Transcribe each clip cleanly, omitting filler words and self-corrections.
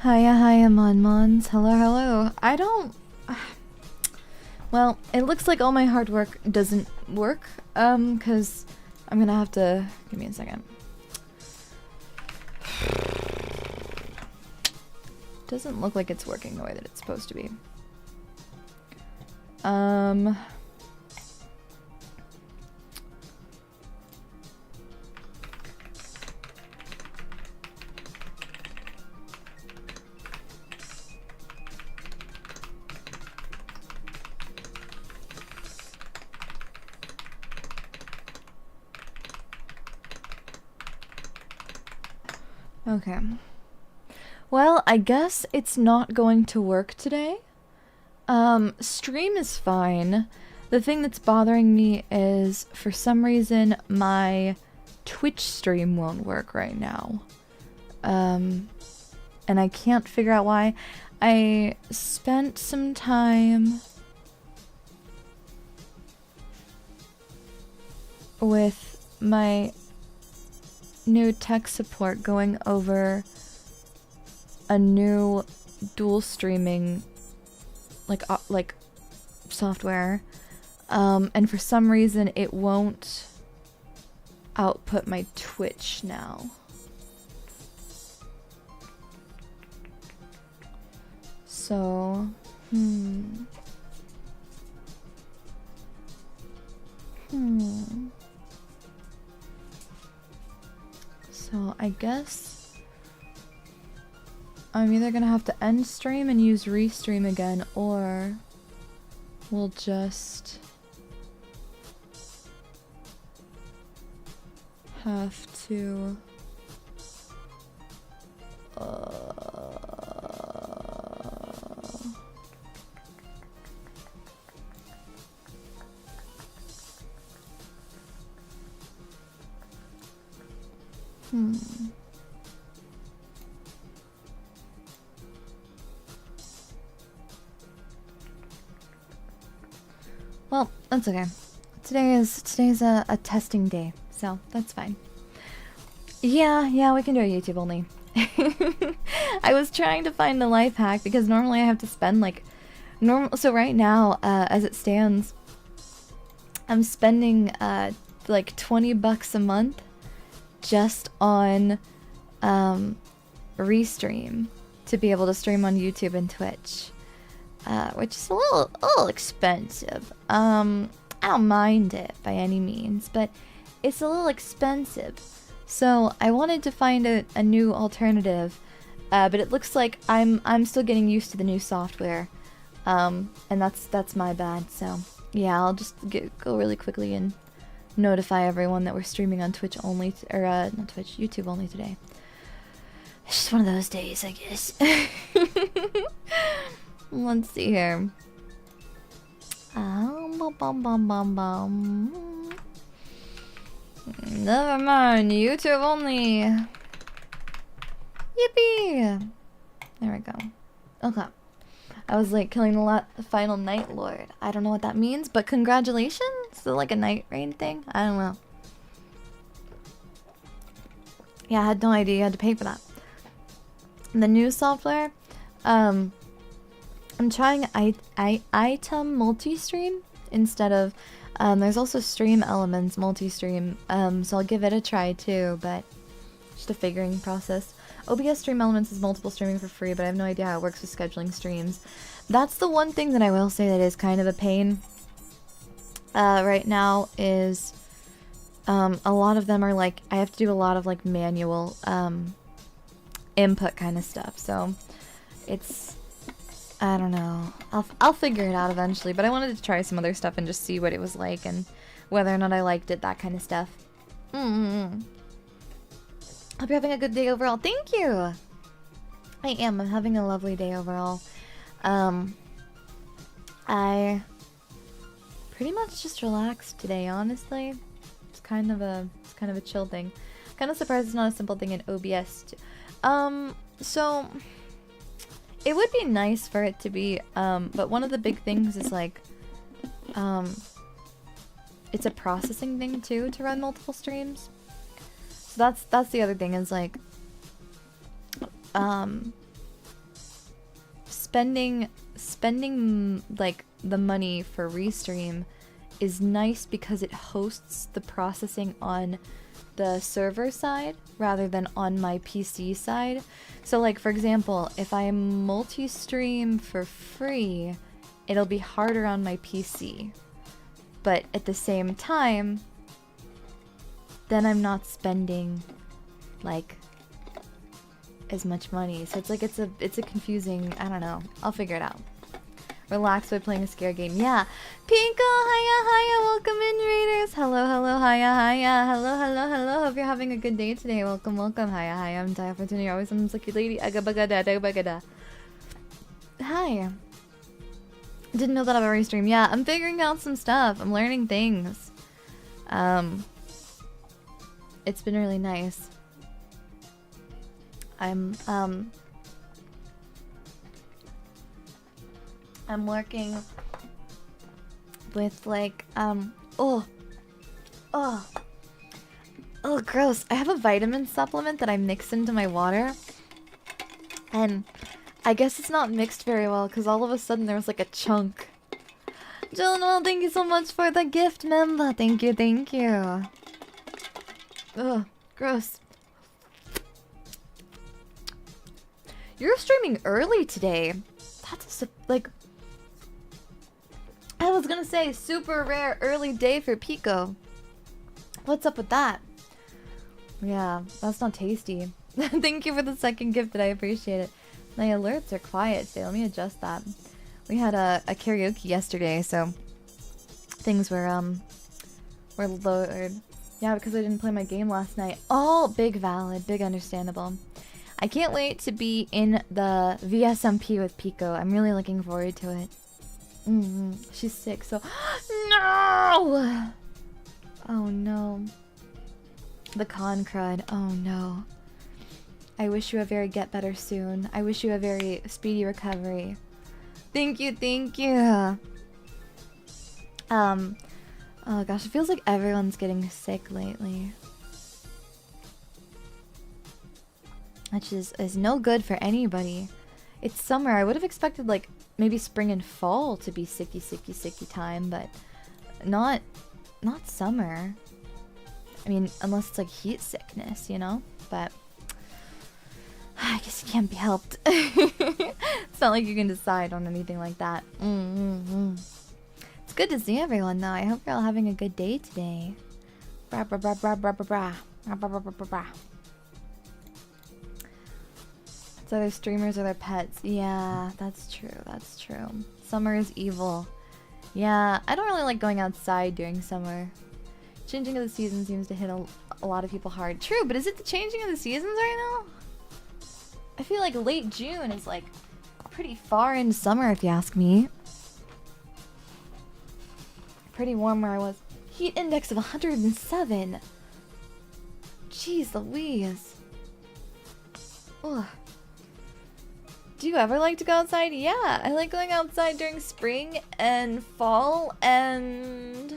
Hiya, Mons. Hello, hello. I don't... Well, it looks like all my hard work doesn't work, cause I'm gonna have to... Give me a second. Doesn't look like it's working the way that it's supposed to be. Okay. Well, I guess it's not going to work today. Stream is fine. The thing that's bothering me is, for some reason, my Twitch stream won't work right now. And I can't figure out why. I spent some time with my new tech support going over a new dual streaming like software, and for some reason it won't output my Twitch now. So So I guess I'm either gonna have to end stream and use restream again, or we'll just have to Well, that's okay. Today's a testing day, so that's fine. Yeah, we can do a YouTube only. I was trying to find a life hack because normally I have to spend like so right now, as it stands, I'm spending like $20 a month just on restream to be able to stream on YouTube and Twitch. Which is a little expensive. I don't mind it by any means, but it's a little expensive. So I wanted to find a new alternative, but it looks like I'm still getting used to the new software, and that's my bad. So yeah, I'll just go really quickly and notify everyone that we're streaming on Twitch only, not Twitch, YouTube only today. It's just one of those days, I guess. Let's see here. Never mind, YouTube only. Yippee! There we go. Okay. I was like killing the final Night Lord. I don't know what that means, but congratulations? Is it like a night rain thing? I don't know. Yeah, I had no idea you had to pay for that. The new software, I'm trying item multi-stream instead of, there's also stream elements multi-stream, so I'll give it a try too, but just a figuring process. OBS stream elements is multiple streaming for free, but I have no idea how it works with scheduling streams. That's the one thing that I will say that is kind of a pain right now is, a lot of them are like, I have to do a lot of like manual, input kind of stuff, so it's, I don't know. I'll figure it out eventually, but I wanted to try some other stuff and just see what it was like and whether or not I liked it, that kind of stuff. Hope you're having a good day overall. Thank you! I am. I'm having a lovely day overall. I pretty much just relaxed today, honestly. It's kind of a chill thing. Kind of surprised it's not a simple thing in OBS too. So it would be nice for it to be, but one of the big things is like, it's a processing thing too to run multiple streams. So that's the other thing is like, spending like the money for Restream is nice because it hosts the processing on the server side rather than on my PC side. So like, for example, if I multi-stream for free, it'll be harder on my PC. But at the same time, then I'm not spending like as much money. So it's like it's a confusing, I don't know. I'll figure it out. Relax by playing a scare game. Yeah. Pinko, hiya, welcome in, Raiders. Hello, hiya. Hello. Hope you're having a good day today. Welcome, hiya. I'm Daiya Fortuna. You're always some lucky lady. Agabagada. Hi. Didn't know that about Restream. Yeah, I'm figuring out some stuff. I'm learning things. It's been really nice. I'm working with like oh gross. I have a vitamin supplement that I mix into my water, and I guess it's not mixed very well because all of a sudden there was like a chunk. Gyllenhaal, thank you so much for the gift, member. Thank you. Ugh, gross. You're streaming early today. That's like, I was gonna say super rare early day for Pico. What's up with that? Yeah, that's not tasty. Thank you for the second gift, I appreciate it. My alerts are quiet today. Let me adjust that. We had a karaoke yesterday, so things were lowered. Yeah, because I didn't play my game last night. Oh, big valid, big understandable. I can't wait to be in the VSMP with Pico. I'm really looking forward to it. She's sick, so no! Oh no. The con crud. Oh no. I wish you a very get better soon. I wish you a very speedy recovery. Thank you. Oh gosh, it feels like everyone's getting sick lately. Which is no good for anybody. It's summer. I would have expected like maybe spring and fall to be sicky time, but not summer. I mean, unless it's like heat sickness, you know? But I guess it can't be helped. It's not like you can decide on anything like that. It's good to see everyone though. I hope you're all having a good day today. Bra bra bra bra bra bra bra bra bra bra bra bra. It's either streamers or their pets. Yeah, that's true. Summer is evil. Yeah, I don't really like going outside during summer. Changing of the season seems to hit a lot of people hard. True, but is it the changing of the seasons right now? I feel like late June is like pretty far into summer if you ask me. Pretty warm where I was. Heat index of 107. Jeez Louise. Ugh. Do you ever like to go outside? Yeah, I like going outside during spring and fall and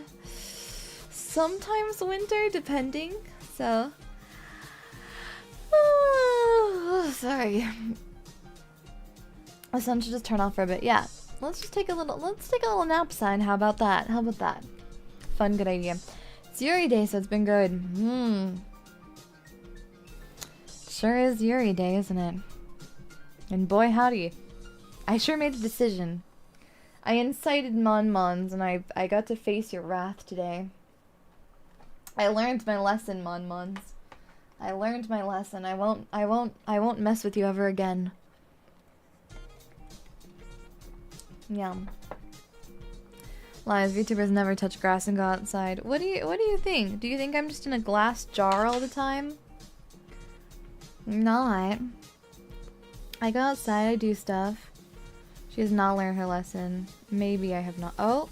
sometimes winter, depending. So, sorry. The sun should just turn off for a bit. Yeah, let's take a little nap sign. How about that? Fun, good idea. It's Yuri Day, so it's been good. Sure is Yuri Day, isn't it? And boy howdy, I sure made a decision. I incited Mon-Mons and I got to face your wrath today. I learned my lesson, Mon-Mons. I learned my lesson. I won't mess with you ever again. Yeah. Lies, VTubers never touch grass and go outside. What do you think? Do you think I'm just in a glass jar all the time? Not. I go outside, I do stuff. She has not learned her lesson. Maybe I have not. Oh,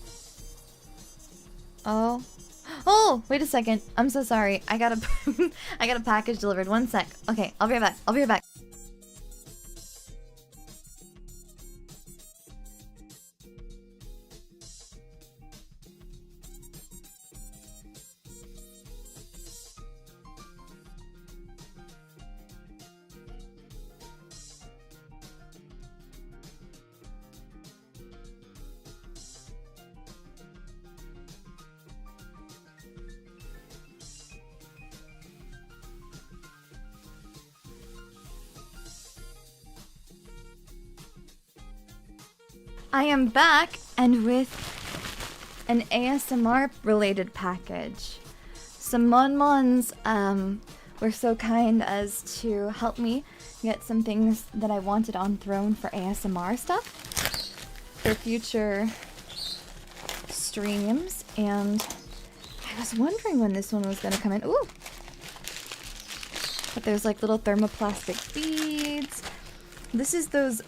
wait a second. I'm so sorry. I got a package delivered. 1 sec. Okay, I'll be right back. I am back and with an ASMR related package. Some Monmons were so kind as to help me get some things that I wanted on Throne for ASMR stuff for future streams, and I was wondering when this one was gonna come in. Ooh! But there's like little thermoplastic beads. This is those,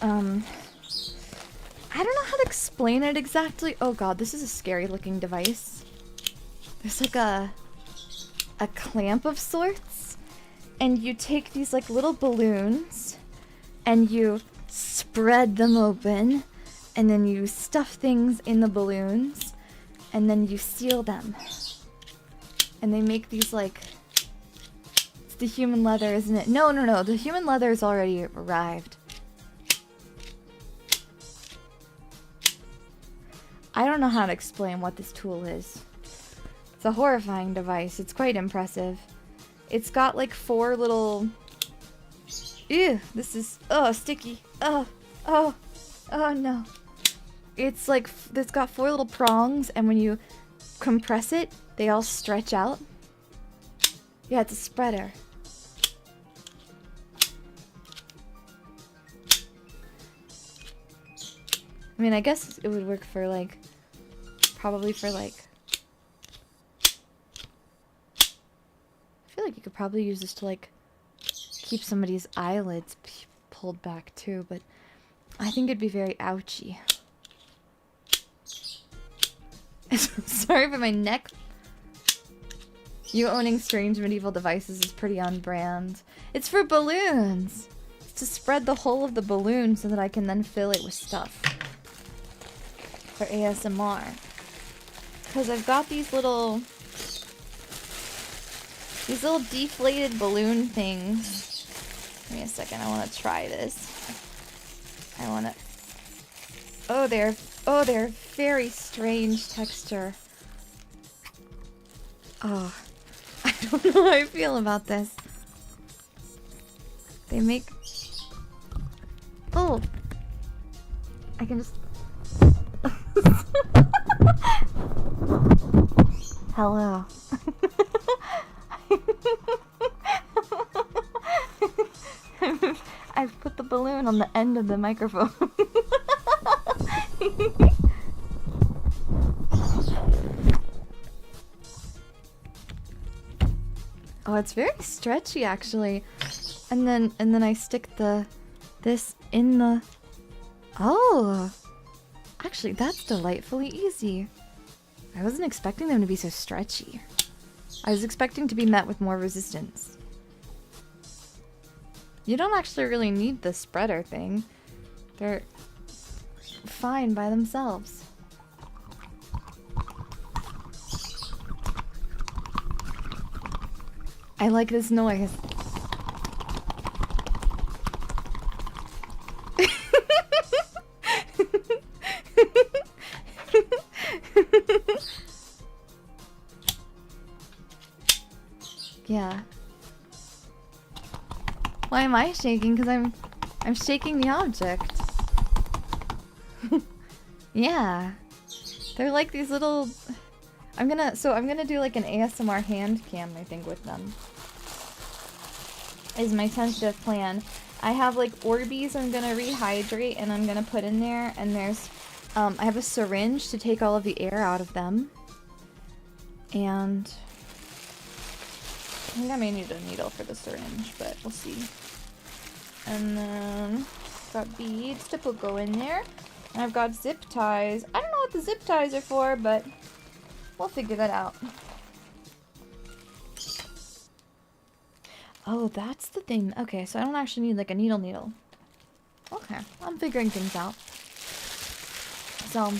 I don't know how to explain it exactly. Oh god, this is a scary looking device. There's like a clamp of sorts, and you take these like little balloons and you spread them open, and then you stuff things in the balloons, and then you seal them. And they make these like... It's the human leather, isn't it? No, the human leather has already arrived. I don't know how to explain what this tool is. It's a horrifying device. It's quite impressive. It's got like 4 little... Ew, this is... Oh, sticky. Oh no. It's like, it's got 4 little prongs, and when you compress it, they all stretch out. Yeah, it's a spreader. I mean, I guess it would work for like, probably for like, I feel like you could probably use this to like keep somebody's eyelids pulled back too, but I think it'd be very ouchy. Sorry for my neck. You owning strange medieval devices is pretty on brand. It's for balloons! It's to spread the whole of the balloon so that I can then fill it with stuff. For ASMR. Because I've got these little deflated balloon things. Give me a second, I want to try this. I want to... Oh, they're very strange texture. Oh, I don't know how I feel about this. They make... Oh! I can just... Hello. I've put the balloon on the end of the microphone. Oh, it's very stretchy actually. And then I stick this in the... Oh! Actually, that's delightfully easy. I wasn't expecting them to be so stretchy. I was expecting to be met with more resistance. You don't actually really need the spreader thing. They're fine by themselves. I like this noise. Yeah. Why am I shaking? Because I'm shaking the object. Yeah. They're like these little... I'm gonna do like an ASMR hand cam, I think, with them. Is my tentative plan. I have like Orbeez I'm gonna rehydrate and I'm gonna put in there, and there's I have a syringe to take all of the air out of them. And I think I may need a needle for the syringe, but we'll see. And then got beads to go in there. And I've got zip ties. I don't know what the zip ties are for, but we'll figure that out. Oh, that's the thing. Okay, so I don't actually need like a needle. Okay, I'm figuring things out. So,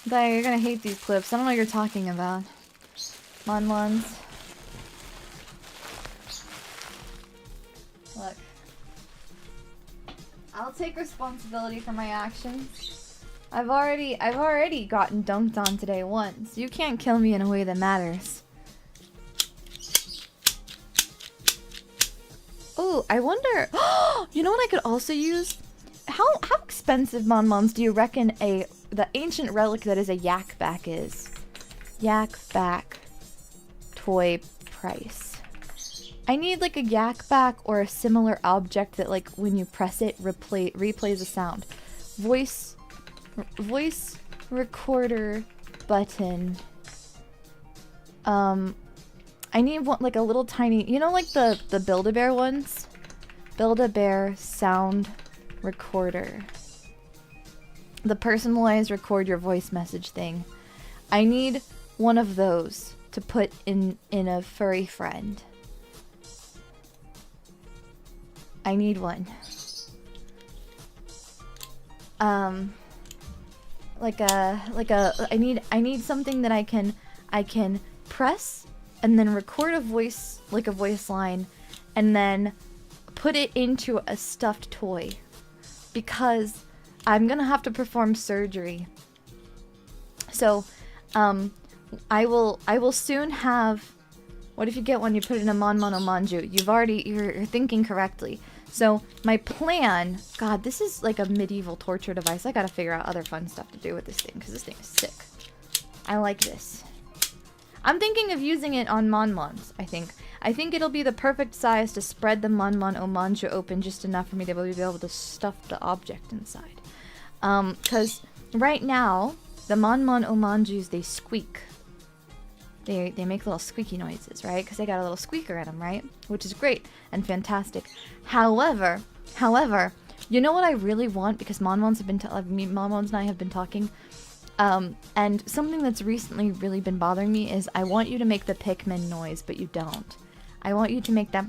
Daiya, you're gonna hate these clips. I don't know what you're talking about. Monmons. Look. I'll take responsibility for my actions. I've already gotten dunked on today once. You can't kill me in a way that matters. Oh, I wonder... You know what I could also use? how expensive Mon-Mons do you reckon the ancient relic that is a yak back is? Yak back toy price. I need like a yak back or a similar object that like when you press it replays a sound. Voice recorder button. I need one like a little tiny, you know, like the Build-A-Bear ones? Build-A-Bear sound recorder. The personalized record your voice message thing. I need one of those to put in a furry friend. I need one. I need something that I can press and then record a voice, like a voice line, and then put it into a stuffed toy. Because I'm gonna have to perform surgery. So, I will soon have... What if you get one, you put it in a Mon Mono Manju? You're thinking correctly. So, my plan... God, this is like a medieval torture device. I gotta figure out other fun stuff to do with this thing, because this thing is sick. I like this. I'm thinking of using it on Mon-Mons, I think. I think it'll be the perfect size to spread the Mon Mono Manju open just enough for me to be able to stuff the object inside. Because right now, the Mon Mono Manjus, they squeak. They make little squeaky noises, right? Because they got a little squeaker in them, right? Which is great and fantastic. However, you know what I really want? Because Mon-Mons Mon-Mons and I have been talking. And something that's recently really been bothering me is I want you to make the Pikmin noise, but you don't. I want you to make that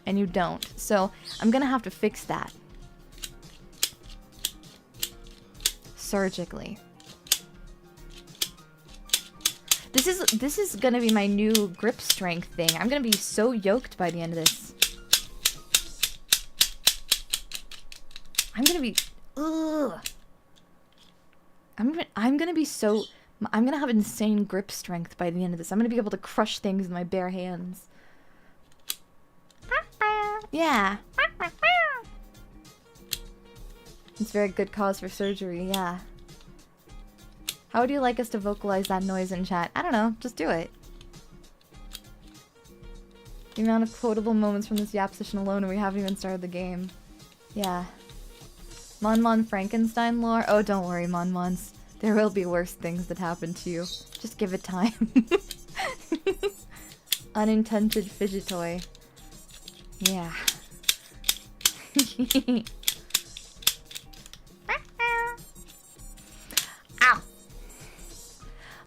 and you don't. So I'm gonna have to fix that. Surgically. This is gonna be my new grip strength thing. I'm gonna be so yoked by the end of this. I'm gonna be... Ugh. I'm gonna be so... I'm gonna have insane grip strength by the end of this. I'm gonna be able to crush things with my bare hands. Yeah. It's a very good cause for surgery, yeah. How would you like us to vocalize that noise in chat? I don't know, just do it. The amount of quotable moments from this Yap session alone and we haven't even started the game. Yeah. Mon Frankenstein lore? Oh, don't worry, Mon-Mons. There will be worse things that happen to you. Just give it time. Unintended fidget toy. Yeah. Ow!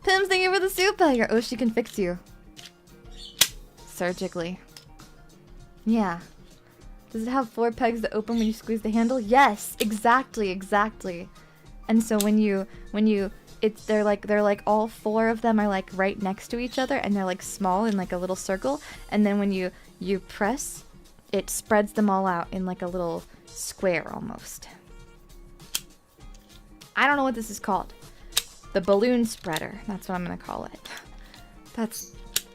Pims, thank you for the soup bagger. Oh, she can fix you. Surgically. Yeah. Does it have 4 pegs that open when you squeeze the handle? Yes, exactly. And so they're like all 4 of them are like right next to each other and they're like small in like a little circle, and then when you press, it spreads them all out in like a little square almost. I don't know what this is called. The balloon spreader. That's what I'm gonna call it.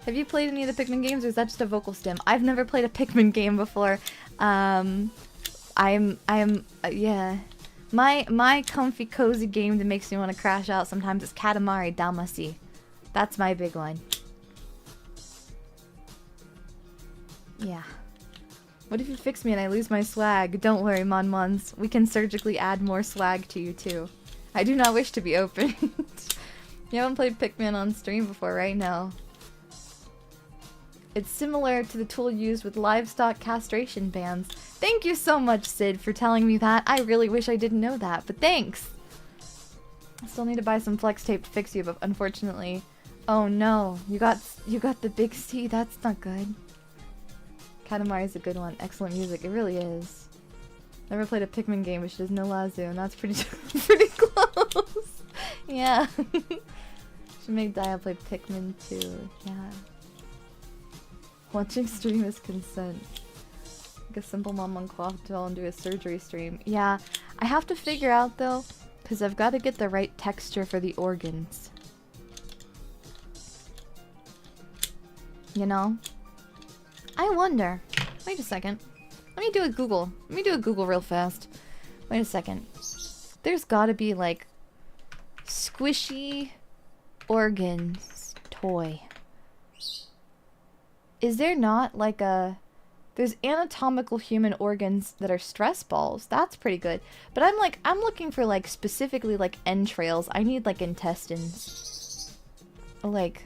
Have you played any of the Pikmin games, or is that just a vocal stim? I've never played a Pikmin game before. Yeah. My comfy, cozy game that makes me want to crash out sometimes is Katamari Damacy. That's my big one. Yeah. What if you fix me and I lose my swag? Don't worry, Mon-Mons. We can surgically add more swag to you, too. I do not wish to be opened. You haven't played Pikmin on stream before, right? No. It's similar to the tool used with livestock castration bans. Thank you so much, Sid, for telling me that. I really wish I didn't know that, but thanks! I still need to buy some flex tape to fix you, but unfortunately... Oh no, you got the big C, that's not good. Katamari is a good one. Excellent music, it really is. Never played a Pikmin game, but she does know Lazu, and that's pretty close. Yeah. Should make Daiya play Pikmin too, yeah. Watching stream is consent. Like a simple mom on cloth doll and do a surgery stream. Yeah, I have to figure out though, because I've got to get the right texture for the organs. You know? I wonder. Wait a second. Let me do a Google. Let me do a Google real fast. Wait a second. There's gotta be, like, squishy organs toy. Is there not, like, a... There's anatomical human organs that are stress balls. That's pretty good. But I'm looking for, like, specifically, like, entrails. I need, like, intestines. Like...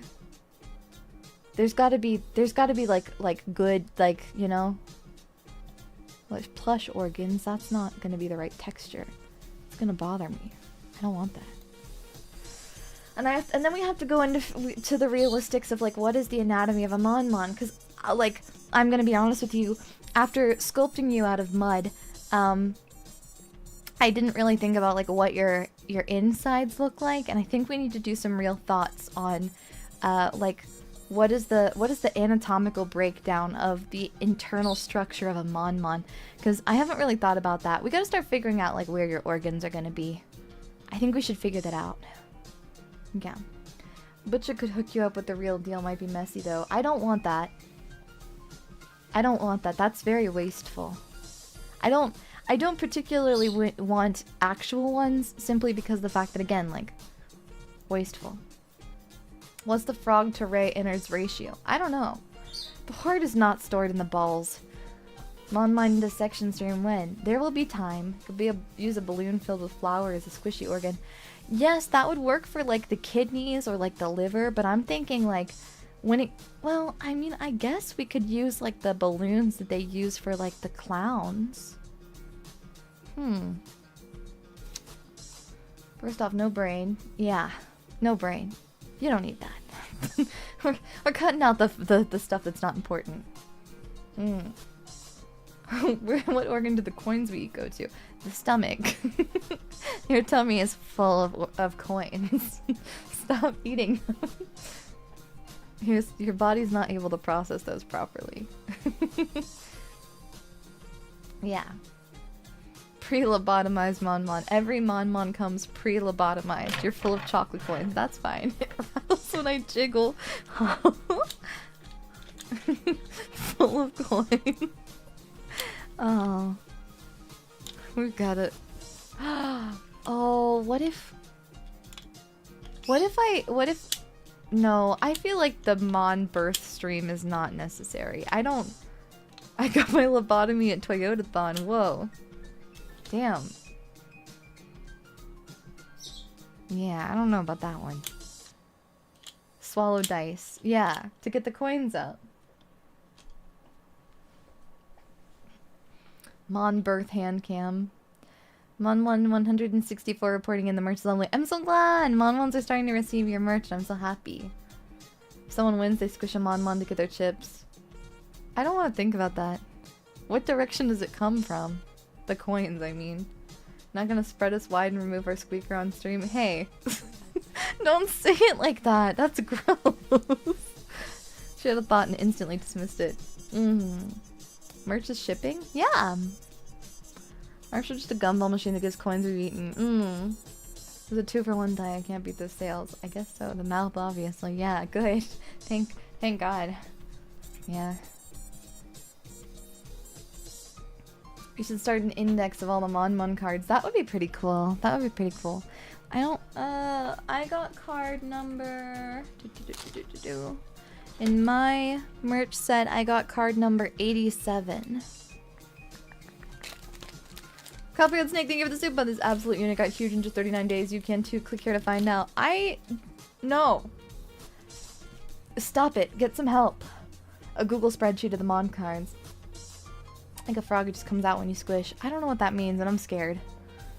There's gotta be, like, good, like, you know? Well, there's plush organs. That's not gonna be the right texture. It's gonna bother me. I don't want that. And then we have to go into to the realistics of, like, what is the anatomy of a Mon, because, like, I'm gonna be honest with you, after sculpting you out of mud, I didn't really think about, like, what your insides look like, and I think we need to do some real thoughts on, like, what is the anatomical breakdown of the internal structure of a Mon, because I haven't really thought about that. We gotta start figuring out, like, where your organs are gonna be. I think we should figure that out. Yeah. Butcher could hook you up with the real deal. Might be messy, though. I don't want that. I don't want that. That's very wasteful. I don't particularly want actual ones, simply because of the fact that, again, like, wasteful. What's the frog to ray innards ratio? I don't know. The heart is not stored in the balls. Mon dissection stream when? There will be time. Could be use a balloon filled with flour as a squishy organ. Yes, that would work for, like, the kidneys or, like, the liver, but I'm thinking, like, when it... Well, I mean, I guess we could use, like, the balloons that they use for, like, the clowns. First off, no brain. Yeah, no brain. You don't need that. we're cutting out the stuff that's not important. What organ do the coins we eat go to? The stomach. Your tummy is full of coins. Stop eating them. Your body's not able to process those properly. Yeah. Pre-lobotomized Mon. Every Mon comes pre-lobotomized. You're full of chocolate coins. That's fine. It rattles when I jiggle. Full of coins. Oh. We've got it. Oh, what if... No, I feel like the Mon birth stream is not necessary. I got my lobotomy at Toyotathon. Whoa. Damn. Yeah, I don't know about that one. Swallow dice. Yeah, to get the coins out. Mon birth hand cam. Mon 164 reporting in the merch is lovely. I'm so glad! Mon 1s are starting to receive your merch. I'm so happy. If someone wins, they squish a Mon to get their chips. I don't want to think about that. What direction does it come from? The coins, I mean. Not gonna spread us wide and remove our squeaker on stream. Hey! Don't say it like that! That's gross! Should have thought and instantly dismissed it. Merch is shipping? Yeah! Merch is just a gumball machine that gives coins we've eaten. There's a 2-for-1 die. I can't beat those sales. I guess so. The mouth, obviously. Yeah, good. Thank God. Yeah. We should start an index of all the Mon cards. That would be pretty cool. That would be pretty cool. I got card number... In my merch set, I got card number 87. Copyright Snake, thank you for the soup, but this absolute unit got huge in just 39 days. You can too. Click here to find out. No. Stop it. Get some help. A Google spreadsheet of the Mon cards. Like a frog, it just comes out when you squish. I don't know what that means, and I'm scared.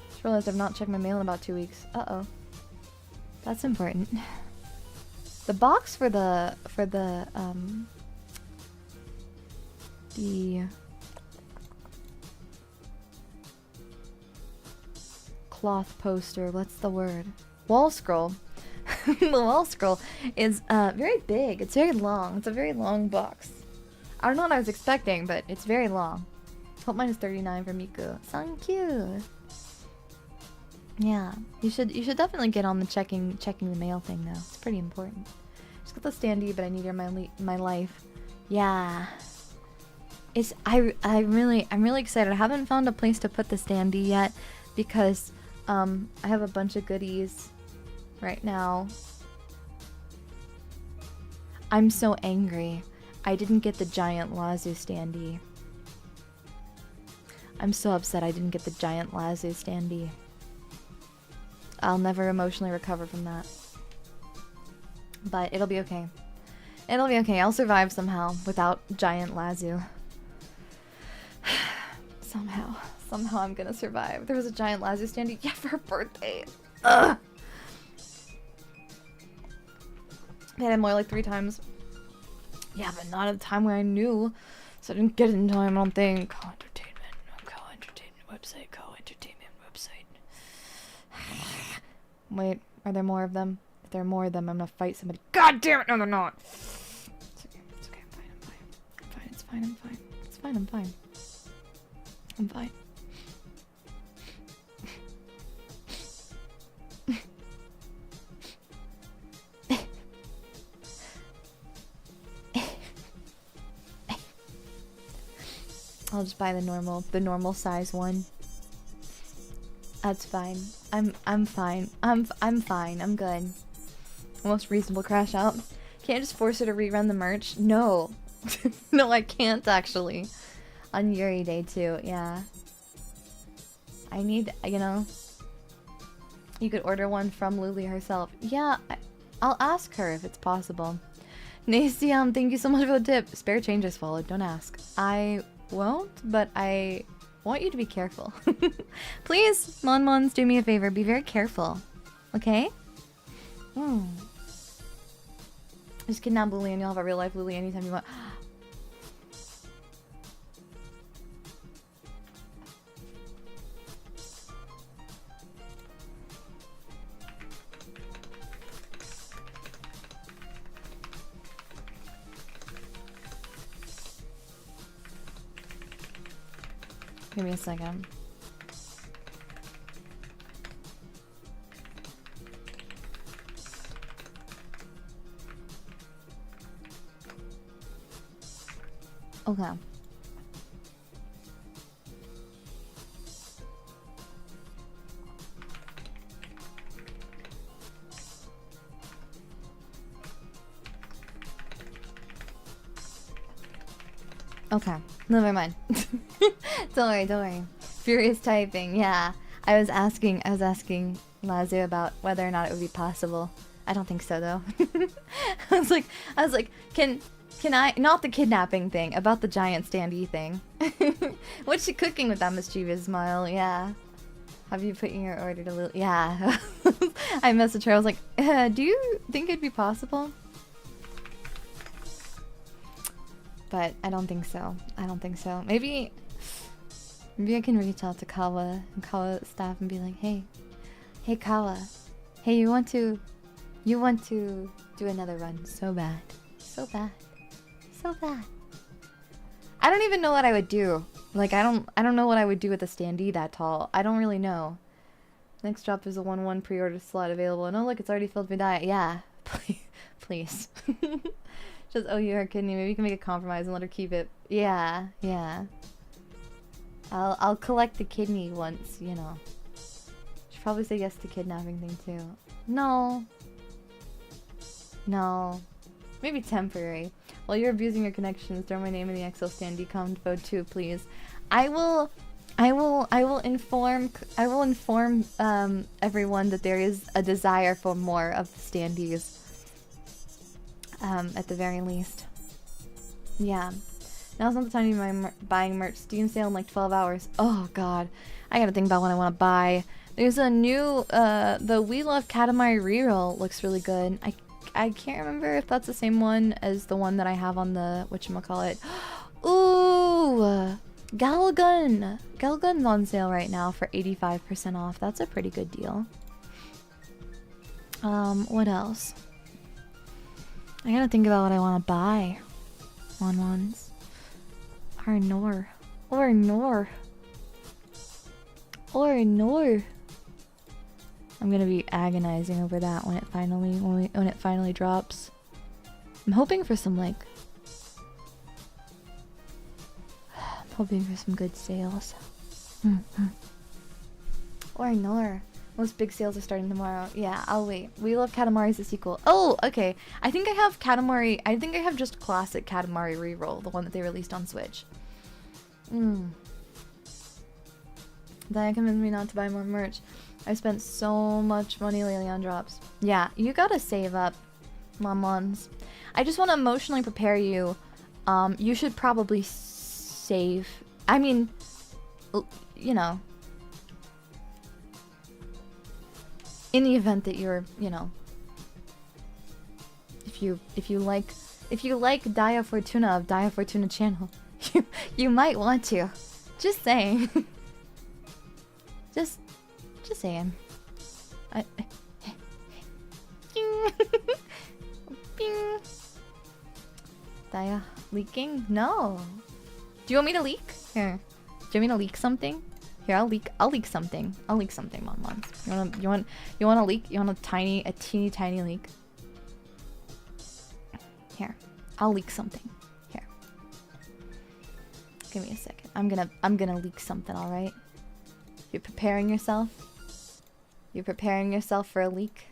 Just realized I've not checked my mail in about 2 weeks. Uh-oh. That's important. The box for the cloth poster, what's the word? Wall scroll. The wall scroll is very big. It's very long. It's a very long box. I don't know what I was expecting, but it's very long. Hope mine is 39 for Miku. Thank you. Yeah, you should definitely get on the checking the mail thing though. It's pretty important. Just got the standee, but I need her in my life. Yeah. I'm really excited. I haven't found a place to put the standee yet because I have a bunch of goodies right now. I'm so angry. I didn't get the giant Lazu standee. I'm so upset I didn't get the giant Lazu standee. I'll never emotionally recover from that. But it'll be okay. It'll be okay. I'll survive somehow without giant Lazu. Somehow I'm gonna survive. There was a giant Lazu standee. Yeah, for her birthday. Ugh. I had it more like 3 times. Yeah, but not at the time when I knew. So I didn't get it in time, I don't think. Co-entertainment website, co-entertainment website. Wait, are there more of them? If there are more of them, I'm gonna fight somebody. God damn it! No, they're not! It's okay, it's okay, I'm fine. I'm fine. I'll just buy the normal size one. That's fine. I'm fine. I'm fine. I'm good. Almost reasonable crash out. Can't just force her to rerun the merch. No. No, I can't actually. On Yuri Day too, yeah. I need, you know, you could order one from Luli herself. Yeah, I'll ask her if it's possible. Nacium, thank you so much for the tip. Spare change is followed, don't ask. I won't, but I want you to be careful. Please, Mon, do me a favor, be very careful. Okay? Just kidnap Luli and you'll have a real life Luli anytime you want. Give me a second. Okay. Okay, never mind. Don't worry. Furious typing, yeah. I was asking Lazu about whether or not it would be possible. I don't think so though. I was like, can I, not the kidnapping thing, about the giant standee thing. What's she cooking with that mischievous smile? Yeah. Have you put in your order to Lily? Yeah. I messaged her, I was like, do you think it'd be possible? But I don't think so. Maybe I can reach out to Kawa and Kawa staff and be like, hey Kawa, hey, you want to do another run so bad. I don't even know what I would do. Like I don't know what I would do with a standee that tall. I don't really know. Next drop there's a 1-1 pre-order slot available. And oh look, it's already filled with Daiya. Yeah. Please. Just owe you her kidney. Maybe you can make a compromise and let her keep it. Yeah. I'll collect the kidney once, you know. Should probably say yes to kidnapping thing too. No. Maybe temporary. While you're abusing your connections, throw my name in the XL standee combo too, please. I will inform everyone that there is a desire for more of the standees. At the very least. Yeah. Now's not the time to be buying merch. Steam sale in like 12 hours. Oh god. I gotta think about what I want to buy. There's a new, the We Love Katamari reroll looks really good. I can't remember if that's the same one as the one that I have on the, whatchamacallit. Ooh! Galgun! Galgun's on sale right now for 85% off. That's a pretty good deal. What else? I gotta think about what I want to buy. Ones. Or nor. I'm gonna be agonizing over that when it finally drops. I'm hoping for some like Hoping for some good sales. Or ignore. Most big sales are starting tomorrow. Yeah, I'll wait. We Love Katamari is the sequel. Oh, okay. I think I have Katamari. I think I have just classic Katamari reroll, the one that they released on Switch. Daiya convinced me not to buy more merch. I spent so much money lately on drops. Yeah, you gotta save up, Momons. I just want to emotionally prepare you. You should probably save. I mean, you know, in the event that you're, you know, if you like Daiya Fortuna of Daiya Fortuna channel, you might want to. Just saying. Just saying. Bing. Daiya leaking? No. Do you want me to leak? Here. Do you want me to leak something? Here, I'll leak something. I'll leak something, Mom. You want a leak? You want a teeny tiny leak? Here. I'll leak something. Here. Give me a second. I'm gonna leak something, alright? You're preparing yourself? You're preparing yourself for a leak?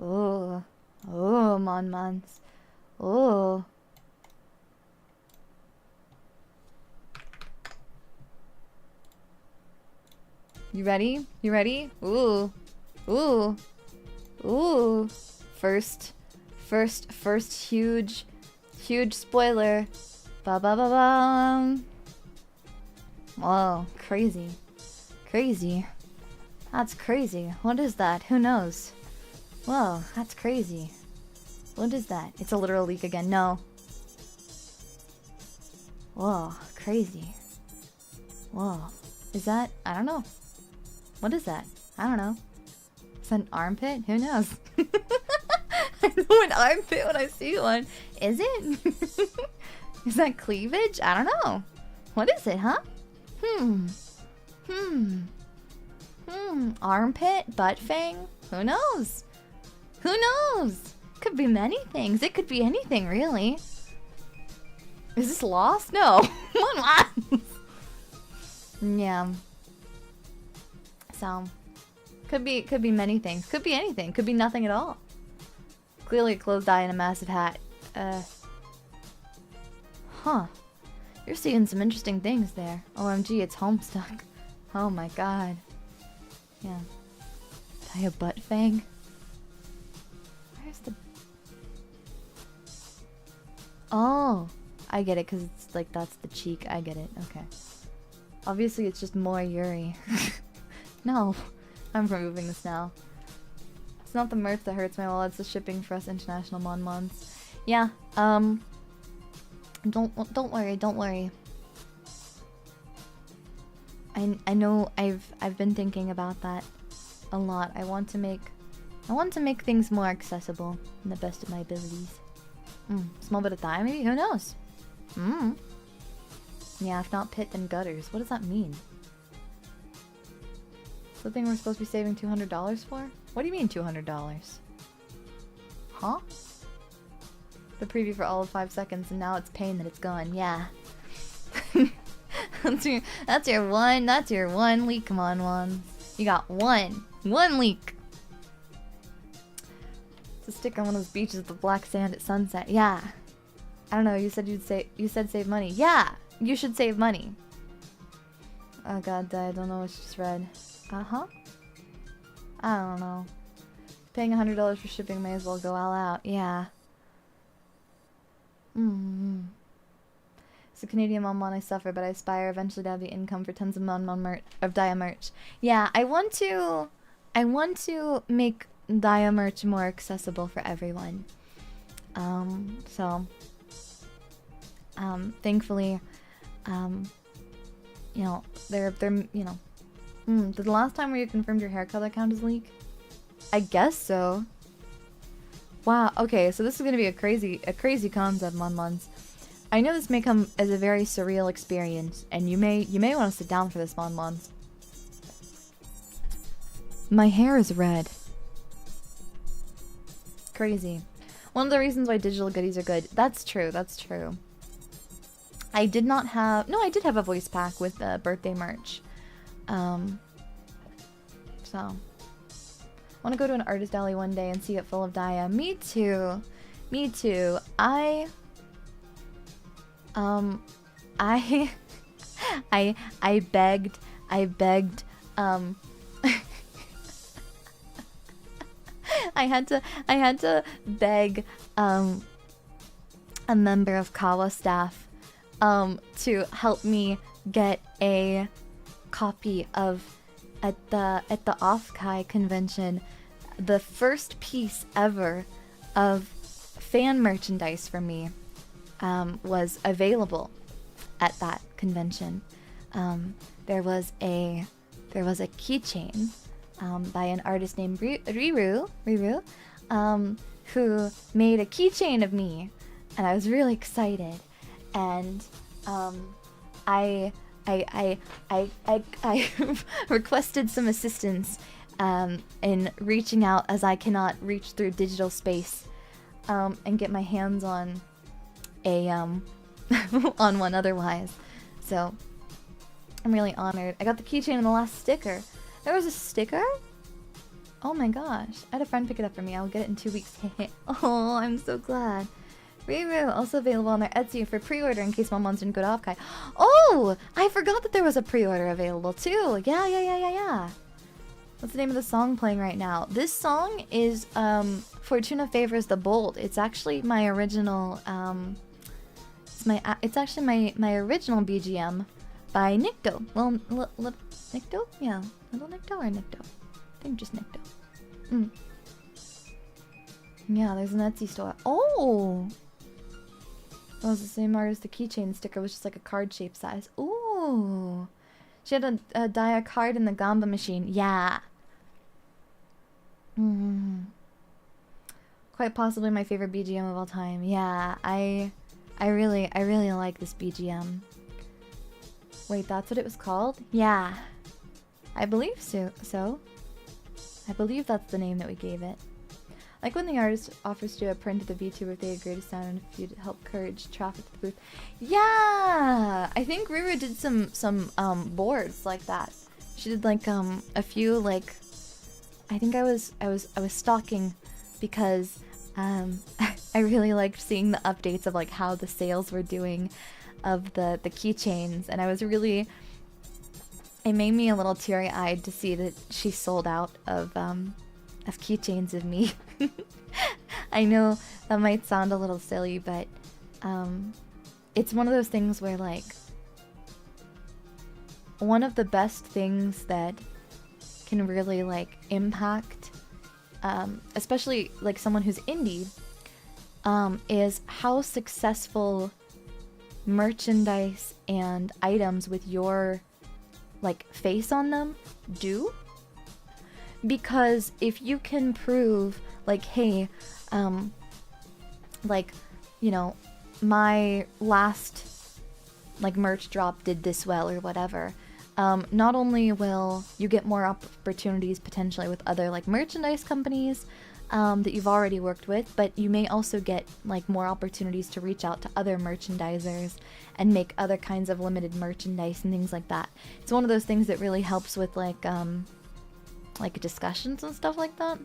Oh. Oh, Mons. Oh. You ready? You ready? Ooh. Ooh. Ooh. First huge spoiler. Ba ba ba bum. Whoa, crazy. Crazy. That's crazy. What is that? Who knows? Whoa, that's crazy. What is that? It's a literal leak again. No. Whoa, crazy. Whoa. Is that? I don't know. What is that? I don't know. Is that an armpit? Who knows? I know an armpit when I see one. Is it? Is that cleavage? I don't know. What is it, huh? Armpit? Butt fang? Who knows? Who knows? Could be many things. It could be anything, really. Is this lost? No. What? Yeah. So, could be many things. Could be anything. Could be nothing at all. Clearly a closed eye and a massive hat. Huh. You're seeing some interesting things there. OMG, it's Homestuck. Oh my god. Yeah. Daiya butt fang? Where's the... Oh! I get it, because it's like, that's the cheek. I get it. Okay. Obviously, it's just more Yuri. No. I'm removing this now. It's not the merch that hurts my wallet, it's the shipping for us international Mons. Yeah, don't worry. I know I've been thinking about that a lot. I want to make things more accessible in the best of my abilities. Small bit of thigh maybe? Who knows? Yeah, if not pit then gutters. What does that mean? The thing we're supposed to be saving $200 for? What do you mean $200? Huh? The preview for all of 5 seconds and now it's pain that it's gone. Yeah. that's your one leak. Come on, one. You got one leak. It's a stick on one of those beaches with the black sand at sunset. Yeah. I don't know, you said save money. Yeah, you should save money. Oh god, I don't know what you just read. I don't know. Paying $100 for shipping may as well go all out. Yeah. As a Canadian Mon, I suffer, but I aspire eventually to have the income for tons of Daiya merch. Yeah, I want to make Daiya merch more accessible for everyone. Thankfully, you know, they're you know. Did the last time where you confirmed your hair color count as leak? I guess so. Wow, okay, so this is gonna be a crazy concept, Mons. I know this may come as a very surreal experience, and you may want to sit down for this, Mons. My hair is red. Crazy. One of the reasons why digital goodies are good. That's true, that's true. I did not have... No, I did have a voice pack with the birthday merch. So... I want to go to an artist alley one day and see it full of Daiya. Me too. Me too. I begged, I had to beg, a member of Kawa staff, to help me get a copy of, at the Offkai convention, the first piece ever of fan merchandise for me, was available at that convention. There was a keychain by an artist named Riru, who made a keychain of me, and I was really excited. And I requested some assistance in reaching out, as I cannot reach through digital space, and get my hands on a on one otherwise. So I'm really honored. I got the keychain and the last sticker. There was a sticker? Oh my gosh. I had a friend pick it up for me. I'll get it in 2 weeks. Oh, I'm so glad. Riru, also available on their Etsy for pre-order in case Mom wants to go to Offkai. Oh! I forgot that there was a pre-order available too. Yeah. What's the name of the song playing right now? This song is Fortuna Favors the Bold. It's actually my original it's actually my original BGM by Nikto. Well, Nikto? Yeah. Little Nikto or Nikto? I think just Nikto. Yeah, there's an Etsy store. Oh! That was the same artist. The keychain sticker was just like a card shape size. Ooh! She had a Daiya card in the Gamba machine. Yeah. Quite possibly my favorite BGM of all time. Yeah, I really like this BGM. Wait, that's what it was called? Yeah. I believe so. I believe that's the name that we gave it. Like when the artist offers to do a print of the VTuber if they agree to sign on if you'd help encourage traffic to the booth. Yeah! I think Ruru did some boards like that. She did like a few, like, I think I was stalking because I really liked seeing the updates of like how the sales were doing of the keychains, and I was really, it made me a little teary-eyed to see that she sold out of keychains of me. I know that might sound a little silly, but it's one of those things where, like, one of the best things that can really, like, impact, especially, like, someone who's indie, is how successful merchandise and items with your, like, face on them do. Because if you can prove, like, hey, like, you know, my last, like, merch drop did this well or whatever, not only will you get more opportunities potentially with other, like, merchandise companies that you've already worked with, but you may also get, like, more opportunities to reach out to other merchandisers and make other kinds of limited merchandise and things like that. It's one of those things that really helps with, like discussions and stuff like that.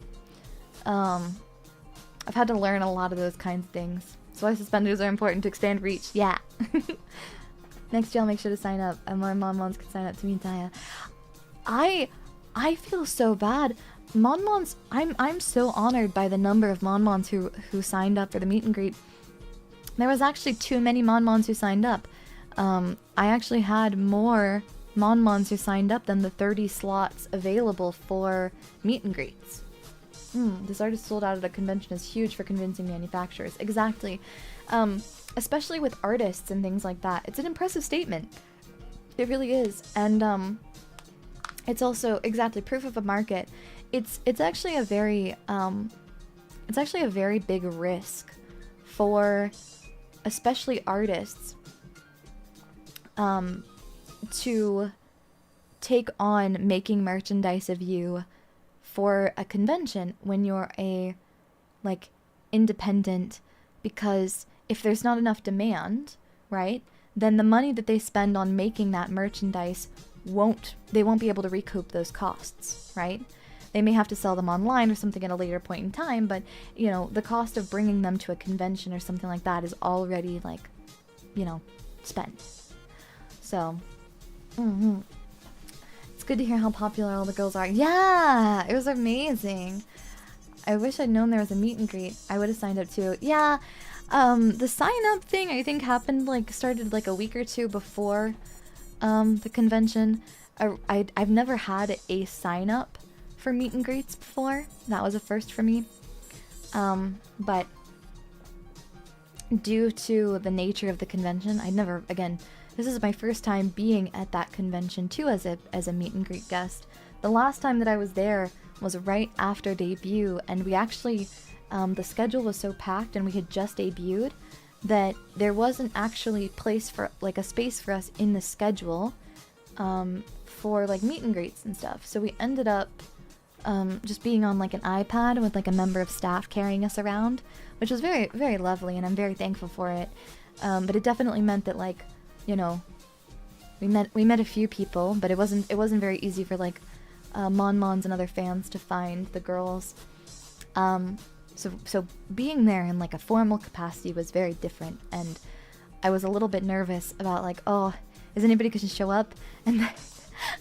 I've had to learn a lot of those kinds of things. So why suspenders are important to expand reach. Yeah. Next year I'll make sure to sign up. And my Mon-Mons can sign up to meet Daiya. I feel so bad. Mon-Mons, I'm so honored by the number of Mon-Mons who signed up for the meet and greet. There was actually too many Mon-Mons who signed up. I actually had more Mon-Mons who signed up than the 30 slots available for meet and greets. This artist sold out at a convention is huge for convincing manufacturers. Exactly. Especially with artists and things like that. It's an impressive statement. It really is. And it's also exactly proof of a market. It's actually a very big risk for especially artists to take on making merchandise of you for a convention when you're a, like, independent, because if there's not enough demand, right, then the money that they spend on making that merchandise they won't be able to recoup those costs, right? They may have to sell them online or something at a later point in time, but, you know, the cost of bringing them to a convention or something like that is already, like, you know, spent. So, it's good to hear how popular all the girls are. Yeah, it was amazing. I wish I'd known there was a meet and greet. I would have signed up too. Yeah, the sign up thing I think happened, like, started like a week or two before the convention. I've never had a sign up for meet and greets before. That was a first for me. But due to the nature of the convention, this is my first time being at that convention too as a meet and greet guest. The last time that I was there was right after debut, and we actually, the schedule was so packed and we had just debuted that there wasn't actually a space for us in the schedule for like meet and greets and stuff. So we ended up just being on like an iPad with like a member of staff carrying us around, which was very, very lovely, and I'm very thankful for it. But it definitely meant that, like, you know, we met a few people, but it wasn't very easy for like Mons and other fans to find the girls. So being there in like a formal capacity was very different, and I was a little bit nervous about like, oh, is anybody going to show up? And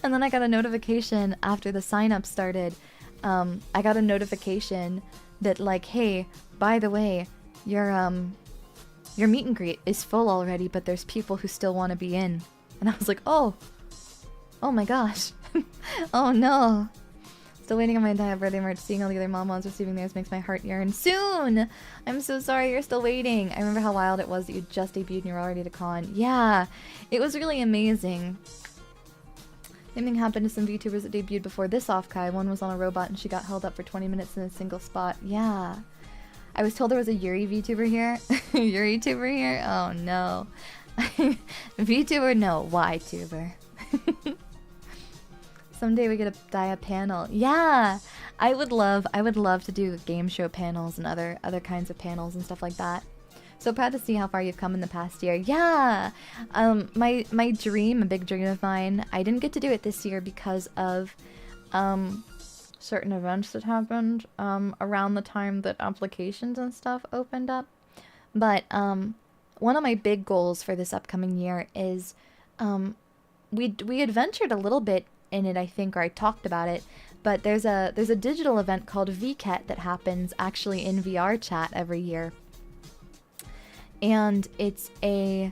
then I got a notification after the sign up started. I got a notification that like, hey, by the way, your meet and greet is full already, but there's people who still want to be in. And I was like, oh my gosh. Oh no. Still waiting on my Daiya birthday merch. Seeing all the other Mons receiving theirs makes my heart yearn. Soon! I'm so sorry you're still waiting. I remember how wild it was that you just debuted and you were already at a con. Yeah, it was really amazing. Same thing happened to some VTubers that debuted before this offkai. One was on a robot and she got held up for 20 minutes in a single spot. Yeah. I was told there was a Yuri VTuber here. Yuri tuber here? Oh no. VTuber? No. Y-tuber. Someday we get a Daiya panel. Yeah! I would love to do game show panels and other kinds of panels and stuff like that. So proud to see how far you've come in the past year. Yeah! My dream, a big dream of mine, I didn't get to do it this year because of certain events that happened around the time that applications and stuff opened up. But one of my big goals for this upcoming year is we adventured a little bit in it, I think, or I talked about it, but there's a digital event called VCAT that happens actually in VR chat every year. And it's a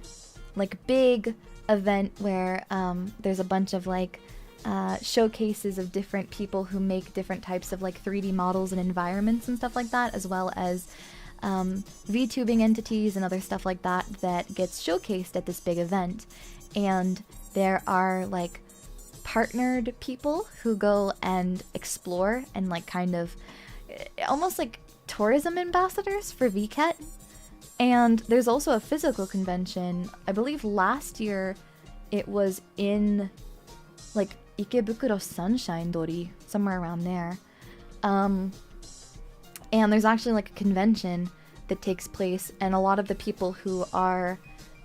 like big event where there's a bunch of like showcases of different people who make different types of like 3D models and environments and stuff like that, as well as VTubing entities and other stuff like that that gets showcased at this big event. And there are like partnered people who go and explore and like kind of almost like tourism ambassadors for VCAT. And there's also a physical convention. I believe last year it was in like Ikebukuro Sunshine Dori, somewhere around there. And there's actually like a convention that takes place, and a lot of the people who are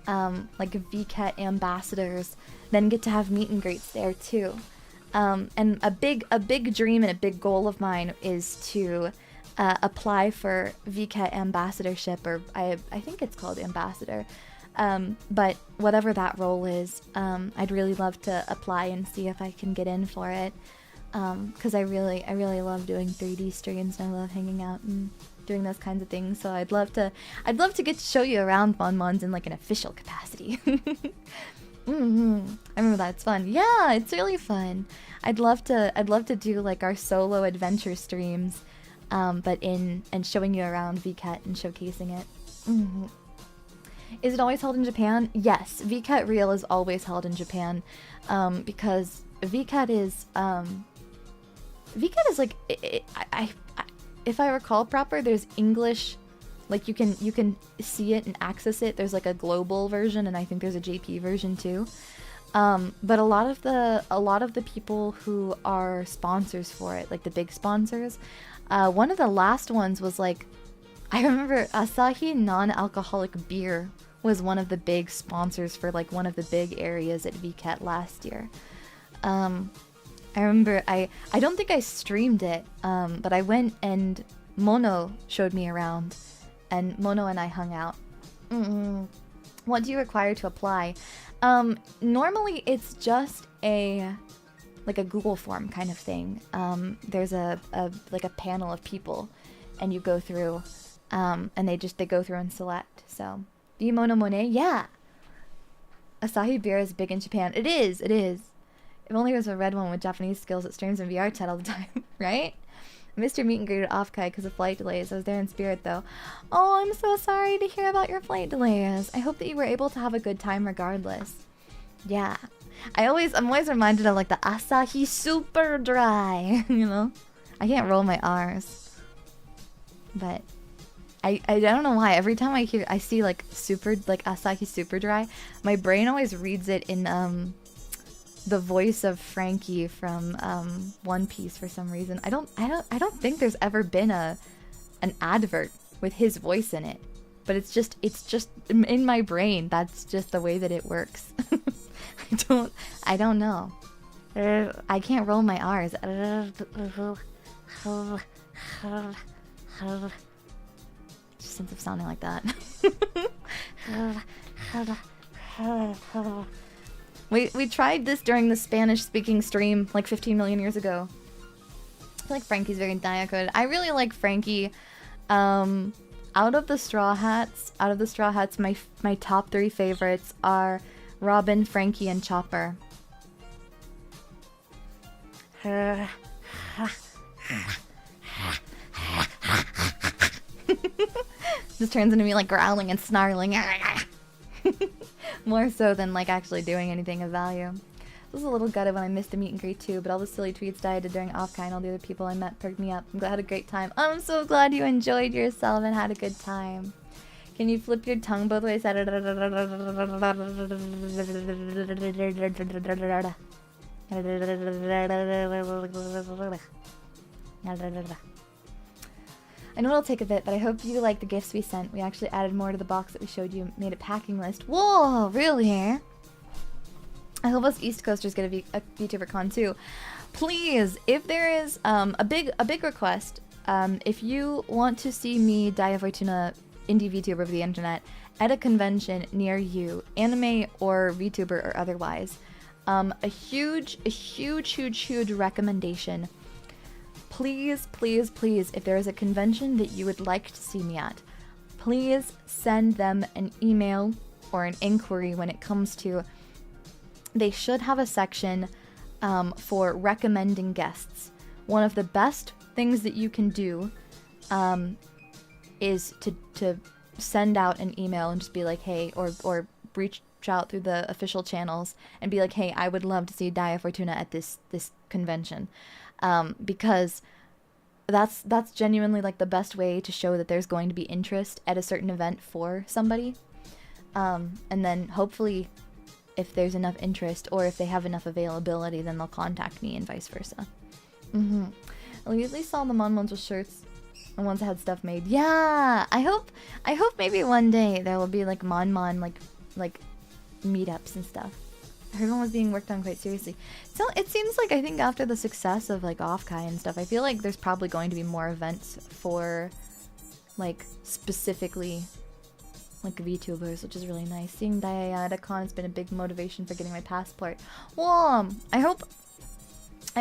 like VCAT ambassadors then get to have meet and greets there too. And a big dream and a big goal of mine is to apply for VCAT ambassadorship, or I think it's called ambassador. But whatever that role is, I'd really love to apply and see if I can get in for it. Because I really love doing 3D streams, and I love hanging out and doing those kinds of things. So I'd love to get to show you around Mons in like an official capacity. I remember that. It's fun. Yeah, it's really fun. I'd love to do like our solo adventure streams, but and showing you around VCAT and showcasing it. Is it always held in Japan? Yes, VCAT Real is always held in Japan, because VCAT is like, if I recall proper, there's English, like you can see it and access it. There's like a global version, and I think there's a JP version too. But a lot of the people who are sponsors for it, like the big sponsors, one of the last ones was like, I remember Asahi non-alcoholic beer was one of the big sponsors for like one of the big areas at VCAT last year. I remember I don't think I streamed it, but I went and Mono showed me around, and Mono and I hung out. What do you require to apply? Normally it's just like a Google form kind of thing. There's a like a panel of people, and you go through, and they go through and select. So, do you Mono Monet? Yeah. Asahi beer is big in Japan. It is. It is. If only there was a red one with Japanese skills that streams in VR chat all the time, right? Mr. Meet and Greet at Offkai because of flight delays. I was there in spirit though. Oh, I'm so sorry to hear about your flight delays. I hope that you were able to have a good time regardless. Yeah. I'm always reminded of like the Asahi super dry, you know? I can't roll my R's. But I don't know why. Every time I see like Asahi super dry, my brain always reads it in the voice of Frankie from One Piece for some reason. I don't think there's ever been an advert with his voice in it. But it's just in my brain. That's just the way that it works. I don't know. I can't roll my R's. Just sense of sounding like that. We tried this during the Spanish-speaking stream like 15 million years ago. I feel like Frankie's very Daiya coded. I really like Frankie. Out of the Straw Hats, my top 3 favorites are Robin, Frankie, and Chopper. Just turns into me like growling and snarling. More so than like actually doing anything of value. I was a little gutted when I missed the meet and greet too, but all the silly tweets Daiya did during Offkai and all the other people I met perked me up. I'm glad I had a great time. I'm so glad you enjoyed yourself and had a good time. Can you flip your tongue both ways? I know it'll take a bit, but I hope you like the gifts we sent. We actually added more to the box that we showed you, made a packing list. Whoa, really? I hope us East Coasters get a VTuber con too. Please, if there is a big request, if you want to see me, Daiya Fortuna, indie VTuber of the internet, at a convention near you, anime or VTuber or otherwise, a huge recommendation. Please, please, please, if there is a convention that you would like to see me at, please send them an email or an inquiry when it comes to... They should have a section for recommending guests. One of the best things that you can do is to send out an email and just be like, hey, or reach out through the official channels and be like, hey, I would love to see Daiya Fortuna at this convention. Because that's genuinely like the best way to show that there's going to be interest at a certain event for somebody. And then hopefully if there's enough interest or if they have enough availability, then they'll contact me and vice versa. I usually saw the Mon ones with shirts and ones that had stuff made. Yeah, I hope maybe one day there will be like Mon like meetups and stuff. I heard one was being worked on quite seriously. So it seems like, I think after the success of like Offkai and stuff, I feel like there's probably going to be more events for like specifically like VTubers, which is really nice. Seeing Daiya at a con has been a big motivation for getting my passport. Well, I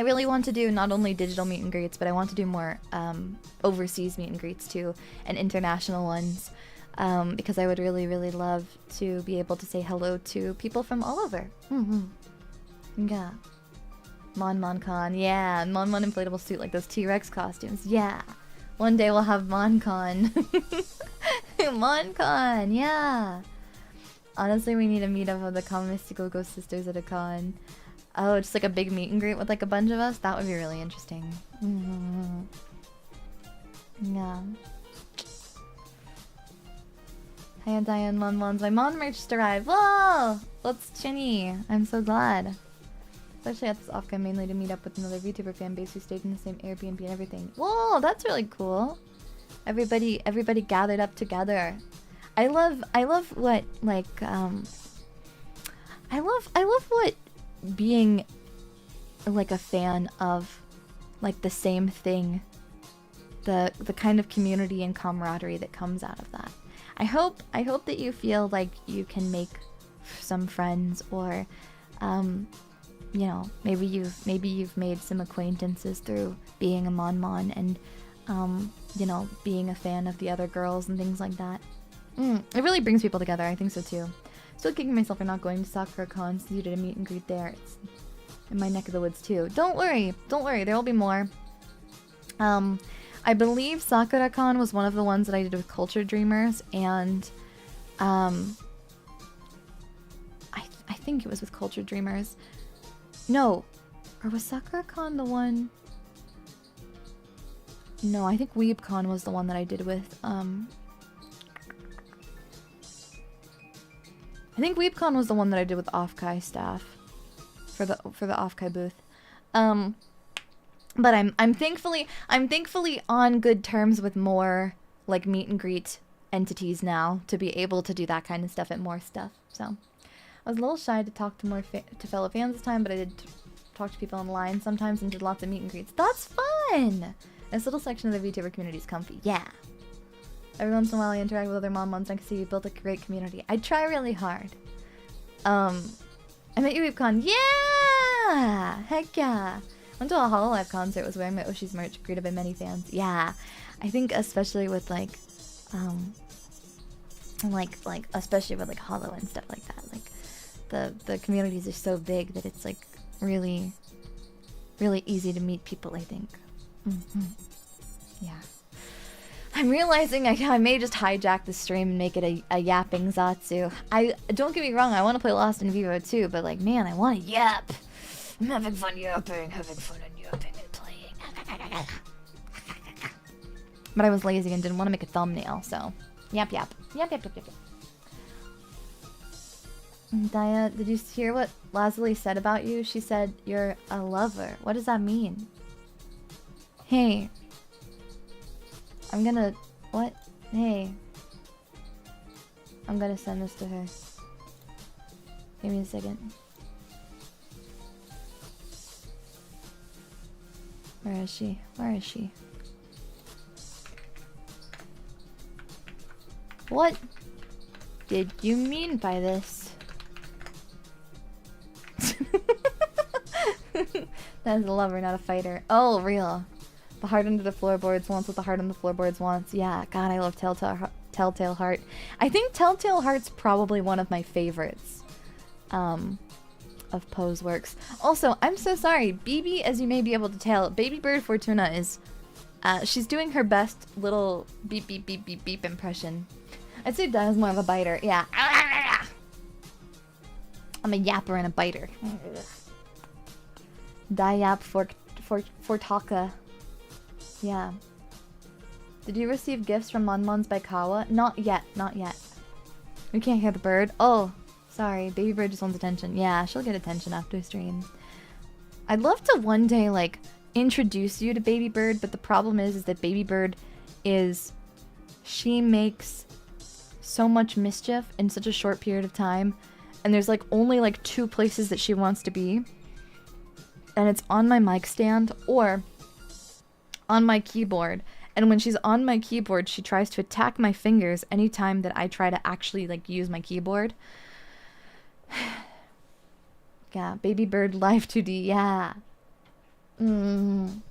really want to do not only digital meet and greets, but I want to do more overseas meet and greets too, and international ones. Because I would really, really love to be able to say hello to people from all over. Yeah. MonCon, yeah. Mon inflatable suit, like those T-Rex costumes, yeah. One day we'll have MonCon. MonCon, yeah. Honestly, we need a meetup of the Mystical Ghost Sisters at a con. Oh, just like a big meet and greet with like a bunch of us? That would be really interesting. Yeah. Hi, Daiya and Mon. My Mon merch just arrived. Whoa! That's Chinny. I'm so glad. Especially at this Offkai mainly to meet up with another VTuber fan base who stayed in the same Airbnb and everything. Whoa, that's really cool. Everybody gathered up together. I love what like I love what being like a fan of like the same thing, the kind of community and camaraderie that comes out of that. I hope that you feel like you can make some friends, or you know, maybe you've made some acquaintances through being a Mon and you know, being a fan of the other girls and things like that. It really brings people together. I think so too. Still kicking myself for not going to SakuraCon since you did a meet and greet there. It's in my neck of the woods too. Don't worry, there will be more. I believe SakuraCon was one of the ones that I did with Culture Dreamers, and I think it was with Culture Dreamers. No, or was SakuraCon the one? No, I think WeebCon was the one that I did with I think WeebCon was the one that I did with Offkai staff for the Offkai booth. But I'm thankfully on good terms with more like meet and greet entities now to be able to do that kind of stuff at more stuff. So I was a little shy to talk to more to fellow fans this time, but I did talk to people online sometimes and did lots of meet and greets. That's fun. This little section of the VTuber community is comfy. Yeah. Every once in a while I interact with other Mon and I can see you built a great community. I try really hard. I met you at WeebCon. Yeah! Heck yeah! Went to a Hololive concert, was wearing my Oshi's merch, greeted by many fans. Yeah. I think especially with like especially with like Holo and stuff like that. Like the communities are so big that it's like really easy to meet people, I think. Yeah. I'm realizing I may just hijack the stream and make it a yapping Zatsu. Don't get me wrong, I want to play Lost in Vivo too, but like, man, I want to yap. I'm having fun yapping, and playing. But I was lazy and didn't want to make a thumbnail, so yap. Daiya, did you hear what Lazuli said about you? She said you're a lover. What does that mean? Hey. I'm gonna... What? Hey. I'm gonna send this to her. Give me a second. Where is she? Where is she? What did you mean by this? That is a lover, not a fighter. Oh, real. The heart under the floorboards wants what the heart on the floorboards wants. Yeah, God, I love Telltale Heart. I think Telltale Heart's probably one of my favorites of Poe's works. Also, I'm so sorry. BB, as you may be able to tell, Baby Bird Fortuna is... she's doing her best little beep beep beep beep beep impression. I'd say Daiya's more of a biter. Yeah. I'm a yapper and a biter. Daiyap Fortaka. Yeah. Did you receive gifts from Monmons by Kawa? Not yet, not yet. We can't hear the bird. Oh, sorry. Baby Bird just wants attention. Yeah, she'll get attention after the stream. I'd love to one day, like, introduce you to Baby Bird, but the problem is that Baby Bird is... She makes so much mischief in such a short period of time, and there's, like, only, like, 2 places that she wants to be. And it's on my mic stand, or... on my keyboard, and when she's on my keyboard she tries to attack my fingers anytime that I try to actually like use my keyboard. Yeah, Baby Bird Live 2D, yeah. Hearing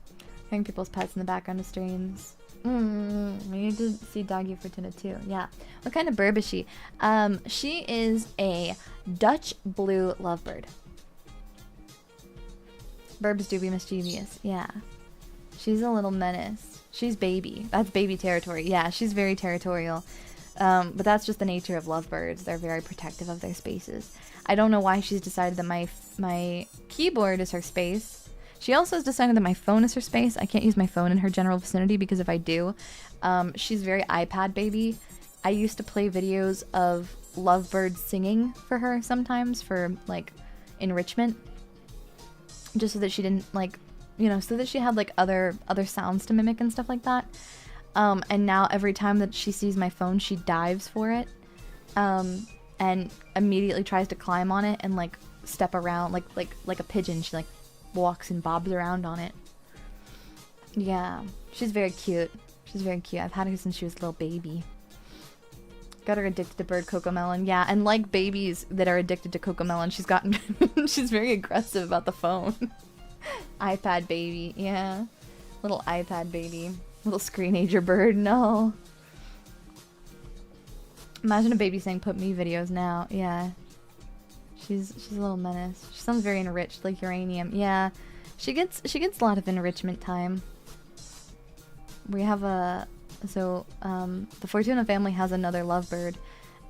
people's pets in the background of streams. We need to see Doggy Fortuna too, yeah. What kind of bird is she? She is a Dutch blue lovebird. Burbs do be mischievous, yeah. She's a little menace. She's baby. That's baby territory. Yeah, she's very territorial. But that's just the nature of lovebirds. They're very protective of their spaces. I don't know why she's decided that my keyboard is her space. She also has decided that my phone is her space. I can't use my phone in her general vicinity because if I do, she's very iPad baby. I used to play videos of lovebirds singing for her sometimes for, like, enrichment. Just so that she didn't, like... You know, so that she had like other sounds to mimic and stuff like that. And now every time that she sees my phone, she dives for it, and immediately tries to climb on it and like step around like a pigeon. She like walks and bobs around on it. Yeah, she's very cute. She's very cute. I've had her since she was a little baby. Got her addicted to bird cocomelon. Yeah, and like babies that are addicted to cocomelon, she's gotten she's very aggressive about the phone. iPad baby, yeah. Little iPad baby. Little screen-ager bird, no. Imagine a baby saying, "Put me videos now." Yeah. She's a little menace. She sounds very enriched, like uranium. Yeah. She gets a lot of enrichment time. We have a the Fortuna family has another lovebird,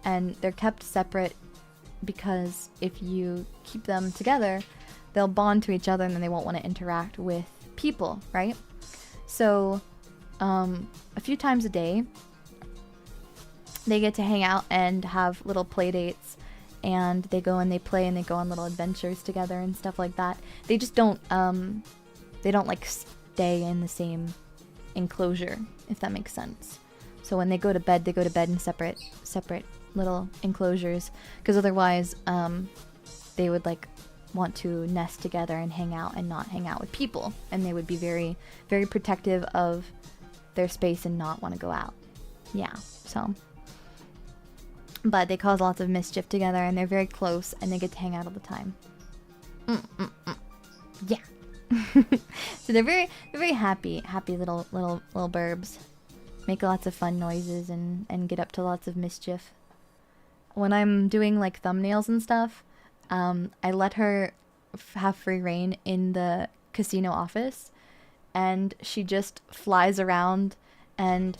and they're kept separate because if you keep them together, they'll bond to each other and then they won't want to interact with people, right? So a few times a day they get to hang out and have little play dates, and they go and they play and they go on little adventures together and stuff like that. They just don't they don't like stay in the same enclosure, if that makes sense. So when they go to bed in separate little enclosures, because otherwise they would like want to nest together and hang out and not hang out with people, and they would be very, very protective of their space and not want to go out. Yeah, so but they cause lots of mischief together, and they're very close, and they get to hang out all the time. Yeah. So they're very happy little burbs. Make lots of fun noises and get up to lots of mischief. When I'm doing like thumbnails and stuff, I let her have free reign in the casino office, and she just flies around and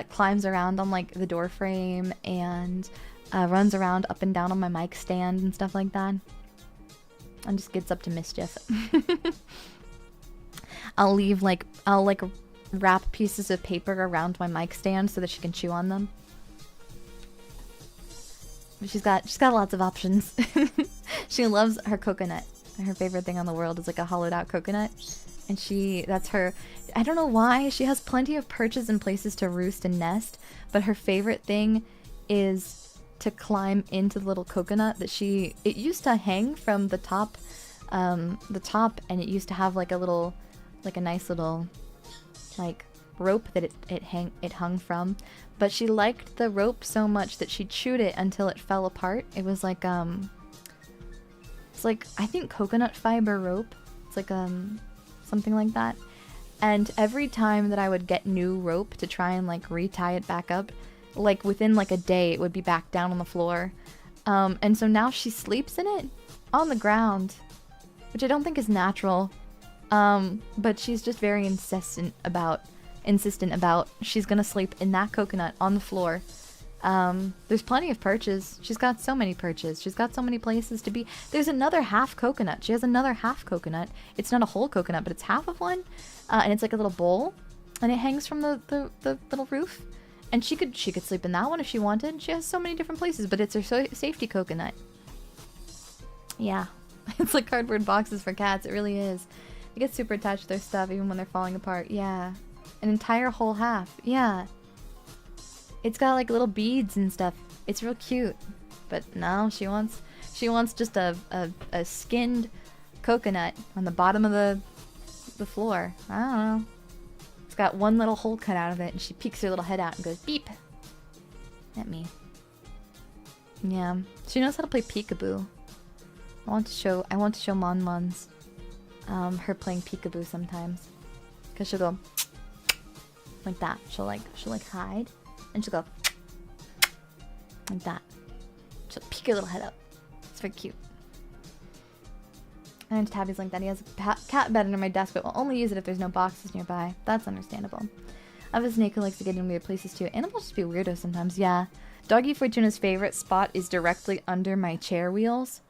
climbs around on like the door frame and runs around up and down on my mic stand and stuff like that, and just gets up to mischief. I'll wrap pieces of paper around my mic stand so that she can chew on them. But she's got lots of options. She loves her coconut. Her favorite thing on the world is like a hollowed out coconut. And that's her, I don't know why, she has plenty of perches and places to roost and nest, but her favorite thing is to climb into the little coconut that it used to hang from the top, and it used to have like a nice little like rope that it hung from, but she liked the rope so much that she chewed it until it fell apart. It was like it's like, I think, coconut fiber rope. It's like something like that. And every time that I would get new rope to try and like retie it back up, like within like a day it would be back down on the floor. And so now she sleeps in it on the ground, which I don't think is natural. But she's just very insistent about she's gonna sleep in that coconut on the floor. There's plenty of perches. She's got so many perches. She's got so many places to be. There's another half coconut. She has another half coconut. It's not a whole coconut, but it's half of one. And it's like a little bowl, and it hangs from the little roof. And she could sleep in that one if she wanted. She has so many different places, but it's her safety coconut. Yeah. It's like cardboard boxes for cats. It really is. They get super attached to their stuff even when they're falling apart. Yeah. An entire whole half. Yeah. It's got like little beads and stuff. It's real cute. But no, she wants just a skinned coconut on the bottom of the floor. I don't know. It's got one little hole cut out of it, and she peeks her little head out and goes beep at me. Yeah. She knows how to play peekaboo. I want to show Mon Mon's her playing peekaboo sometimes. Cause she'll go like that. She'll hide, and she'll go like that. She'll peek her little head up. It's very cute. And Tabby's like that. He has a cat bed under my desk, but will only use it if there's no boxes nearby. That's understandable. I have a snake who likes to get in weird places too. Animals just be weirdos sometimes. Yeah. Doggy Fortuna's favorite spot is directly under my chair wheels.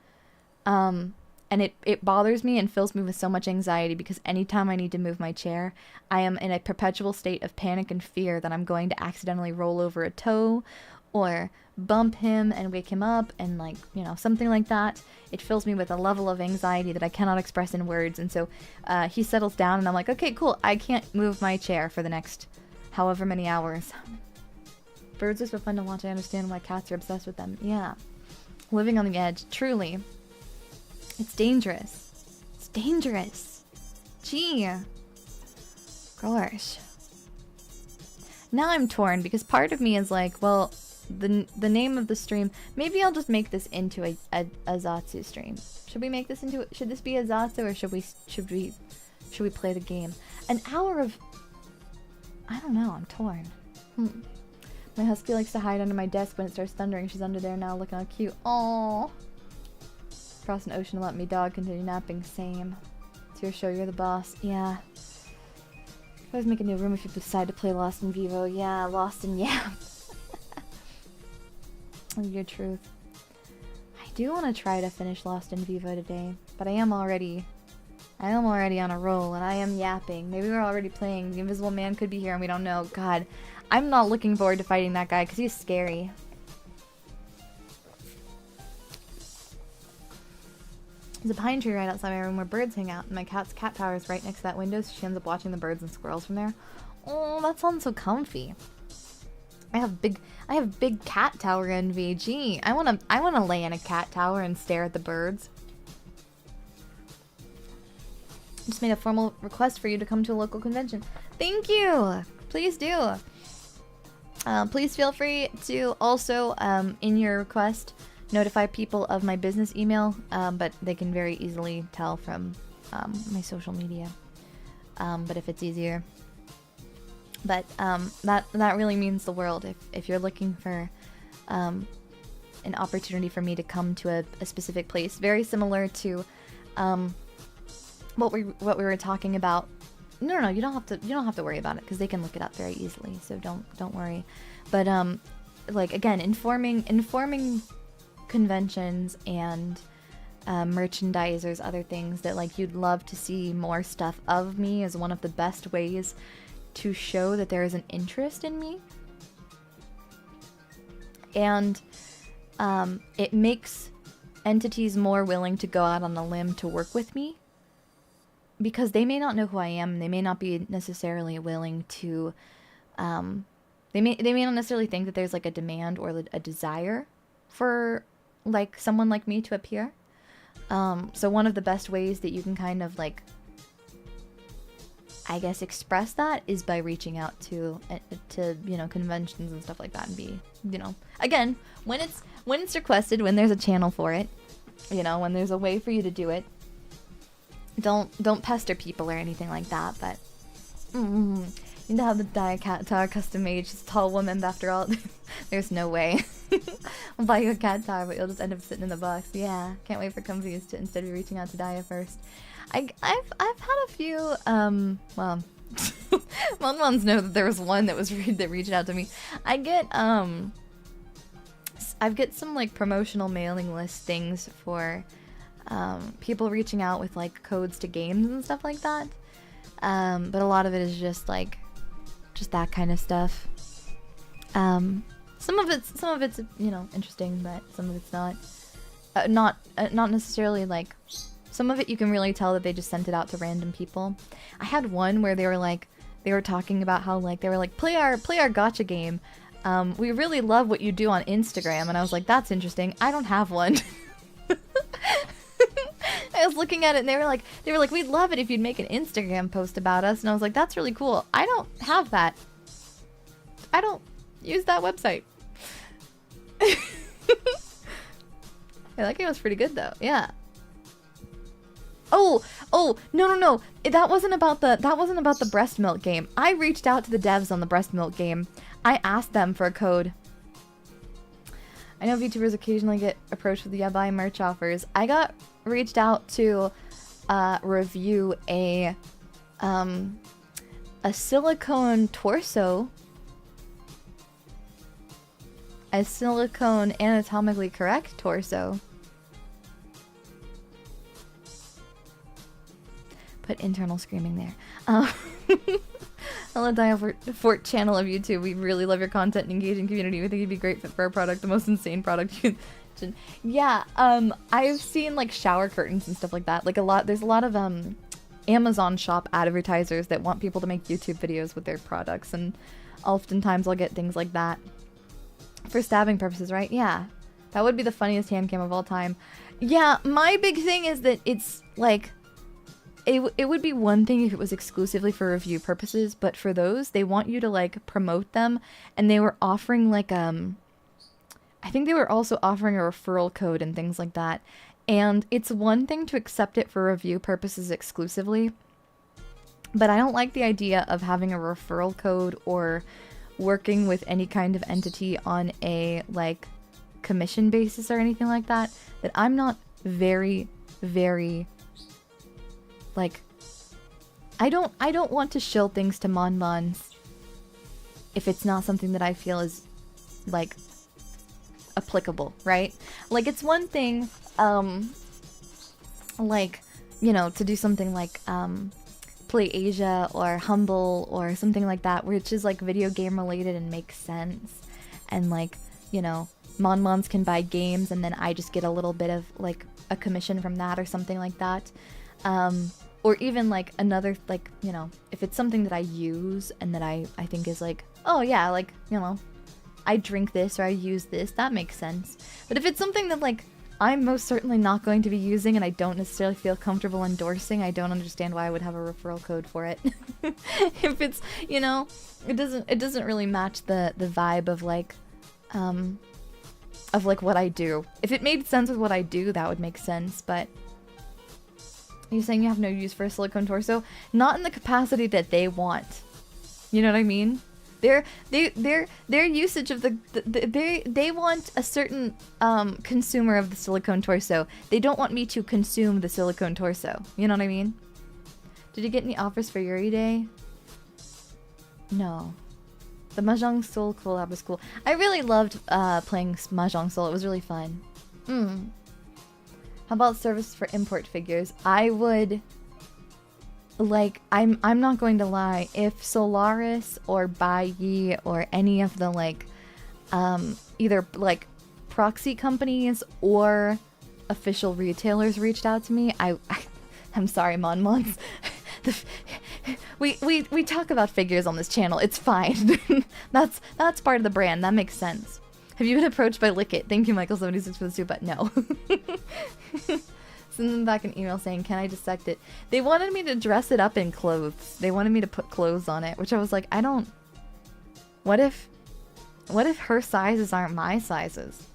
And it bothers me and fills me with so much anxiety because anytime I need to move my chair, I am in a perpetual state of panic and fear that I'm going to accidentally roll over a toe or bump him and wake him up and like, you know, something like that. It fills me with a level of anxiety that I cannot express in words. And so he settles down and I'm like, okay, cool. I can't move my chair for the next however many hours. Birds are so fun to watch. I understand why cats are obsessed with them. Yeah. Living on the edge. Truly. It's dangerous. It's dangerous. Gee. Gosh. Now I'm torn because part of me is like, well, the name of the stream, maybe I'll just make this into a Zatsu stream. Should we make this into, should this be a Zatsu, or should we play the game? An hour of, I don't know, I'm torn. My husky likes to hide under my desk when it starts thundering. She's under there now, looking all cute. Aww. Cross an ocean to let me dog continue napping. Same. It's your show, you're the boss. Yeah. Always make a new room if you decide to play Lost in Vivo. Yeah, Lost in Yap. Your truth. I do want to try to finish Lost in Vivo today, but I am already on a roll, and I am yapping. Maybe we're already playing. The Invisible Man could be here, and we don't know. God, I'm not looking forward to fighting that guy because he's scary. There's a pine tree right outside my room where birds hang out, and my cat's cat tower is right next to that window, so she ends up watching the birds and squirrels from there. Oh, that sounds so comfy. I have big cat tower envy. Gee, I wanna lay in a cat tower and stare at the birds. Just made a formal request for you to come to a local convention. Thank you. Please do. Please feel free to also, in your request, notify people of my business email, but they can very easily tell from my social media. But if it's easier. But that really means the world. If you're looking for an opportunity for me to come to a specific place, very similar to what we were talking about. No, you don't have to worry about it because they can look it up very easily. So don't worry. But like again, informing conventions and merchandisers, other things that like you'd love to see more stuff of me is one of the best ways to show that there is an interest in me. And it makes entities more willing to go out on a limb to work with me because they may not know who I am. They may not be necessarily willing to they may not necessarily think that there's like a demand or a desire for like someone like me to appear. So one of the best ways that you can kind of like, I guess, express that is by reaching out to you know, conventions and stuff like that, and be, you know, again, when it's requested, when there's a channel for it, you know, when there's a way for you to do it. Don't pester people or anything like that, but you need to have the Daiya cat tower custom made. She's a tall woman after all. There's no way. I'll buy you a cat tower, but you'll just end up sitting in the box. Yeah, can't wait for companies to instead of reaching out to Daiya first. I've had a few well, ones know that there was one that reached out to me. I get some like promotional mailing list things for people reaching out with like codes to games and stuff like that. But a lot of it is just that kind of stuff. Some of it's you know, interesting, but some of it's not necessarily like. Some of it you can really tell that they just sent it out to random people. I had one where they were talking about how like they were like, play our gacha game. We really love what you do on Instagram, and I was like, that's interesting. I don't have one. I was looking at it and they were like, we'd love it if you'd make an Instagram post about us, and I was like, that's really cool. I don't have that. I don't use that website. Yeah, that game was pretty good though. Yeah. Oh, no. That wasn't about the breast milk game. I reached out to the devs on the breast milk game. I asked them for a code. I know VTubers occasionally get approached with the Yabai merch offers. I got reached out to review a silicone torso. A silicone anatomically correct torso. Put internal screaming there. Hello, Daiya Fort channel of YouTube. We really love your content and engaging community. We think you'd be great fit for our product, the most insane product you can. Yeah, I've seen like shower curtains and stuff like that. Like there's a lot of Amazon shop advertisers that want people to make YouTube videos with their products, and oftentimes I'll get things like that for stabbing purposes, right? Yeah, that would be the funniest hand cam of all time. Yeah, my big thing is that it's like, it would be one thing if it was exclusively for review purposes, but for those, they want you to like promote them, and they were offering like I think they were also offering a referral code and things like that. And it's one thing to accept it for review purposes exclusively, but I don't like the idea of having a referral code or working with any kind of entity on a like commission basis or anything like that, that I'm not very like, I don't want to shill things to Monmons if it's not something that I feel is like applicable, right? Like, it's one thing like, you know, to do something like Play Asia or Humble or something like that, which is like video game related and makes sense, and like, you know, Monmons can buy games and then I just get a little bit of like a commission from that or something like that. Or even like another, like, you know, if it's something that I use and that I think is like, oh yeah, like, you know, I drink this or I use this, that makes sense. But if it's something that like I'm most certainly not going to be using and I don't necessarily feel comfortable endorsing, I don't understand why I would have a referral code for it. If it's, you know, it doesn't really match the vibe of like what I do. If it made sense with what I do, that would make sense, but you're saying you have no use for a silicone torso? Not in the capacity that they want. You know what I mean? Their usage of they want a certain consumer of the silicone torso. They don't want me to consume the silicone torso. You know what I mean? Did you get any offers for Yuri Day? No. The Mahjong Soul collab was cool. I really loved playing Mahjong Soul. It was really fun. How about service for import figures? I would, like, I'm not going to lie, if Solaris or Baiyi or any of the like either like proxy companies or official retailers reached out to me, I'm sorry, Monmons. We talk about figures on this channel. It's fine. that's part of the brand. That makes sense. Have you been approached by Lick It? Thank you, Michael76 for the soup, but no. Send them back an email saying, can I dissect it? They wanted me to dress it up in clothes. They wanted me to put clothes on it, which I was like, I don't... What if her sizes aren't my sizes?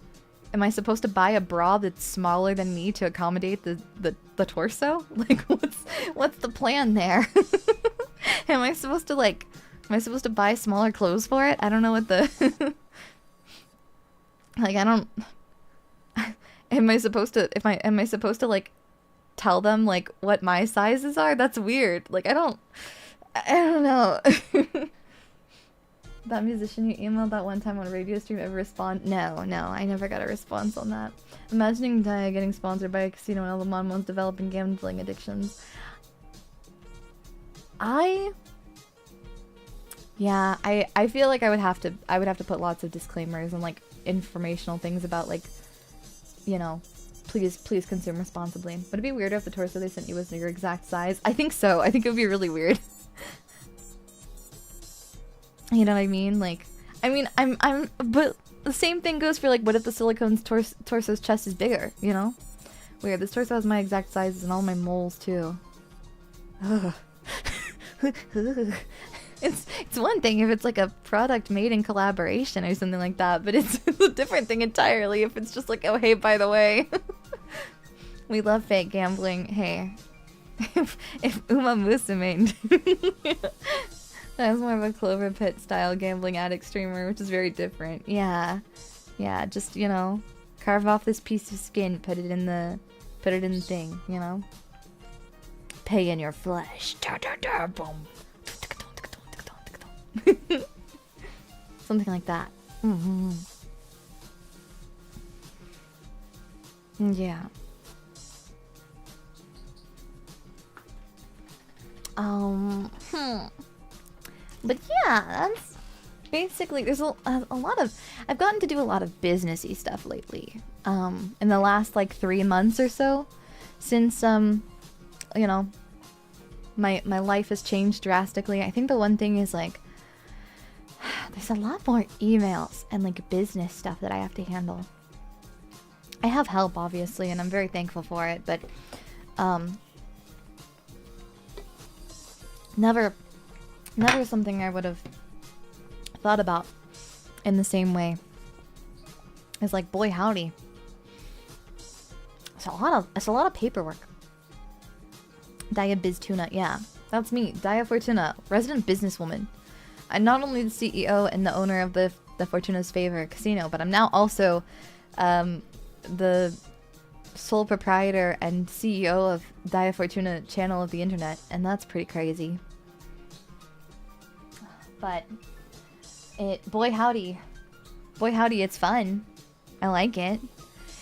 Am I supposed to buy a bra that's smaller than me to accommodate the torso? Like, what's the plan there? Am I supposed to buy smaller clothes for it? I don't know what the... Like, I don't... Am I supposed to, like, tell them, like, what my sizes are? That's weird. Like, I don't know. That musician you emailed that one time on a radio stream ever respond? No, I never got a response on that. Imagining Daiya getting sponsored by a casino and all the Monmons developing gambling addictions. I feel like I would have to put lots of disclaimers and, like, informational things about, like, you know, please consume responsibly. Would it be weirder if the torso they sent you was your exact size? I think so. I think it would be really weird. You know what I mean? Like, I mean, but the same thing goes for, like, what if the silicone's torso's chest is bigger, you know? Weird, this torso has my exact sizes and all my moles, too. Ugh. It's one thing if it's like a product made in collaboration or something like that, but it's a different thing entirely if it's just like, oh hey, by the way, we love fake gambling. Hey, if Uma Musume that's more of a Clover Pit style gambling addict streamer, which is very different. Yeah, just, you know, carve off this piece of skin, put it in the thing, you know, pay in your flesh. Boom. Something like that. Yeah. But yeah, that's basically, there's a lot of, I've gotten to do a lot of businessy stuff lately. In the last like 3 months or so, since you know, my life has changed drastically. I think the one thing is like there's a lot more emails and like business stuff that I have to handle. I have help obviously, and I'm very thankful for it, but never something I would have thought about in the same way. It's like, boy howdy. It's a lot of paperwork. Tuna, yeah. That's me, Daiya Fortuna, resident businesswoman. I'm not only the CEO and the owner of the Fortuna's favorite casino, but I'm now also the sole proprietor and CEO of Daiya Fortuna channel of the internet, and that's pretty crazy. But boy howdy, it's fun. I like it.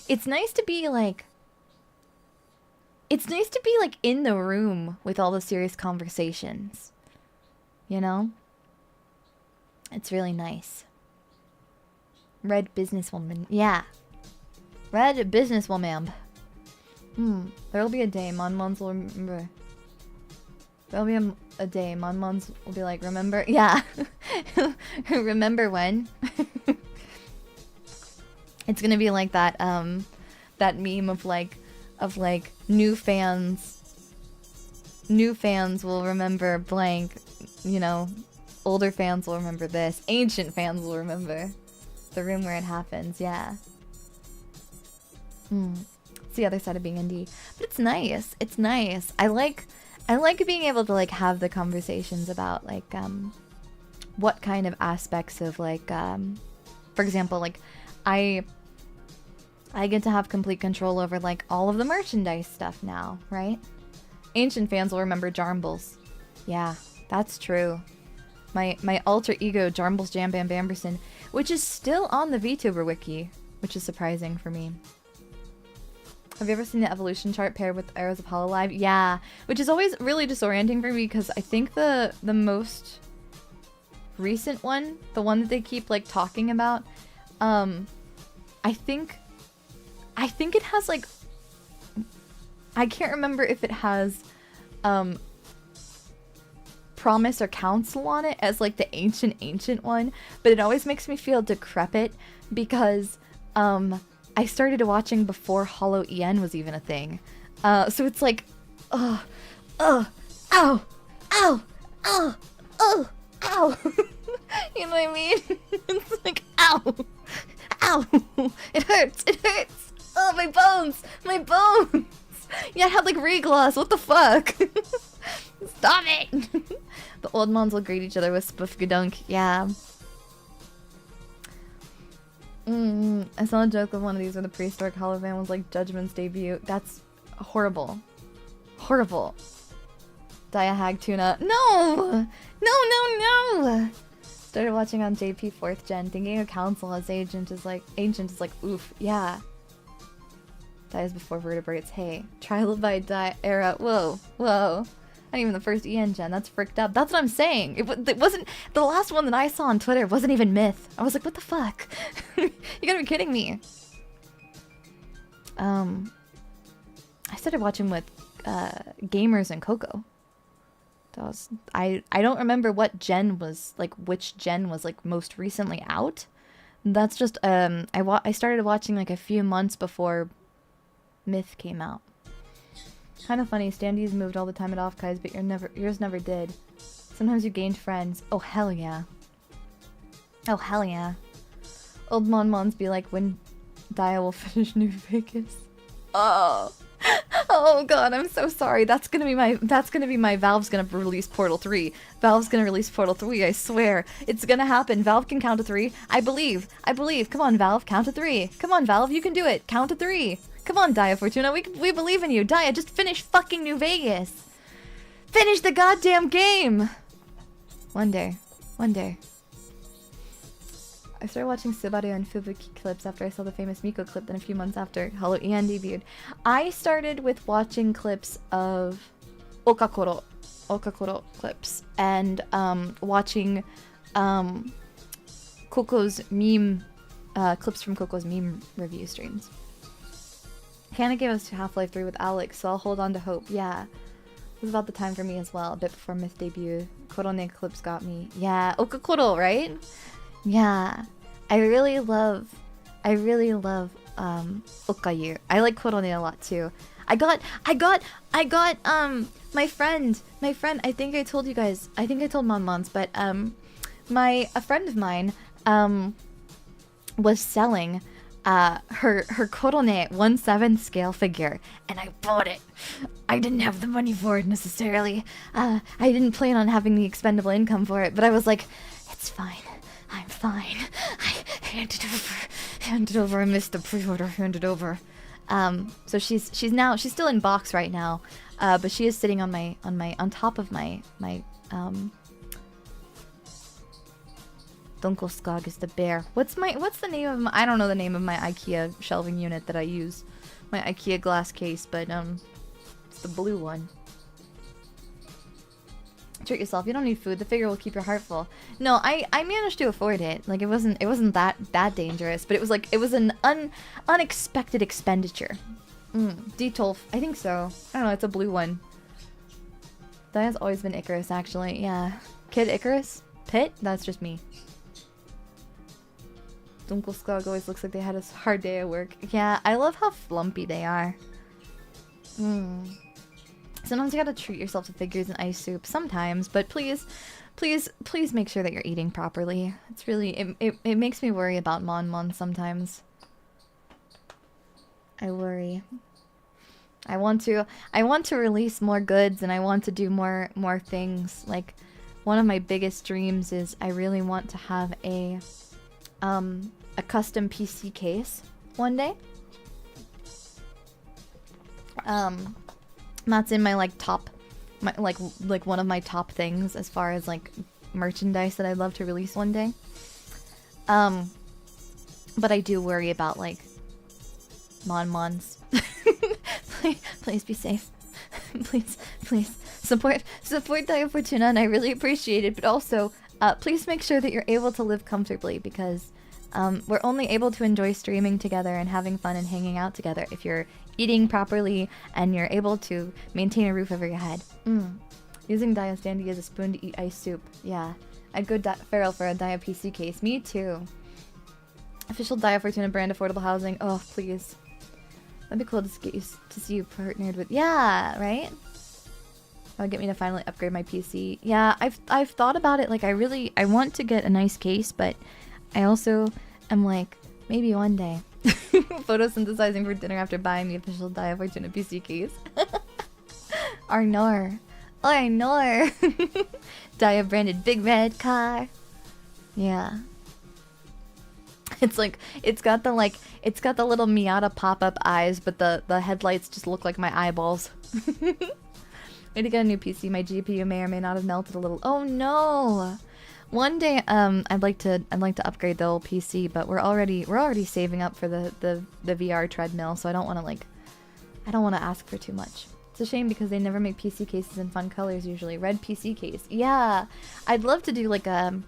It's nice to be like in the room with all the serious conversations. You know? It's really nice. Red businesswoman. Yeah. Red businesswoman. There'll be a day Monmons will remember. There'll be a day Monmons will be like, remember? Yeah. Remember when? It's gonna be like that that meme of like new fans will remember blank, you know, older fans will remember this, ancient fans will remember the room where it happens. Yeah. It's the other side of being indie, but it's nice. It's nice. I like being able to like have the conversations about like what kind of aspects of like for example, like I get to have complete control over like all of the merchandise stuff now, right? Ancient fans will remember Jarmbles. Yeah, that's true. My alter ego Jarmbles Jam Bam Bamberson, which is still on the VTuber wiki, which is surprising for me. Have you ever seen the evolution chart paired with Arrows of Hololive? Yeah, which is always really disorienting for me because I think the most recent one, the one that they keep like talking about, I think it has like, I can't remember if it has Promise or Counsel on it as like the ancient one, but it always makes me feel decrepit because I started watching before Hollow EN was even a thing. So it's like, ow, ow, ow, ow, ow. You know what I mean? It's like, ow, ow, it hurts. Oh, my bones! Yeah, I had like regloss, what the fuck? Stop it! The old mons will greet each other with spoofgadunk, yeah. I saw a joke of one of these where the prehistoric hologram was like Judgment's debut. That's horrible. Horrible. Daiya Tuna. No! No! Started watching on JP 4th gen, thinking of Council as ancient is like oof, yeah. Dies before vertebrates. Hey, trial by die era. Whoa. Not even the first EN gen. That's fricked up. That's what I'm saying. It wasn't the last one that I saw on Twitter. Wasn't even myth. I was like, what the fuck? You gotta be kidding me. I started watching with Gamers and Coco. That was I don't remember what gen was like. Which gen was like most recently out. That's just I started watching like a few months before Myth came out. Kind of funny, standees moved all the time at Offkais, but yours never did. Sometimes you gained friends. Oh hell yeah. Oh hell yeah. Old Mons be like when Daiya will finish New Vegas. Oh. Oh god, I'm so sorry. That's gonna be my Valve's gonna release Portal 3. Valve's gonna release Portal 3, I swear. It's gonna happen. Valve can count to 3. I believe. Come on, Valve, count to 3. Come on, Valve, you can do it. Count to 3. Come on, Daiya Fortuna, we believe in you. Daiya, just finish fucking New Vegas. Finish the goddamn game. One day. I started watching Subaru and Fubuki clips after I saw the famous Miko clip, then a few months after Hollow EN debuted. I started with watching clips of Okakoro clips, and watching Coco's meme, clips from Coco's meme review streams. Kinda gave us to Half-Life 3 with Alex, so I'll hold on to hope. Yeah. It was about the time for me as well, a bit before Myth debut. Korone Eclipse got me. Yeah, Okakoro, right? Yeah. I really love Okayu. I like Korone a lot too. I got my friend, I think I told you guys, I think I told Monmons, but a friend of mine was selling her Korone 1/7 scale figure, and I bought it. I didn't have the money for it necessarily. I didn't plan on having the expendable income for it, but I was like, it's fine. I'm fine. I hand it over. I missed the pre-order. Hand it over. So she's still in box right now, but she is sitting on top of my Dunkelskog is the bear. What's the name of my, I don't know the name of my IKEA shelving unit that I use. My IKEA glass case, but it's the blue one. Treat yourself. You don't need food. The figure will keep your heart full. No, I managed to afford it. Like it wasn't that dangerous, but it was an unexpected expenditure. D12. I think so. I don't know, it's a blue one. Daiya's always been Icarus actually. Yeah. Kid Icarus? Pit? That's just me. Dunkelskog always looks like they had a hard day at work. Yeah, I love how flumpy they are. Sometimes you gotta treat yourself to figures and ice soup. Sometimes, but please make sure that you're eating properly. It's really, it makes me worry about Mon sometimes. I worry. I want to release more goods, and I want to do more things. Like, one of my biggest dreams is I really want to have a custom PC case one day. That's in my like one of my top things as far as like merchandise that I'd love to release one day. But I do worry about like Mons. Please be safe. please support Daiya Fortuna, and I really appreciate it. But also, please make sure that you're able to live comfortably, because we're only able to enjoy streaming together and having fun and hanging out together if you're eating properly and you're able to maintain a roof over your head. Using Daiya standee as a spoon to eat ice soup. Yeah. I'd go feral for a Daiya PC case. Me too. Official Daiya Fortuna brand affordable housing. Oh, please. That'd be cool to see you partnered with. Yeah, right? That would get me to finally upgrade my PC. Yeah, I've thought about it. Like, I want to get a nice case, but I also am like, maybe one day. Photosynthesizing for dinner after buying the official Daiya Fortuna PC case. Arnor. Arnor. Daiya branded big red car. Yeah. It's like, it's got the little Miata pop-up eyes, but the headlights just look like my eyeballs. Need to get a new PC. My GPU may or may not have melted a little. Oh no! One day, I'd like to upgrade the old PC, but we're already saving up for the VR treadmill, so I don't want to ask for too much. It's a shame because they never make PC cases in fun colors usually. Red PC case. Yeah, I'd love to do like a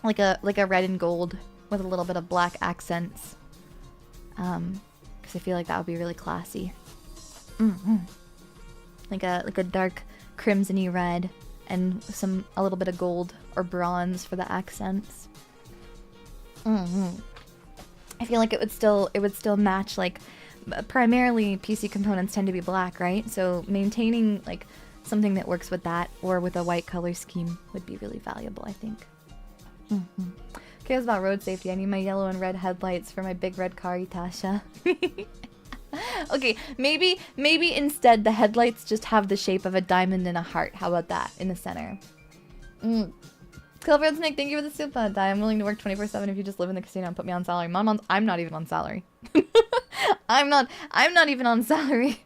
red and gold with a little bit of black accents. Because I feel like that would be really classy. Like a dark crimson-y red and a little bit of gold or bronze for the accents. I feel like it would still match, like, primarily PC components tend to be black, right? So maintaining like something that works with that or with a white color scheme would be really valuable, I think. Cares about road safety. I need my yellow and red headlights for my big red car, Itasha. Okay, maybe instead the headlights just have the shape of a diamond and a heart. How about that in the center? Clever Snake, thank you for the soup. I'm willing to work 24/7 if you just live in the casino and put me on salary. I'm not even on salary. I'm not even on salary.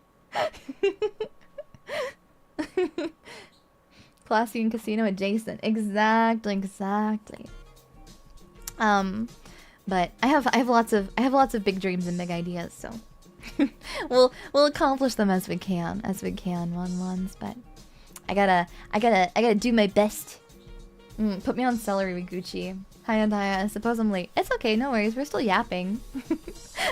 Classy and casino adjacent. Exactly. But I have lots of big dreams and big ideas, so we'll accomplish them as we can, ones. But I gotta do my best. Put me on celery, Gucci. Hi, Daiya. I suppose I'm late. It's okay, no worries. We're still yapping.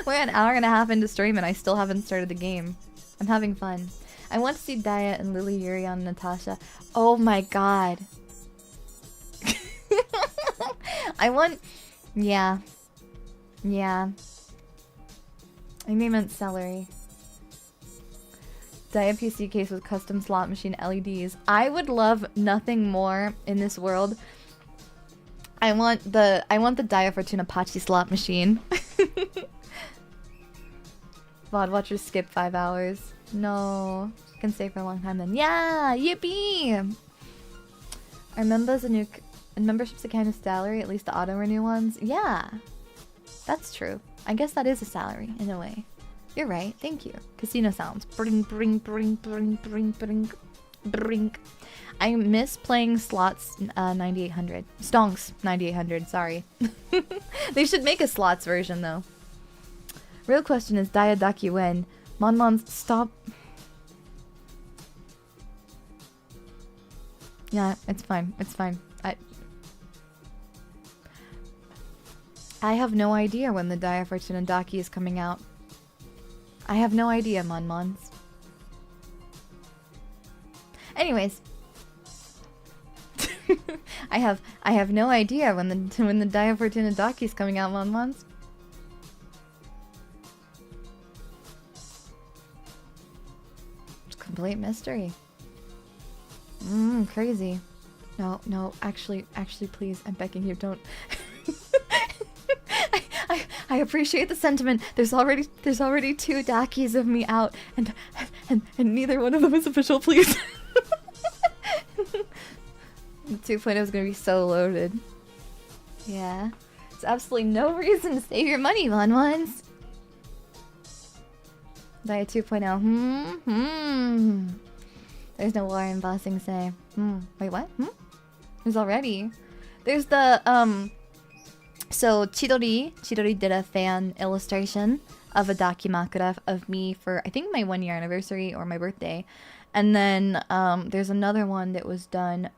We're an hour and a half into stream and I still haven't started the game. I'm having fun. I want to see Daiya and Lily, Yuri on Natasha. Oh my god. I want... Yeah. Yeah. I think I meant celery. Daiya PC case with custom slot machine LEDs. I would love nothing more in this world. I want the Daiya Fortuna Pachi slot machine. VOD watchers skip 5 hours. No. Can stay for a long time then. Yeah! Yippee! Are memberships a kind of salary? At least the auto-renew ones? Yeah. That's true. I guess that is a salary, in a way. You're right. Thank you. Casino sounds. Bring, bring, bring, bring, bring, bring, bring. I miss playing slots 9800. Stonks 9800, sorry. They should make a slots version, though. Real question is Daiyadaki when? Monmons, stop. Yeah, it's fine. It's fine. I have no idea when the Daiya Fortuna Daki is coming out. I have no idea, Monmons. Anyways. I have no idea when the Daiya Fortuna Daki is coming out, Monmons. Complete mystery. Crazy. No, actually, please, I'm begging you, don't. I appreciate the sentiment. There's already 2 Dakis of me out, and neither one of them is official, please. The 2.0 is gonna be so loaded. Yeah. There's absolutely no reason to save your money, Monmons. Daiya 2.0. There's no war in Bossing Say. Wait, what? There's already. There's the, so Chidori did a fan illustration of a Dakimakura of me for, I think, my 1-year anniversary or my birthday. And then, there's another one that was done,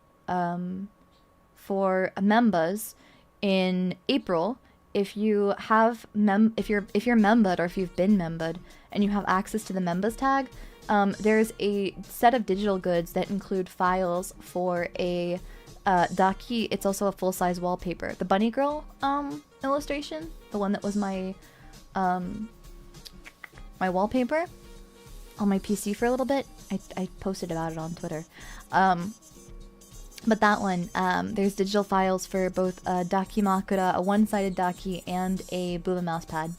for members in April. If you have if you're membered or if you've been membered and you have access to the members tag, there's a set of digital goods that include files for a Daki. It's also a full-size wallpaper. The bunny girl illustration, the one that was my my wallpaper on my PC for a little bit. I posted about it on Twitter. But that one, there's digital files for both a Dakimakura, a one-sided Daki, and a Booba mouse pad.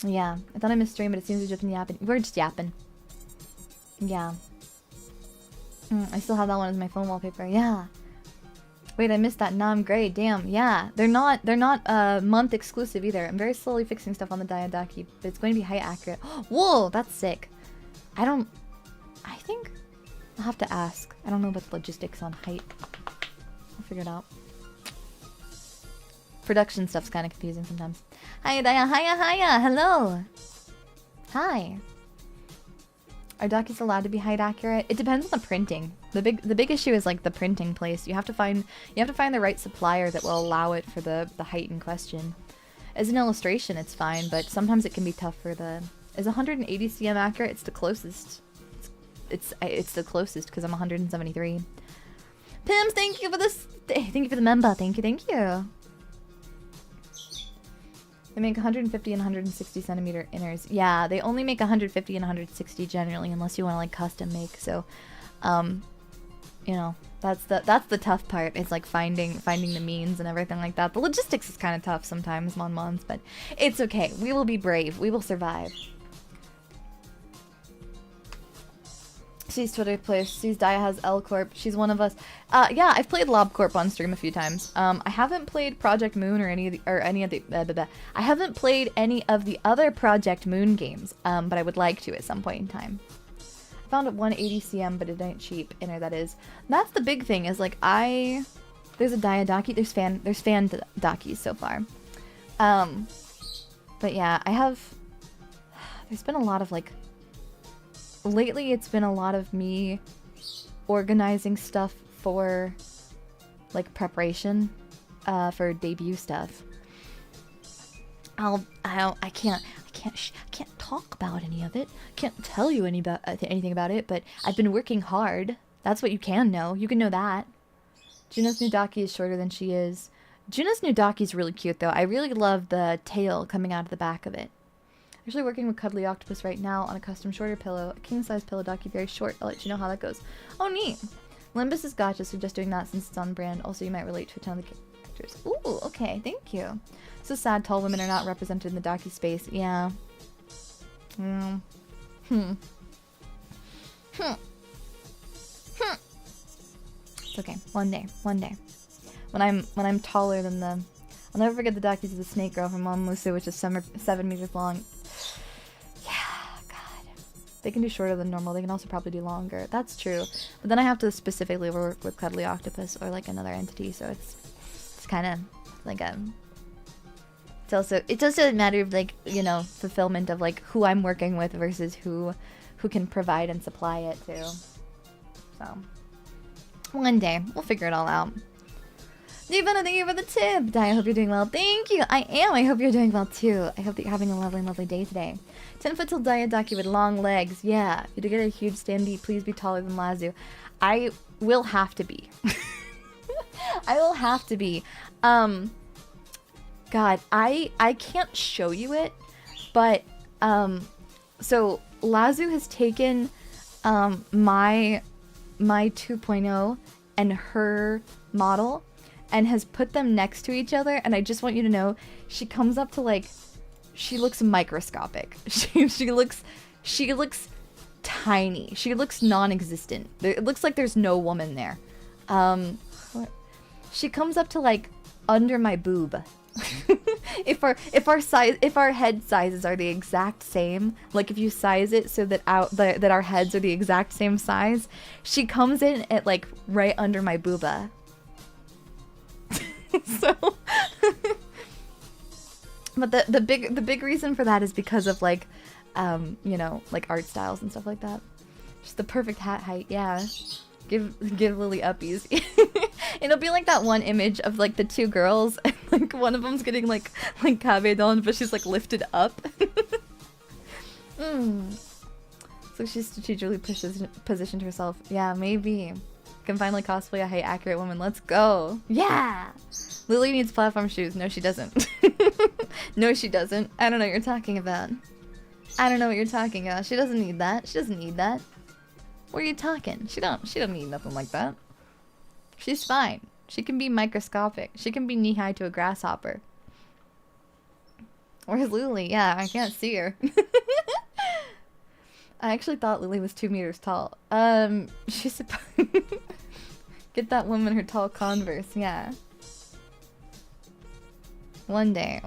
Yeah, I thought I missed stream, but it seems we're just yapping. We're just yapping. Yeah. I still have that one as my phone wallpaper. Yeah. Wait, I missed that. Nah, I'm great. Damn. Yeah. They're not month exclusive either. I'm very slowly fixing stuff on the Daiyadaki, but it's going to be height accurate. Whoa, that's sick. I think I'll have to ask. I don't know about the logistics on height. I'll figure it out. Production stuff's kind of confusing sometimes. Hiya, Daiya. Hiya. Hello. Hi. Are Dakis allowed to be height accurate? It depends on the printing. The big issue is like the printing place. You have to find the right supplier that will allow it for the height in question. As an illustration, it's fine, but sometimes it can be tough for the. Is 180 cm accurate? It's the closest. It's the closest because I'm 173. Pims, thank you for this. Thank you for the member. Thank you. They make 150 and 160 centimeter inners. Yeah, they only make 150 and 160 generally, unless you want to like custom make. So, you know, that's the tough part. Is like finding the means and everything like that. The logistics is kind of tough sometimes, Monmons, but it's okay. We will be brave. We will survive. She's Twitter player. She's Daiya has L Corp. She's one of us. Yeah, I've played Lob Corp on stream a few times. I haven't played Project Moon or any of the I haven't played any of the other Project Moon games. But I would like to at some point in time. I found it 180 cm, but it ain't cheap. Inner that is. That's the big thing. Is like there's a Daiyadaki. There's fan Dakis so far. But yeah, there's been a lot of like. Lately, it's been a lot of me organizing stuff for, like, preparation, for debut stuff. I can't can't talk about any of it. Can't tell you anything about it, but I've been working hard. That's what you can know. You can know that. Juno's new Daki is shorter than she is. Juno's new Daki is really cute, though. I really love the tail coming out of the back of it. Actually working with Cuddly Octopus right now on a custom shorter pillow. A king-size pillow Daki, very short. I'll let you know how that goes. Oh, neat. Limbus is gotcha, so just doing that since it's on brand. Also, you might relate to a ton of the characters. Ooh, okay, thank you. So sad tall women are not represented in the Daki space. Yeah. It's okay. One day. When I'm taller than the... I'll never forget the Dakis of the snake girl from Mom Musu, which is 7 meters long. Yeah, God. They can do shorter than normal. They can also probably do longer. That's true. But then I have to specifically work with Cuddly Octopus or like another entity, so it's kind of like a... It's also a matter of like, you know, fulfillment of like who I'm working with versus who can provide and supply it to. So one day we'll figure it all out. Divana, thank you for the tip. Daiya, I hope you're doing well. Thank you. I am. I hope you're doing well too. I hope that you're having a lovely day today. 10 foot till Daiya Daki with long legs. Yeah. If you do get a huge standee, please be taller than Lazu. I will have to be. I will have to be. God, I can't show you it, but so Lazu has taken my 2.0 and her model and has put them next to each other, and I just want you to know she comes up to like, she looks microscopic. She looks tiny. She looks non-existent. It looks like there's no woman there. She comes up to like under my boob. if our head sizes are the exact same, like if you size it so that that our heads are the exact same size, she comes in at like right under my booba. So but the big reason for that is because of like you know, like art styles and stuff like that. Just the perfect hat height. Yeah, give Lily uppies. It'll be like that one image of like the two girls, and like one of them's getting like kabedon, but she's like lifted up. So she's strategically positioned herself. Yeah, maybe can finally cosplay a height accurate woman. Let's go. Yeah. Lily needs platform shoes. No, she doesn't. No, she doesn't. I don't know what you're talking about. I don't know what you're talking about. She doesn't need that. She doesn't need that. What are you talking? She don't need nothing like that. She's fine. She can be microscopic. She can be knee-high to a grasshopper. Where's Lily? Yeah, I can't see her. I actually thought Lily was 2 meters tall. She's get that woman her tall Converse, yeah. One day.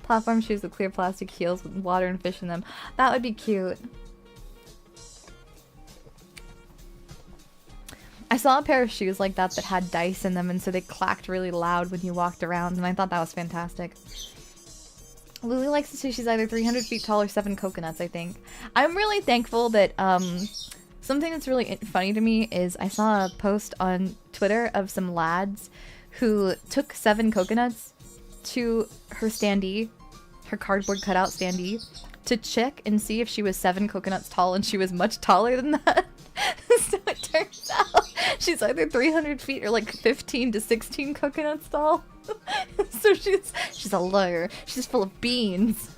Platform shoes with clear plastic heels with water and fish in them. That would be cute. I saw a pair of shoes like that had dice in them, and so they clacked really loud when you walked around, and I thought that was fantastic. Lily likes to say she's either 300 feet tall or 7 coconuts, I think. I'm really thankful that, something that's really funny to me is I saw a post on Twitter of some lads who took 7 coconuts to her standee, her cardboard cutout standee, to check and see if she was 7 coconuts tall, and she was much taller than that. So it turns out she's either 300 feet or like 15 to 16 coconuts tall. So she's a liar. She's full of beans.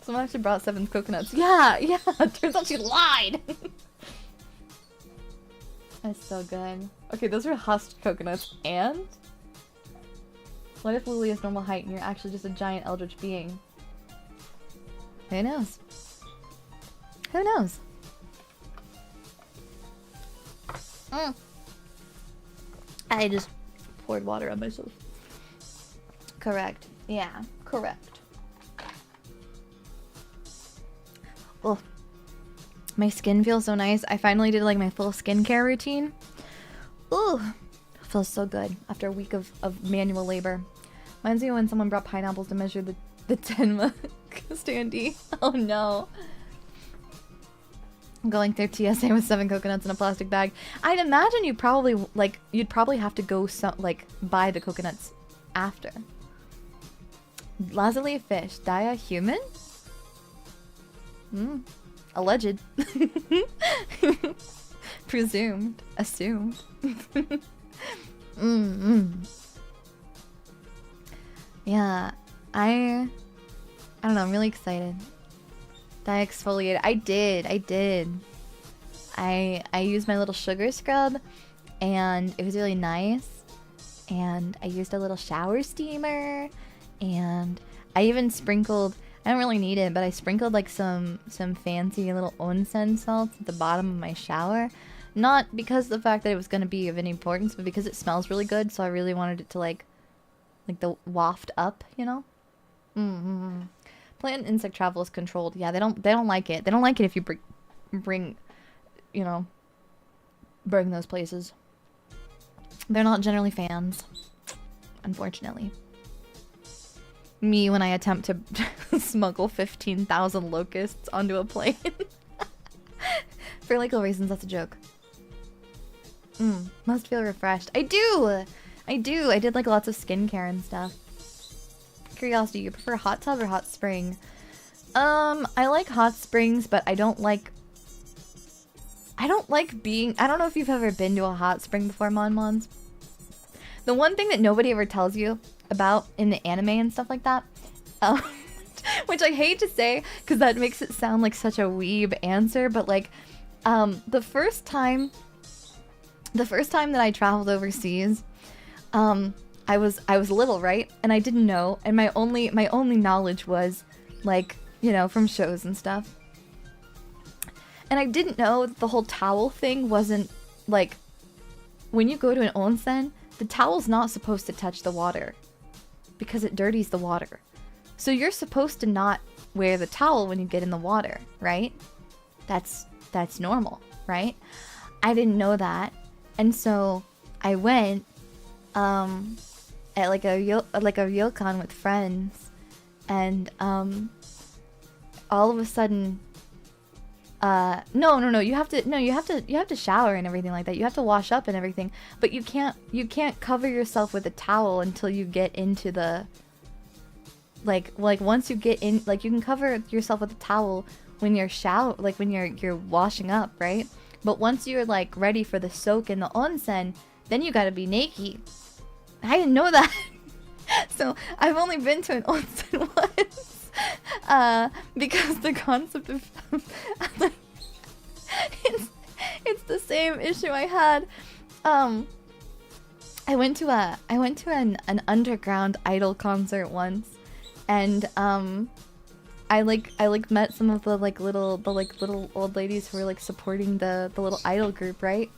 Someone actually brought 7 coconuts. Yeah. Turns out she lied. That's so good. Okay, those are husked coconuts. And what if Lily is normal height and you're actually just a giant eldritch being? Who knows? Who knows? I just poured water on myself. Correct. Yeah, correct. Oh, my skin feels so nice. I finally did like my full skincare routine. Ooh, feels so good after a week of manual labor. Reminds me of when someone brought pineapples to measure the Tenma standee. Oh no. Going through TSA with 7 coconuts in a plastic bag. I'd imagine you'd probably have to go buy the coconuts after. Lazuli fish. Daiya human? Alleged. Presumed. Assumed. Yeah. I don't know, I'm really excited. Dye exfoliated. I did. I used my little sugar scrub and it was really nice. And I used a little shower steamer and I even sprinkled, I don't really need it, but I sprinkled like some fancy little onsen salts at the bottom of my shower. Not because of the fact that it was going to be of any importance, but because it smells really good, so I really wanted it to like the waft up, you know? Plant and insect travel is controlled. Yeah, they don't like it. They don't like it if you bring you know, bring those places. They're not generally fans, unfortunately. Me when I attempt to smuggle 15,000 locusts onto a plane. For legal reasons, that's a joke. Must feel refreshed. I do! I did like lots of skincare and stuff. Curiosity, you prefer hot tub or hot spring? I like hot springs, but I don't like being... I don't know if you've ever been to a hot spring before, Mon. The one thing that nobody ever tells you about in the anime and stuff like that, which I hate to say because that makes it sound like such a weeb answer, but like, the first time that I traveled overseas, I was little, right? And I didn't know, and my only knowledge was like, you know, from shows and stuff. And I didn't know that the whole towel thing wasn't like, when you go to an onsen, the towel's not supposed to touch the water because it dirties the water. So you're supposed to not wear the towel when you get in the water, right? That's normal, right? I didn't know that. And so I went at like a ryokan with friends, and all of a sudden no, you have to shower and everything like that. You have to wash up and everything, but you can't cover yourself with a towel until you get into the like once you get in, like you can cover yourself with a towel when you're when you're washing up, right? But once you're like ready for the soak in the onsen, then you gotta be naked. I didn't know that. So I've only been to an onsen once. Because the concept of it's the same issue I had. I went to an underground idol concert once, and I met some of the little old ladies who were like supporting the little idol group, right?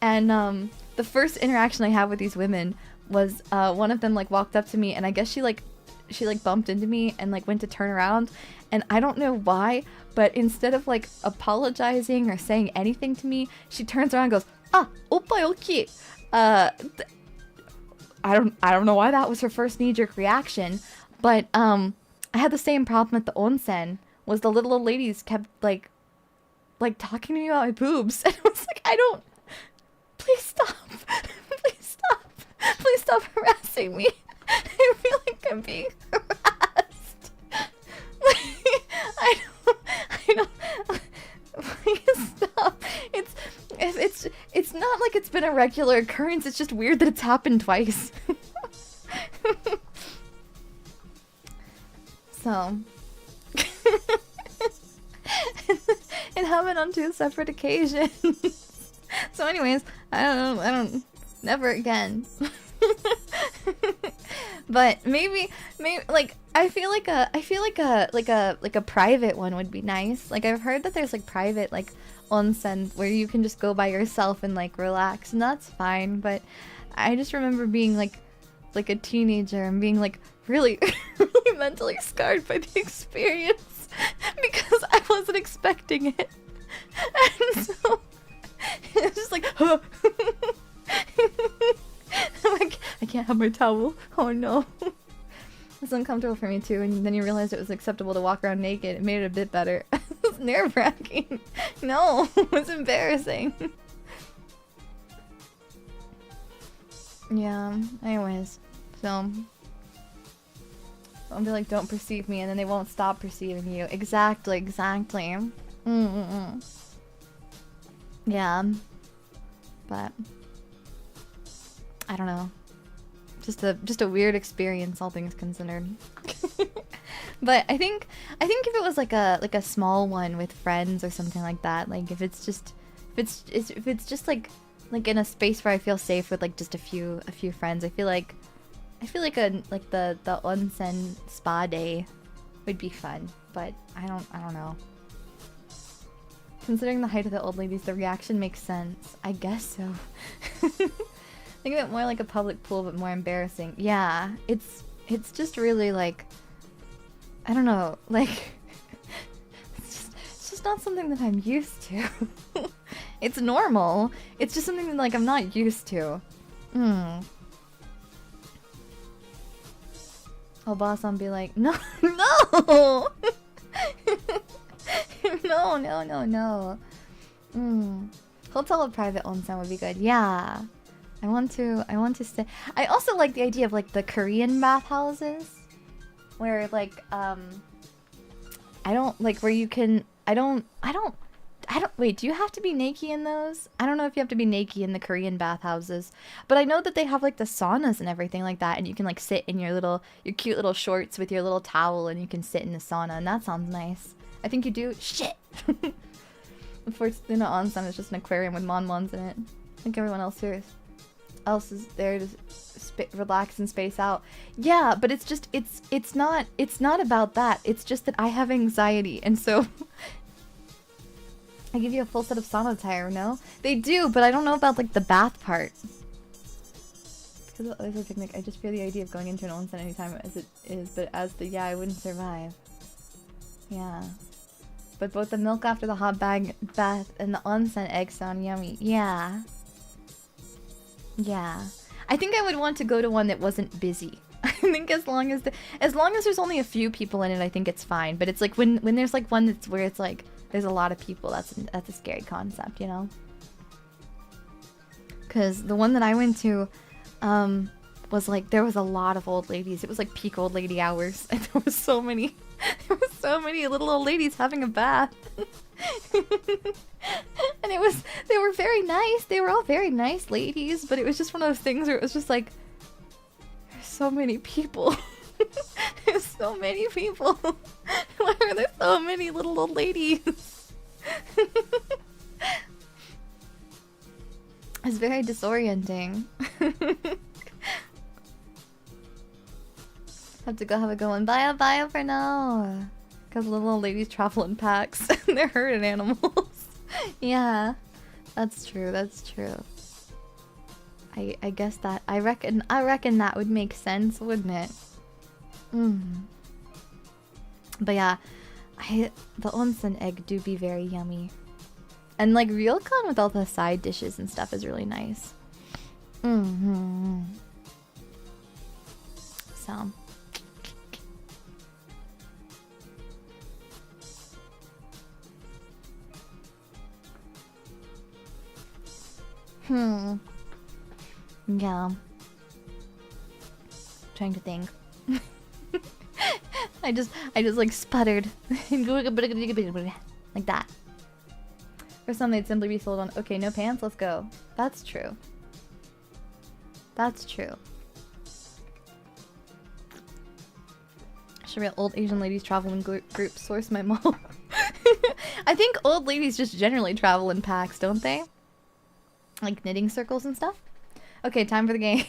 And the first interaction I had with these women was one of them like walked up to me, and I guess she bumped into me and like went to turn around, and I don't know why, but instead of like apologizing or saying anything to me, she turns around and goes, "Ah, oppa oki." I don't know why that was her first knee-jerk reaction, but I had the same problem at the onsen. Was the little old ladies kept like talking to me about my boobs, and I was like, please stop, please stop harassing me. I feel like I'm being harassed. I don't. Please stop. It's not like it's been a regular occurrence. It's just weird that it's happened twice. So, it happened on 2 separate occasions. So, anyways, I don't. Never again. But maybe like I feel like a private one would be nice. Like I've heard that there's like private like onsen where you can just go by yourself and like relax, and that's fine. But I just remember being like a teenager and being like really really mentally scarred by the experience because I wasn't expecting it. And so it's just like I'm like, I can't have my towel. Oh no. It's uncomfortable for me too, and then you realized it was acceptable to walk around naked. It made it a bit better. It was nerve-wracking. No, it was embarrassing. Yeah, anyways. So, I'll be like, don't perceive me, and then they won't stop perceiving you. Exactly, exactly. Yeah. But I don't know. Just a weird experience, all things considered. But I think if it was like a small one with friends or something like that, like if it's just like in a space where I feel safe with like just a few friends, I feel like the onsen spa day would be fun. But I don't know. Considering the height of the old ladies, the reaction makes sense. I guess so. Think of it more like a public pool, but more embarrassing. Yeah, it's just really like, I don't know, like it's just not something that I'm used to. It's normal. It's just something that like I'm not used to. I'll boss on be like, no, no, no. Hotel or private onsen would be good. Yeah. I want to stay. I also like the idea of like the Korean bathhouses, where like I don't like where you can. I don't. Wait, do you have to be naked in those? I don't know if you have to be naked in the Korean bathhouses, but I know that they have like the saunas and everything like that, and you can like sit in your cute little shorts with your little towel, and you can sit in the sauna, and that sounds nice. I think you do. Shit. The Fortuna onsen is just an aquarium with monmons in it. I think everyone else here is there to relax and space out. Yeah, but it's just it's not about that. It's just that I have anxiety, and so I give you a full set of sauna attire. No, they do, but I don't know about like the bath part. Because of the picnic, I just fear the idea of going into an onsen anytime as it is, but I wouldn't survive. Yeah. But both the milk after the hot bath and the onsen eggs sound yummy. Yeah. Yeah. I think I would want to go to one that wasn't busy. I think as long as there's only a few people in it, I think it's fine. But it's like when there's like one that's where it's like there's a lot of people, that's a scary concept, you know? Cause the one that I went to was like there was a lot of old ladies. It was like peak old lady hours. And there was so many little old ladies having a bath. And they were very nice. They were all very nice ladies, but it was just one of those things where it was just like there's so many people. There's so many people. Why are there so many little old ladies? It's very disorienting. Have to go have a good one. Bye for now. Because little old ladies travel in packs. They're herded animals. Yeah. That's true. I guess that I reckon that would make sense, wouldn't it? But yeah, the onsen egg do be very yummy. And like ryokan with all the side dishes and stuff is really nice. So yeah. Trying to think. I just like sputtered. Like that. For some they'd simply be sold on, okay, no pants, let's go. That's true. That's true. Should we old Asian ladies travel in groups? Source my mom. I think old ladies just generally travel in packs, don't they? Like knitting circles and stuff. Okay, time for the game.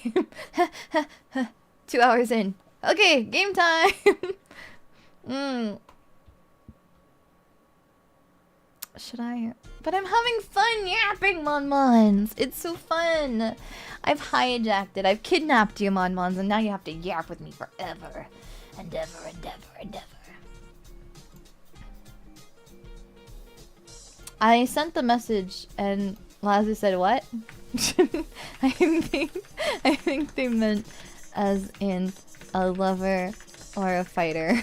2 hours in. Okay, game time. Should I? But I'm having fun yapping, Mon-Mons. It's so fun. I've hijacked it. I've kidnapped you, Mon-Mons, and now you have to yap with me forever. And ever and ever and ever. I sent the message and Lazu said what? I think they meant as in a lover or a fighter.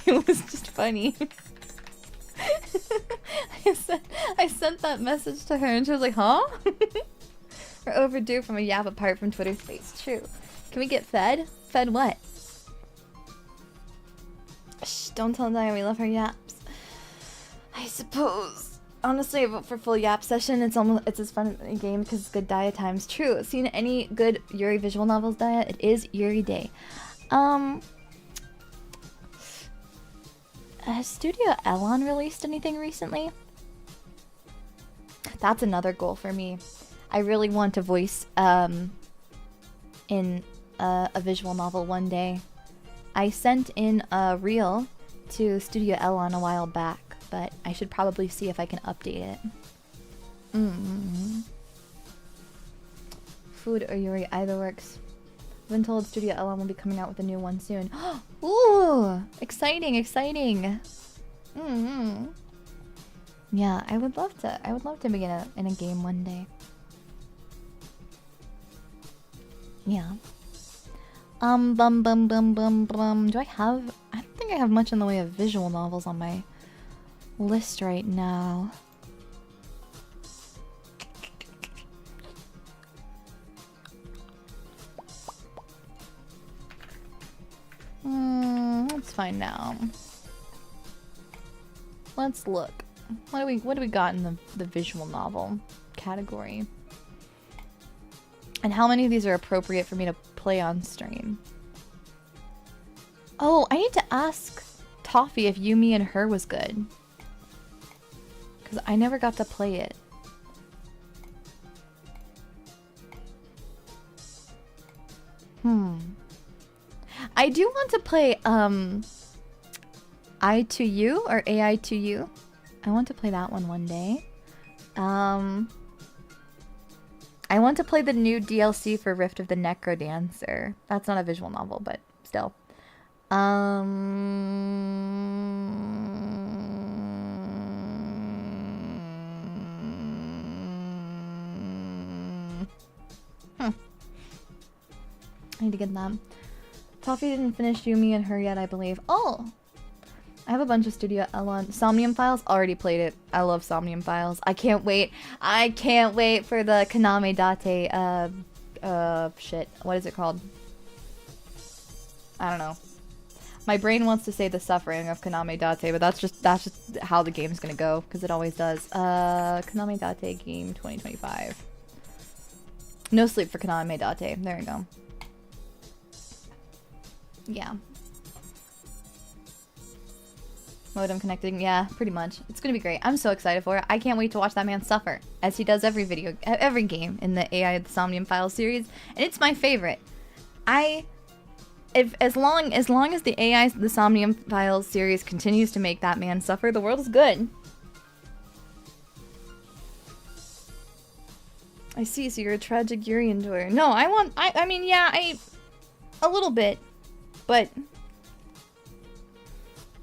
It was just funny. I sent that message to her and she was like, huh? We're overdue from a yap apart from Twitter space. True. Can we get fed? Fed what? Don't tell Daiya we love her yaps. I suppose. Honestly, I vote for full yap session. It's as fun a game because it's good Daiya times. True. Seen any good Yuri visual novels, Daiya? It is Yuri Day. Has Studio Elon released anything recently? That's another goal for me. I really want to voice in a visual novel one day. I sent in a reel to Studio Elon a while back, but I should probably see if I can update it. Food or Yuri, either works. I've been told Studio Elon will be coming out with a new one soon. Ooh! Exciting, exciting! Yeah, I would love to be in a game one day. Yeah. Do I don't think I have much in the way of visual novels on my list right now. Let's find out. Let's look. What do we got in the visual novel category? And how many of these are appropriate for me to play on stream? Oh, I need to ask Toffee if You, Me, and Her was good. Because I never got to play it. I do want to play, I to You or AI to You. I want to play that one day. I want to play the new DLC for Rift of the Necrodancer. That's not a visual novel, but still. I need to get them. Toffee didn't finish You, Me, and Her yet, I believe. Oh! I have a bunch of Studio Elon. Somnium Files? Already played it. I love Somnium Files. I can't wait. I can't wait for the Kaname Date, shit. What is it called? I don't know. My brain wants to say The Suffering of Kaname Date, but that's just how the game's gonna go, because it always does. Kaname Date game 2025. No sleep for Kaname Date. There you go. Yeah. Modem connecting, yeah, pretty much. It's gonna be great. I'm so excited for it. I can't wait to watch that man suffer, as he does every game in the AI the Somnium Files series, and it's my favorite. As long as the AI the Somnium Files series continues to make that man suffer, the world is good. I see. So you're a tragic Yuri enjoyer. No, I mean, yeah, a little bit, but.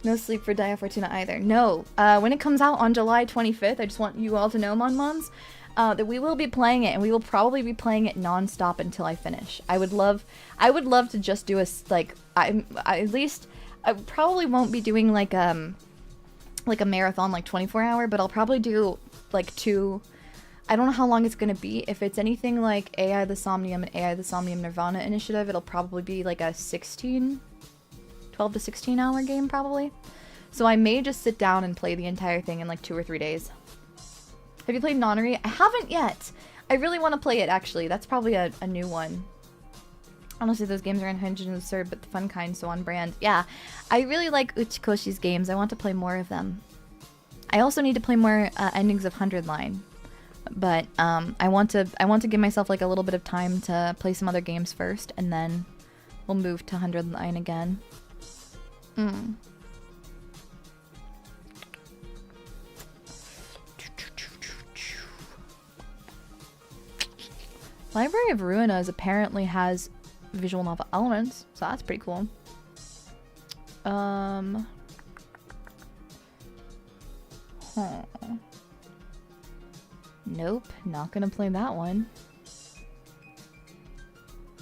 No sleep for Daiya Fortuna either. No. When it comes out on July 25th, I just want you all to know, Mon-Mons, that we will be playing it, and we will probably be playing it non-stop until I finish. I would love to just do I probably won't be doing like a marathon, like 24-hour, but I'll probably do like 2. I don't know how long it's gonna be. If it's anything like AI the Somnium and AI the Somnium Nirvana initiative, it'll probably be like a 12 to 16 hour game probably. So I may just sit down and play the entire thing in like 2 or 3 days. Have you played Nonary? I haven't yet. I really want to play it actually. That's probably a new one. Honestly, those games are unhinged and absurd, but the fun kind, so on brand. Yeah, I really like Uchikoshi's games. I want to play more of them. I also need to play more endings of 100 Line. But I want to give myself like a little bit of time to play some other games first, and then we'll move to 100 Line again. Library of Ruinas apparently has visual novel elements, so that's pretty cool. Nope, not gonna play that one.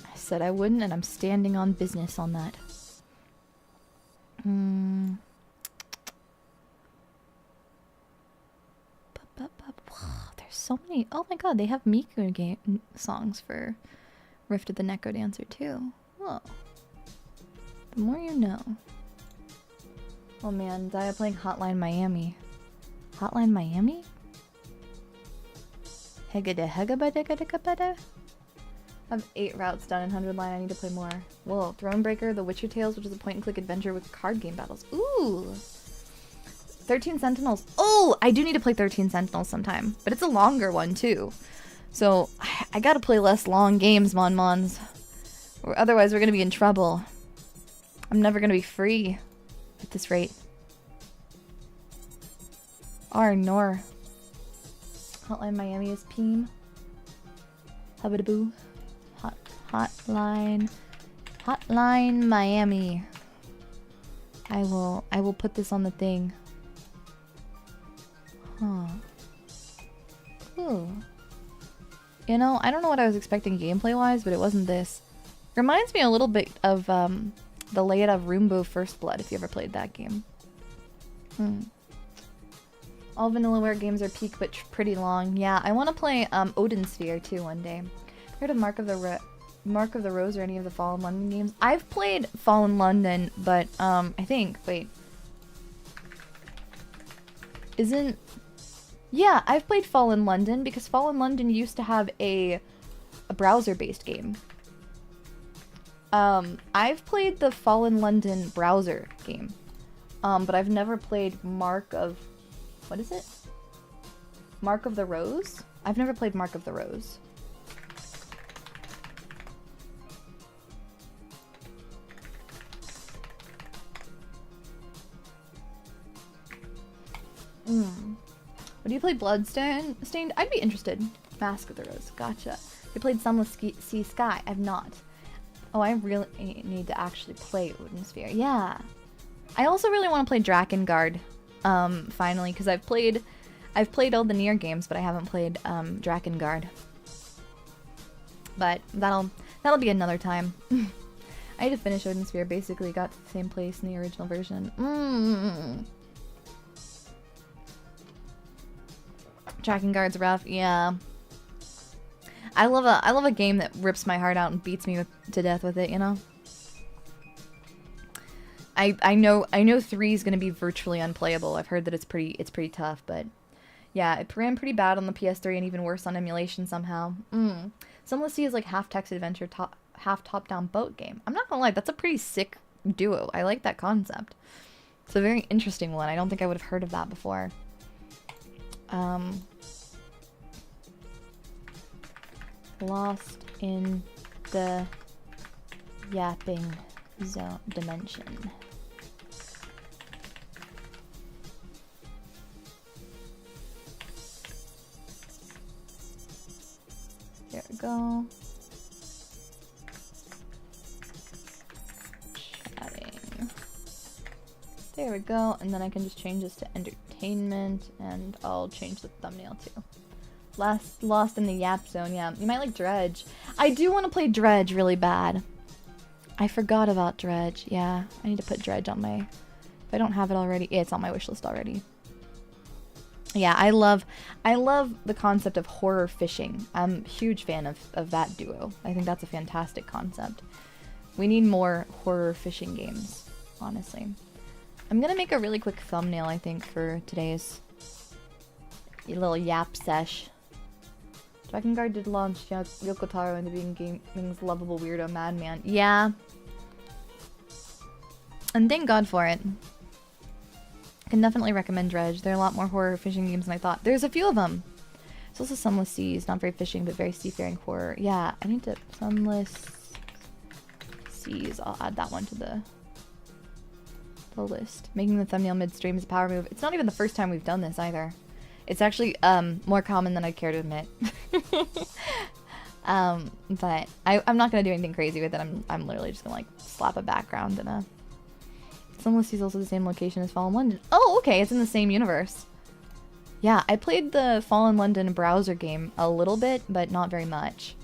I said I wouldn't, and I'm standing on business on that. There's so many. Oh my god, they have Miku game songs for Rift of the Necrodancer too. Whoa. The more you know. Oh man, Daiya playing Hotline Miami. Hotline Miami? Hegada. I have 8 routes done in 100 line. I need to play more. Whoa, Thronebreaker, The Witcher Tales, which is a point-and-click adventure with card game battles. Ooh! 13 Sentinels. Oh, I do need to play 13 Sentinels sometime. But it's a longer one, too. So, I gotta play less long games, Mons. Or otherwise, we're gonna be in trouble. I'm never gonna be free at this rate. Nor. Hotline Miami is Peem. Hubbadaboo. Hotline Miami. I will put this on the thing. Huh. Cool. You know, I don't know what I was expecting gameplay-wise, but it wasn't this. Reminds me a little bit of the layout of Roombo First Blood, if you ever played that game. All Vanillaware games are peak, but pretty long. Yeah, I want to play Odin Sphere too one day. Heard of Mark of the Rose or any of the Fallen London games? I've played Fallen London, but I think, wait. Yeah, I've played Fallen London because Fallen London used to have a browser-based game. I've played the Fallen London browser game, but I've never played Mark of... What is it? Mark of the Rose? I've never played Mark of the Rose. Would you play Bloodstained? I'd be interested. Mask of the Rose. Gotcha. You played Sunless Sea Sky? I've not. Oh, I really need to actually play Odin Sphere. Yeah. I also really want to play Drakengard. Finally, because I've played all the Nier games, but I haven't played Drakengard. But that'll be another time. I had to finish Odin Sphere. Basically, got to the same place in the original version. Drakengard's rough. Yeah. I love a game that rips my heart out and beats me to death with it. You know. I know 3 is gonna be virtually unplayable. I've heard that it's pretty tough, but yeah, it ran pretty bad on the PS3 and even worse on emulation somehow. Sunless Sea is like half text adventure, half top-down boat game. I'm not gonna lie, that's a pretty sick duo. I like that concept. It's a very interesting one. I don't think I would have heard of that before. Lost in the Yapping zone dimension. There we go. Chatting. There we go, and then I can just change this to entertainment, and I'll change the thumbnail too. Lost in the Yap zone, yeah. You might like Dredge. I do want to play Dredge really bad. I forgot about Dredge, yeah. I need to put Dredge on my... If I don't have it already... Yeah, it's on my wishlist already. Yeah, I love the concept of horror fishing. I'm a huge fan of that duo. I think that's a fantastic concept. We need more horror fishing games, honestly. I'm gonna make a really quick thumbnail, I think, for today's little Yap sesh. Drakengard did launch Yoko Taro into being gaming's lovable weirdo madman. Yeah. And thank God for it. I can definitely recommend Dredge. There are a lot more horror fishing games than I thought. There's a few of them. There's also Sunless Seas. Not very fishing, but very seafaring horror. Yeah, I need to... Sunless Seas. I'll add that one to the list. Making the thumbnail midstream is a power move. It's not even the first time we've done this either. It's actually more common than I'd care to admit. But I'm not going to do anything crazy with it. I'm literally just going to like slap a background and a... Sunless Sea is also the same location as Fallen London. Oh, okay, it's in the same universe. Yeah, I played the Fallen London browser game a little bit, but not very much.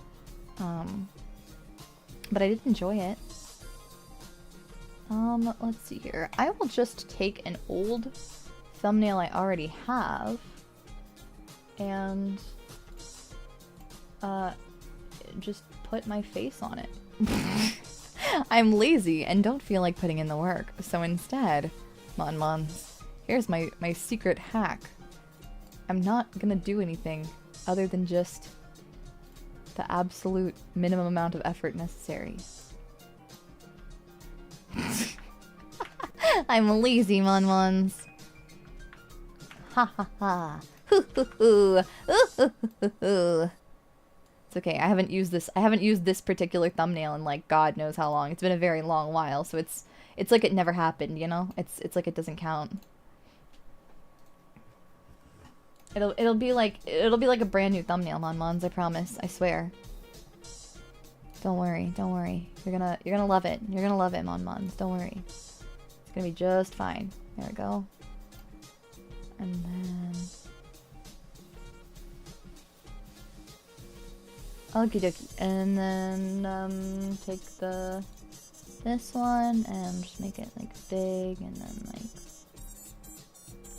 But I did enjoy it. Let's see here. I will just take an old thumbnail I already have and just put my face on it. I'm lazy and don't feel like putting in the work, so instead Mons. Here's my secret hack. I'm not gonna do anything other than just the absolute minimum amount of effort necessary. I'm lazy, Mons. Ha ha ha. Hoo hoo hoo. Ooh hoo hoo hoo. It's okay. I haven't used this particular thumbnail in like God knows how long. It's been a very long while, so it's like it never happened, you know? It's like it doesn't count. It'll be like a brand new thumbnail, Mons, I promise. I swear. Don't worry, don't worry. You're gonna love it. You're gonna love it, Mons. Don't worry. It's gonna be just fine. There we go. And then okie dokie. And then take this one and just make it like big, and then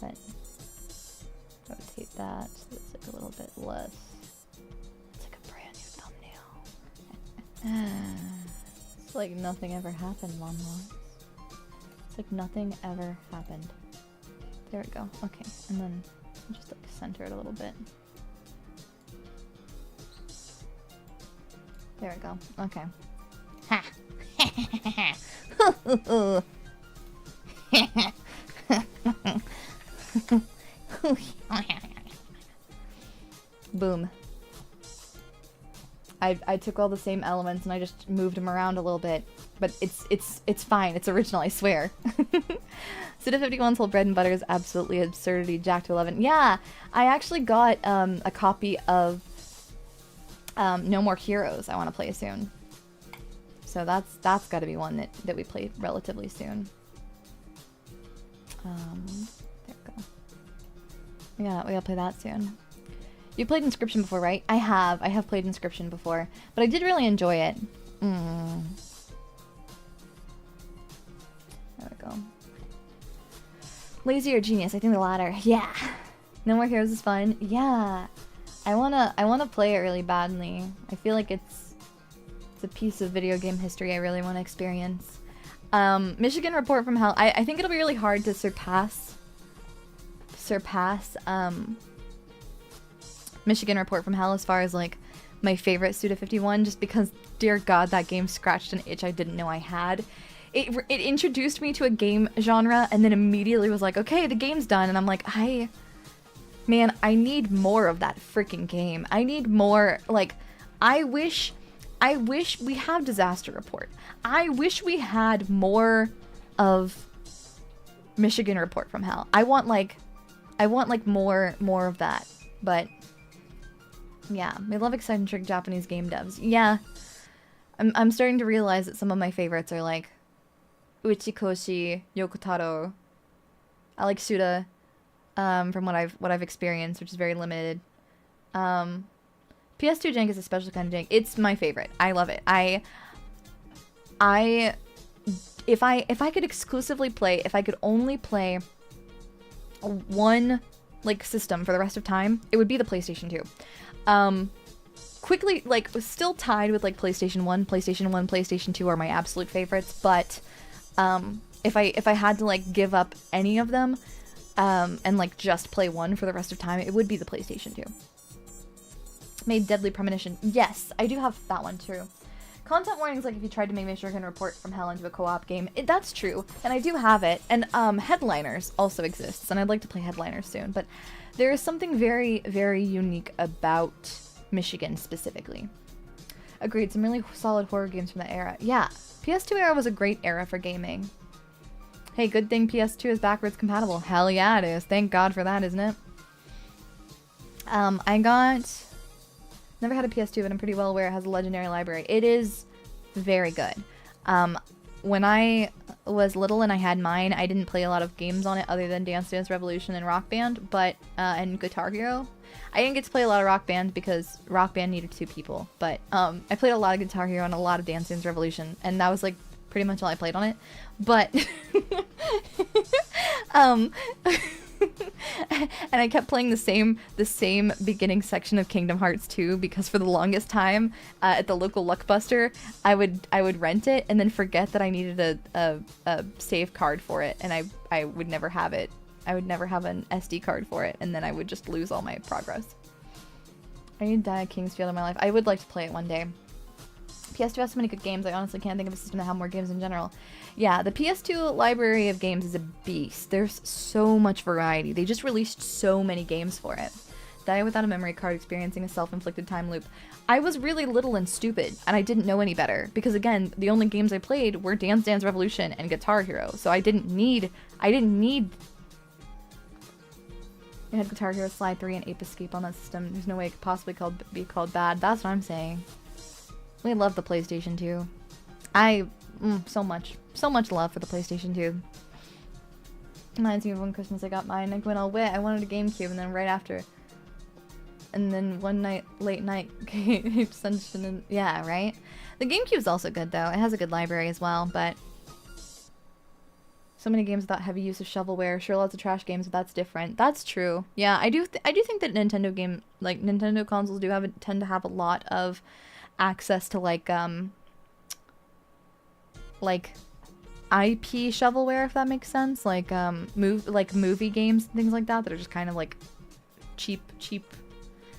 like rotate that so it's like a little bit less. It's like a brand new thumbnail. It's like nothing ever happened, Mons. It's like nothing ever happened. There we go. Okay, and then just like center it a little bit. There we go. Okay. Ha! Boom. I took all the same elements and I just moved them around a little bit, but it's fine. It's original, I swear. Suda 51's whole bread and butter is absolutely absurdity. Jack to 11. Yeah, I actually got a copy of No More Heroes I want to play soon. So that's got to be one that we play relatively soon. There we go. We gotta play that soon. You played Inscription before, right? I have played Inscription before, but I did really enjoy it. There we go. Lazy or genius? I think the latter. Yeah. No More Heroes is fun. Yeah. I wanna play it really badly. I feel like it's a piece of video game history I really want to experience. Michigan Report from Hell. I think it'll be really hard to surpass Michigan Report from Hell as far as like my favorite Suda 51, just because, dear God, that game scratched an itch I didn't know I had. It introduced me to a game genre and then immediately was like, okay, the game's done, and I'm like, man, I need more of that freaking game. I need more, like, I wish we have Disaster Report. I wish we had more of Michigan Report from Hell. I want more of that. But yeah, we love eccentric Japanese game devs. Yeah, I'm starting to realize that some of my favorites are like Uchikoshi, Yokotaro. I like Suda, from what I've experienced, which is very limited. PS2 jank is a special kind of jank. It's my favorite. I love it. If I could exclusively play, if I could only play one like system for the rest of time, it would be the PlayStation 2. Quickly, like, still tied with like PlayStation 1, PlayStation 2 are my absolute favorites, but if I had to like give up any of them and like just play one for the rest of time, it would be the PlayStation 2. Made Deadly Premonition. Yes, I do have that one too. Content warnings, like if you tried to make Michigan Report from Hell into a co-op game. That's true, and I do have it. And Headliners also exists, and I'd like to play Headliners soon. But there is something very, very unique about Michigan specifically. Agreed, some really solid horror games from that era. Yeah, PS2 era was a great era for gaming. Hey, good thing PS2 is backwards compatible. Hell yeah it is. Thank God for that, isn't it? Never had a PS2, but I'm pretty well aware it has a legendary library. It is very good. When I was little and I had mine, I didn't play a lot of games on it other than Dance Dance Revolution and Rock Band, but and Guitar Hero. I didn't get to play a lot of Rock Band because Rock Band needed 2 people, but I played a lot of Guitar Hero and a lot of Dance Dance Revolution, and that was like pretty much all I played on it. But And I kept playing the same beginning section of Kingdom Hearts 2 because for the longest time at the local Luckbuster, I would rent it and then forget that I needed a save card for it, and I would never have it. I would never have an SD card for it, and then I would just lose all my progress. I need Daiya King's Field in my life. I would like to play it one day. PS2 has so many good games, I honestly can't think of a system that have more games in general. Yeah, the PS2 library of games is a beast. There's so much variety. They just released so many games for it. Daiya without a memory card, experiencing a self-inflicted time loop. I was really little and stupid, and I didn't know any better. Because again, the only games I played were Dance Dance Revolution and Guitar Hero. So I didn't need... It had Guitar Hero, Sly 3, and Ape Escape on that system. There's no way it could possibly be called bad. That's what I'm saying. We love the PlayStation 2. So much love for the PlayStation 2. Reminds me of one Christmas I got mine. I went all wit. I wanted a GameCube, and then right after, and then one night, late night, yeah, right? The GameCube's also good though. It has a good library as well, but so many games without heavy use of shovelware. Sure, lots of trash games, but that's different. That's true. Yeah, I do think that Nintendo consoles do tend to have a lot of access to like IP shovelware, if that makes sense, like movie games and things like that are just kind of like cheap.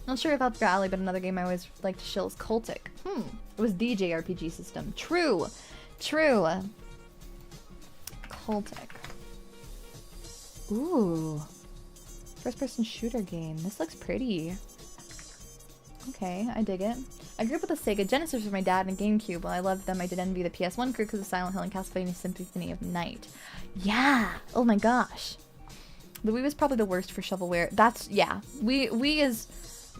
Not sure if that's your alley, but another game I always liked to shill is Cultic. It was DJ RPG system. True. Cultic. Ooh, first-person shooter game. This looks pretty. Okay, I dig it. I grew up with a Sega Genesis with my dad and a GameCube. While I loved them, I did envy the PS1 crew because of Silent Hill and Castlevania Symphony of Night. Yeah! Oh my gosh. The Wii was probably the worst for shovelware. That's, yeah. Wii is...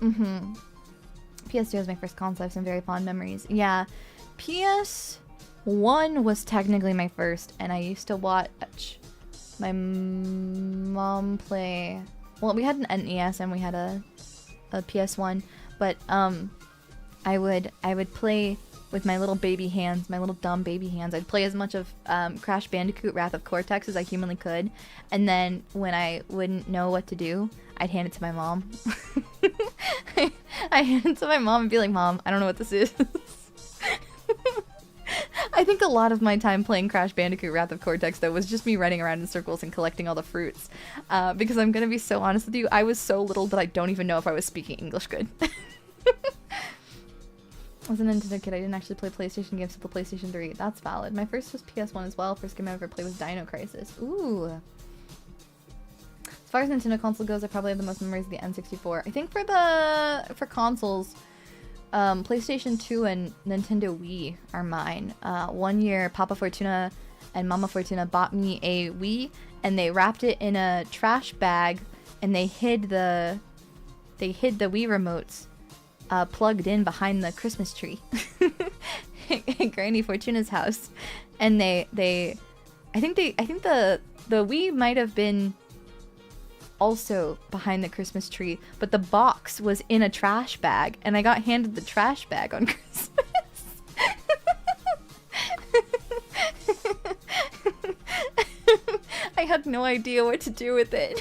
PS2 was my first console. I have some very fond memories. Yeah. PS1 was technically my first, and I used to watch my mom play... Well, we had an NES and we had a PS1, but I would play with my little baby hands, my little dumb baby hands. I'd play as much of Crash Bandicoot Wrath of Cortex as I humanly could, and then when I wouldn't know what to do, I'd hand it to my mom. I hand it to my mom and be like, Mom, I don't know what this is. I think a lot of my time playing Crash Bandicoot Wrath of Cortex, though, was just me running around in circles and collecting all the fruits. Because I'm gonna be so honest with you, I was so little that I don't even know if I was speaking English good. As a Nintendo kid, I didn't actually play PlayStation games until the PlayStation 3. That's valid. My first was PS1 as well. First game I ever played was Dino Crisis. Ooh. As far as Nintendo console goes, I probably have the most memories of the N64. I think for consoles, PlayStation 2 and Nintendo Wii are mine. One year, Papa Fortuna and Mama Fortuna bought me a Wii, and they wrapped it in a trash bag, and they hid the Wii remotes plugged in behind the Christmas tree at Granny Fortuna's house. And I think the Wii might have been also behind the Christmas tree, but the box was in a trash bag, and I got handed the trash bag on Christmas. I had no idea what to do with it.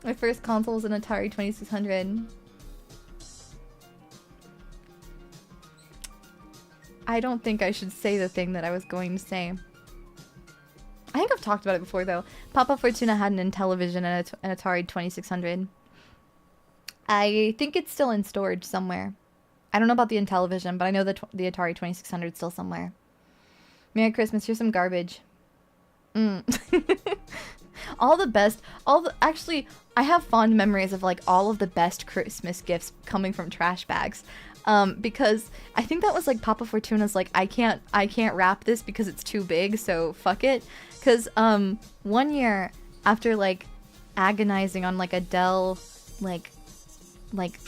My first console was an Atari 2600. I don't think I should say the thing that I was going to say. I think I've talked about it before, though. Papa Fortuna had an Intellivision and an Atari 2600. I think it's still in storage somewhere. I don't know about the Intellivision, but I know the Atari 2600 is still somewhere. Merry Christmas, here's some garbage. Actually, I have fond memories of, like, all of the best Christmas gifts coming from trash bags. Because I think that was like Papa Fortuna's like, I can't wrap this because it's too big, so fuck it. Cause one year after like agonizing on like a Dell like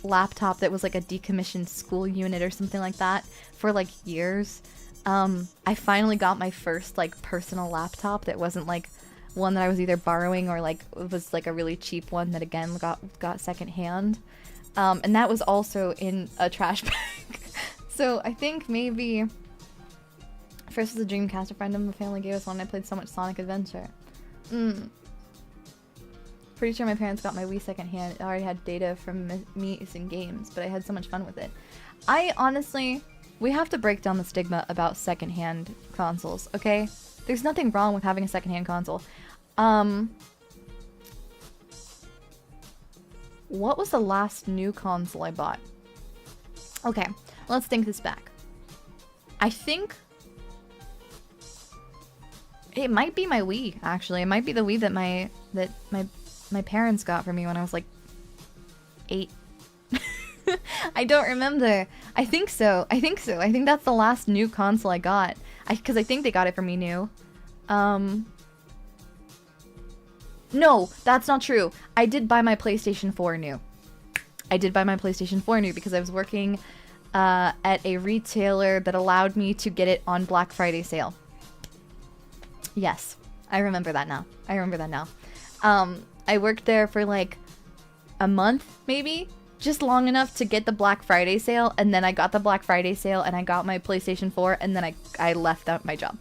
laptop that was like a decommissioned school unit or something like that for like years, I finally got my first like personal laptop that wasn't like one that I was either borrowing or like it was like a really cheap one that again got secondhand. And that was also in a trash bag. So I think maybe first was a Dreamcast. A friend of my family gave us one, and I played so much Sonic Adventure. Pretty sure my parents got my Wii secondhand. It already had data from me using games, but I had so much fun with it. I honestly, we have to break down the stigma about secondhand consoles, okay? There's nothing wrong with having a secondhand console. What was the last new console I bought? Okay, let's think this back. I think it might be my Wii, actually. It might be the Wii that my parents got for me when I was like 8. I don't remember. I think so. I think that's the last new console I got. Because I think they got it for me new. No, that's not true. I did buy my PlayStation 4 new. I did buy my PlayStation 4 new because I was working at a retailer that allowed me to get it on Black Friday sale. Yes, I remember that now. I worked there for like a month, maybe? Just long enough to get the Black Friday sale, and then I got the Black Friday sale, and I got my PlayStation 4, and then I left out my job.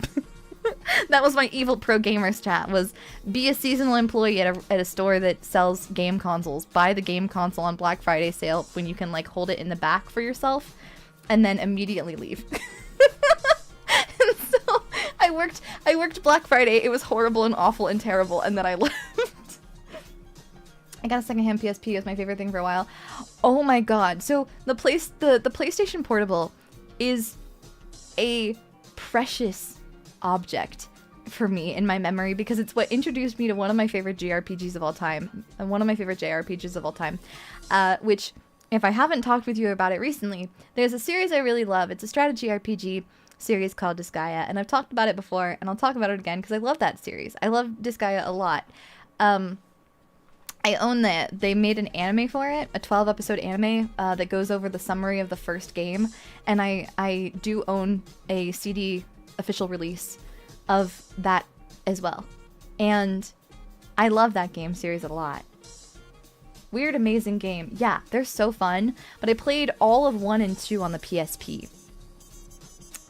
That was my evil pro gamers chat, was be a seasonal employee at a store that sells game consoles. Buy the game console on Black Friday sale when you can like hold it in the back for yourself, and then immediately leave. And so I worked Black Friday. It was horrible and awful and terrible, and then I left. I got a secondhand PSP. It was my favorite thing for a while. Oh my god. So the PlayStation Portable is a precious object for me in my memory because it's what introduced me to one of my favorite JRPGs of all time. Which, if I haven't talked with you about it recently, there's a series I really love. It's a strategy RPG series called Daiya, and I've talked about it before, and I'll talk about it again because I love that series. I love Daiya a lot. I own that. They made an anime for it, a 12-episode anime that goes over the summary of the first game, and I do own a CD official release of that as well. And I love that game series a lot. Weird, amazing game. Yeah, they're so fun, but I played all of 1 and 2 on the PSP.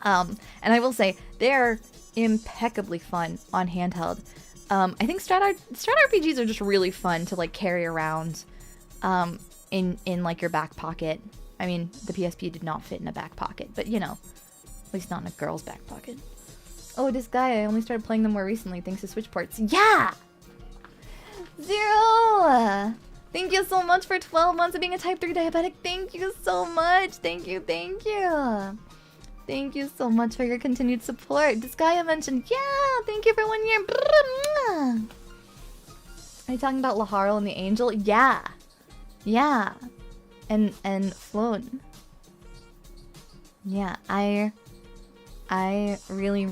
And I will say, they're impeccably fun on handheld. I think strat RPGs are just really fun to like carry around in like your back pocket. I mean, the PSP did not fit in a back pocket, but you know, at least not in a girl's back pocket. Oh, this guy, I only started playing them more recently thanks to Switch ports. Yeah! Zero! Thank you so much for 12 months of being a type 3 diabetic. Thank you so much. Thank you. Thank you so much for your continued support. This guy I mentioned, yeah, thank you for 1 year. Are you talking about Laharl and the Angel? Yeah. Yeah. And Flown. Yeah, I really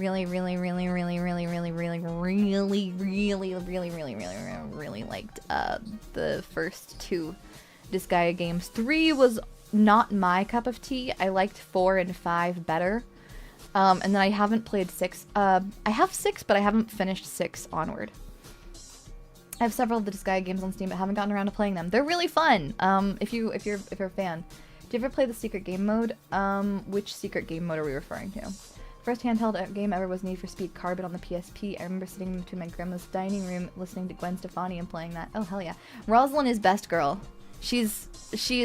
liked the first 2 Disgaea games. 3 was not my cup of tea. I liked 4 and 5 better. And then I haven't played 6. I have 6, but I haven't finished 6 onward. I have several of the Disgaea games on Steam, but haven't gotten around to playing them. They're really fun. If you're a fan. Do you ever play the secret game mode? Which secret game mode are we referring to? First handheld game ever was Need for Speed Carbon on the PSP. I remember sitting between my grandma's dining room listening to Gwen Stefani and playing that. Oh, hell yeah. Rosalind is best girl. She is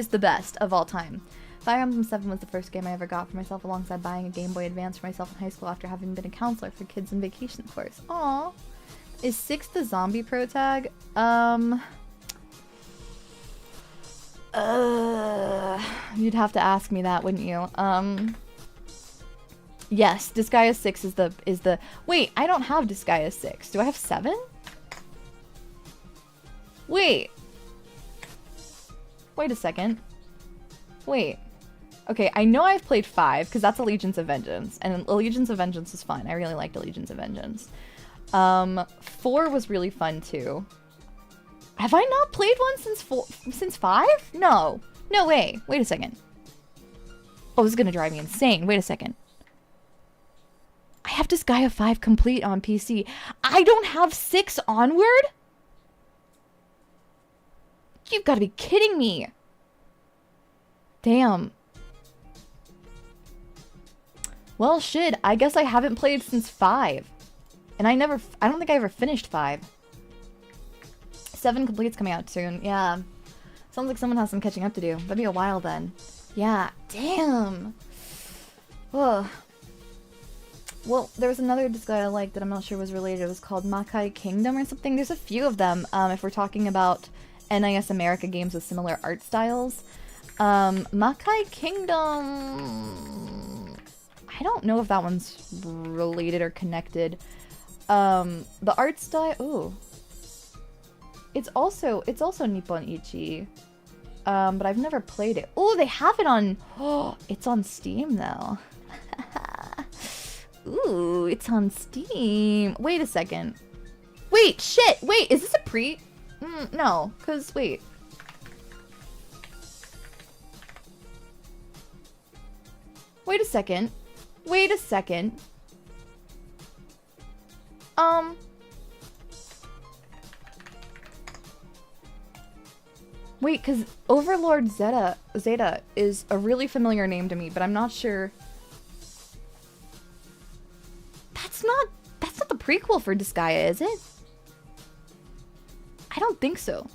the best of all time. Fire Emblem 7 was the first game I ever got for myself alongside buying a Game Boy Advance for myself in high school after having been a counselor for kids in vacation course. Aww. Is 6 the zombie protag? You'd have to ask me that, wouldn't you? Yes, Disgaea 6 is the wait, I don't have Disgaea 6. Do I have 7? Wait a second. Wait. Okay, I know I've played 5, because that's Allegiance of Vengeance. And Allegiance of Vengeance is fun. I really liked Allegiance of Vengeance. 4 was really fun, too. Have I not played one since 5? No. No way. Wait a second. Oh, this is gonna drive me insane. Wait a second. I have Disgaea 5 complete on PC. I don't have 6 onward? You've got to be kidding me. Damn. Well, shit. I guess I haven't played since 5. And I don't think I ever finished 5. 7 completes coming out soon. Yeah. Sounds like someone has some catching up to do. That'd be a while then. Yeah. Damn. Ugh. Well, there was another disc I liked that I'm not sure was related. It was called Makai Kingdom or something. There's a few of them, if we're talking about NIS America games with similar art styles. Makai Kingdom... I don't know if that one's related or connected. The art style... Ooh. It's also Nippon Ichi. But I've never played it. Oh, they have it on... Oh, it's on Steam, though. Ooh, it's on Steam. Wait a second. Wait, shit! Wait, is this a pre... no, because... Wait. Wait a second. Wait a second. Wait, because Overlord Zeta is a really familiar name to me, but I'm not sure. That's not the prequel for Daiya, is it? I don't think so.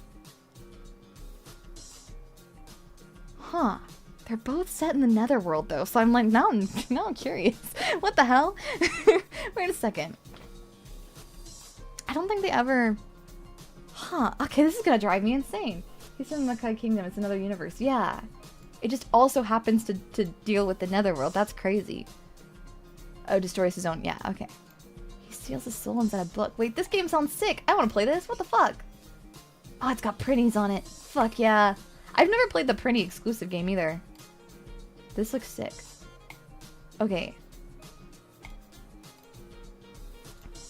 Huh. They're both set in the Netherworld though, so I'm like, now I'm curious. What the hell? Wait a second. I don't think they ever... Huh. Okay, this is gonna drive me insane. He's in Makai Kingdom, it's another universe. Yeah. It just also happens to deal with the Netherworld. That's crazy. Oh, destroys his own. Yeah, okay. He steals his soul inside a book. Wait, this game sounds sick. I want to play this. What the fuck? Oh, it's got printies on it. Fuck yeah. I've never played the printy exclusive game either. This looks sick. Okay.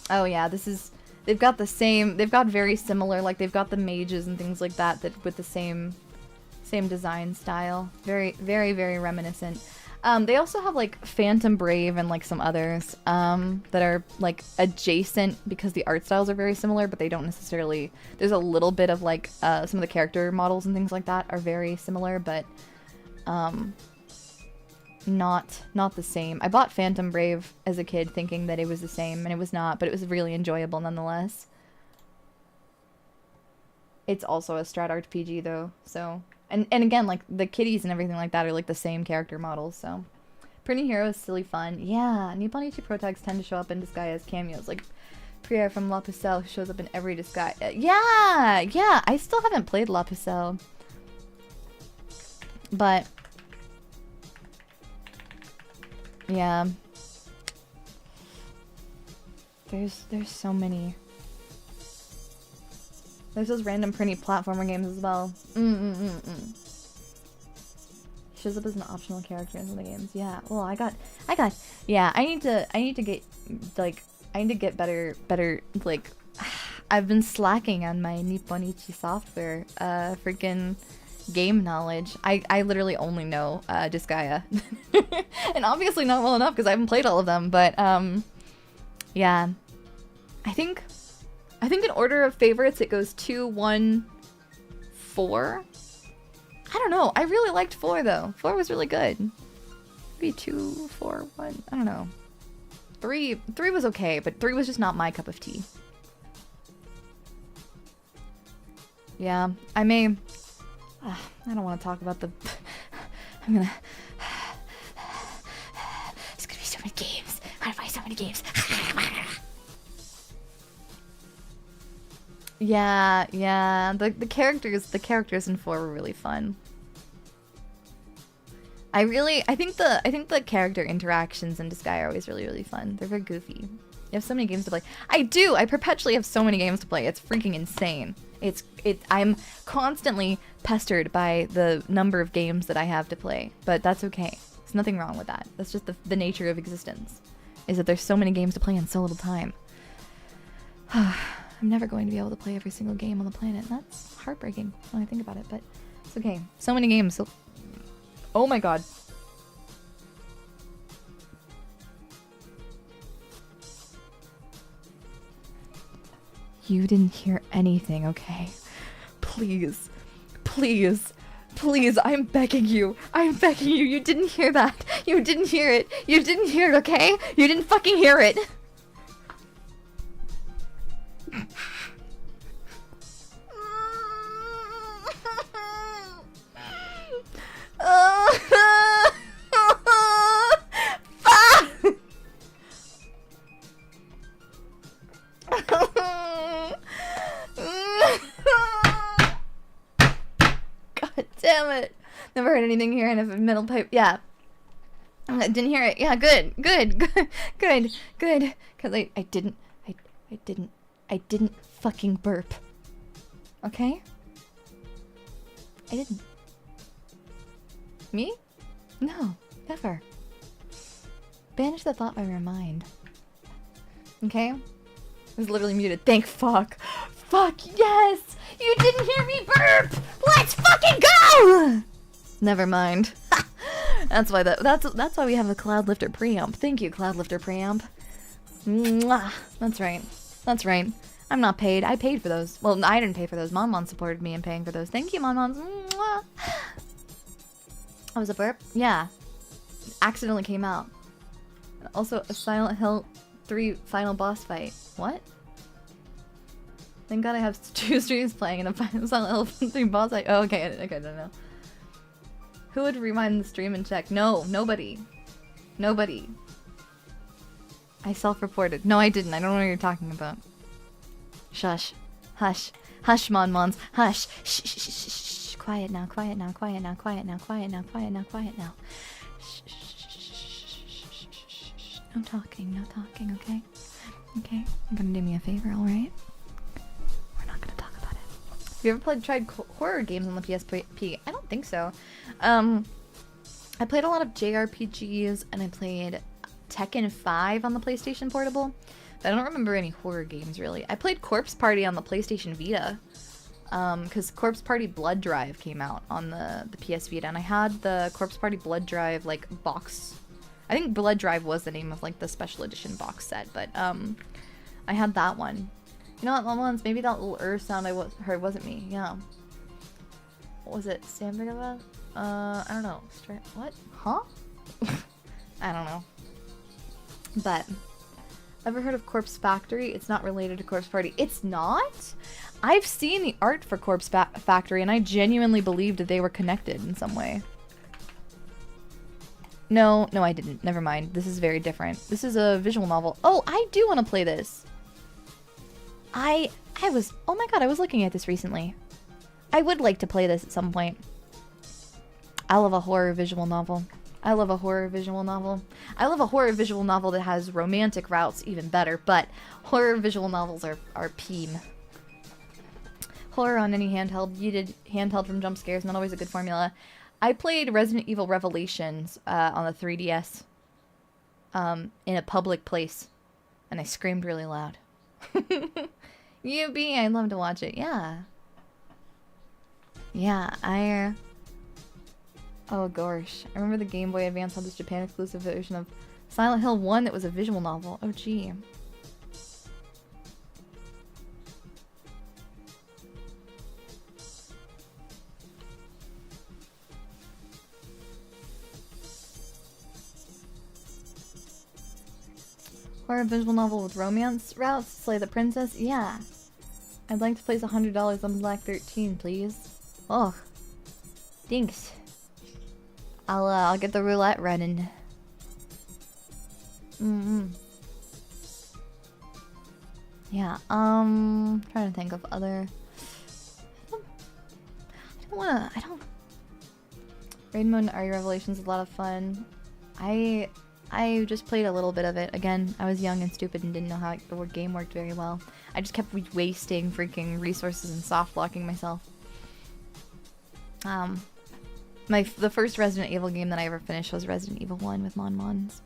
Oh yeah, this is... They've got the same... They've got very similar, like they've got the mages and things like that with the same design style. Very, very, very reminiscent. They also have like Phantom Brave and like some others that are like adjacent because the art styles are very similar, but they don't necessarily... There's a little bit of like some of the character models and things like that are very similar, but not the same. I bought Phantom Brave as a kid thinking that it was the same, and it was not, but it was really enjoyable nonetheless. It's also a strat RPG though, so... And again, like, the kitties and everything like that are, like, the same character models, so... Pretty Hero is silly fun. Yeah, Nippon Ichi pro tags tend to show up in Daiya as cameos, like Priya from La Pucelle, who shows up in every Daiya. Yeah, I still haven't played La Pucelle. But... Yeah. There's so many... There's those random pretty platformer games as well. Shows up as an optional character in the games. Yeah. Well, I got. Yeah. I need to get better. Like, I've been slacking on my Nippon Ichi software. Freaking game knowledge. I literally only know Daiya, and obviously not well enough because I haven't played all of them. But yeah. I think in order of favorites, it goes 2, 1, 4. I don't know. I really liked 4, though. 4 was really good. Maybe 2, 4, 1. I don't know. 3 was okay, but 3 was just not my cup of tea. Yeah, I may... I don't want to talk about the... I'm gonna... There's gonna be so many games. How to buy so many games. Yeah. The characters in 4 were really fun. I think the character interactions in Daiya are always really, really fun. They're very goofy. You have so many games to play. I perpetually have so many games to play. It's freaking insane. I'm constantly pestered by the number of games that I have to play, but that's okay. There's nothing wrong with that. That's just the nature of existence, is that there's so many games to play in so little time. I'm never going to be able to play every single game on the planet. That's heartbreaking when I think about it, but it's okay. So many games. So... Oh my god. You didn't hear anything, okay? Please. Please. Please, I'm begging you. I'm begging you. You didn't hear that. You didn't hear it. You didn't hear it, okay? You didn't fucking hear it. Damn it. Never heard anything here in a metal pipe. Yeah. I didn't hear it. Yeah, good. Cause I didn't fucking burp. Okay? I didn't. Me? No, never. Banish the thought by your mind. Okay? I was literally muted. Thank fuck. Fuck, yes! You didn't hear me burp! Let's fucking go! Never mind. That's why that's why we have a Cloud Lifter preamp. Thank you, Cloud Lifter preamp. Mwah. That's right. That's right. I'm not paid. I paid for those. Well, I didn't pay for those. Mon supported me in paying for those. Thank you, Mon. Mwah. Oh, was a burp? Yeah. Accidentally came out. Also, a Silent Hill 3 final boss fight. What? Thank God I have 2 streams playing and a Silent Hill 3 boss fight. Oh, okay. I don't know. Who would rewind the stream and check? No, nobody. Nobody. I self-reported. No, I didn't. I don't know what you're talking about. Shush. Hush. Hush, Mons. Hush. Shh, shh, shh, shh, shh. Quiet now, quiet now, quiet now, quiet now, quiet now, quiet now, quiet now. Shh, shh, shh, shh, shh, shh. No talking, okay? Okay? You're gonna do me a favor, alright? We're not gonna talk about it. Have you ever tried horror games on the PSP? I don't think so. I played a lot of JRPGs, and I played Tekken 5 on the PlayStation Portable. But I don't remember any horror games, really. I played Corpse Party on the PlayStation Vita. Because Corpse Party Blood Drive came out on the PS Vita, and I had the Corpse Party Blood Drive, like, box. I think Blood Drive was the name of, like, the special edition box set, but, I had that one. You know what, Momons? Maybe that little sound I heard wasn't me, yeah. What was it? Sandbagava? I don't know. What? Huh? I don't know. But, ever heard of Corpse Factory? It's not related to Corpse Party. It's not? I've seen the art for Corpse Factory, and I genuinely believed that they were connected in some way. No, I didn't. Never mind. This is very different. This is a visual novel. Oh, I do want to play this. Oh my god, I was looking at this recently. I would like to play this at some point. I love a horror visual novel. I love a horror visual novel. I love a horror visual novel that has romantic routes, even better, but horror visual novels are peem. Horror on any handheld, yeeted handheld from jump scares, not always a good formula. I played Resident Evil Revelations on the 3DS in a public place, and I screamed really loud. I'd love to watch it, yeah. Yeah, oh gosh. I remember the Game Boy Advance had this Japan exclusive version of Silent Hill 1 that was a visual novel. Oh gee. Horror visual novel with romance routes? Slay the Princess? Yeah. I'd like to place $100 on Black 13, please. Oh. Thanks. I'll get the roulette running. Yeah, trying to think of other... I don't... Raid mode and RE Revelations is a lot of fun. I just played a little bit of it. Again, I was young and stupid and didn't know how the game worked very well. I just kept wasting freaking resources and soft locking myself. The first Resident Evil game that I ever finished was Resident Evil 1 with Mons.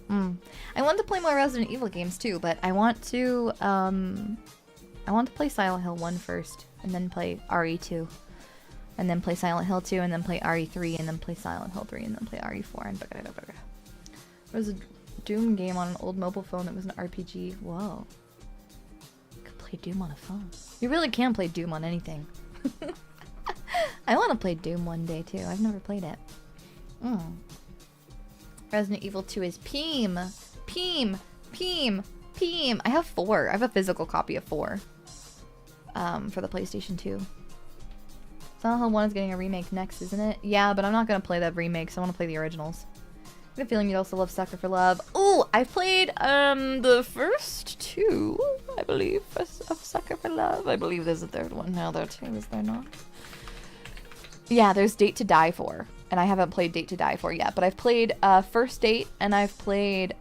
I want to play more Resident Evil games too, but I want to play Silent Hill 1 first, and then play RE2. And then play Silent Hill 2, and then play RE3, and then play Silent Hill 3, and then play RE4, and there was a Doom game on an old mobile phone that was an RPG. Whoa. You could play Doom on a phone. You really can play Doom on anything. I want to play Doom one day too. I've never played it. Resident Evil 2 is Peem. I have 4. I have a physical copy of 4. For the PlayStation 2. Silent Hill 1 is getting a remake next, isn't it? Yeah, but I'm not going to play the remakes. I want to play the originals. I have a feeling you'd also love Sucker for Love. Oh, I played the first 2, I believe, of Sucker for Love. I believe there's a third one now, though, too, is there not? Yeah, there's Date to Die For, and I haven't played Date to Die For yet, but I've played First Date, and I've played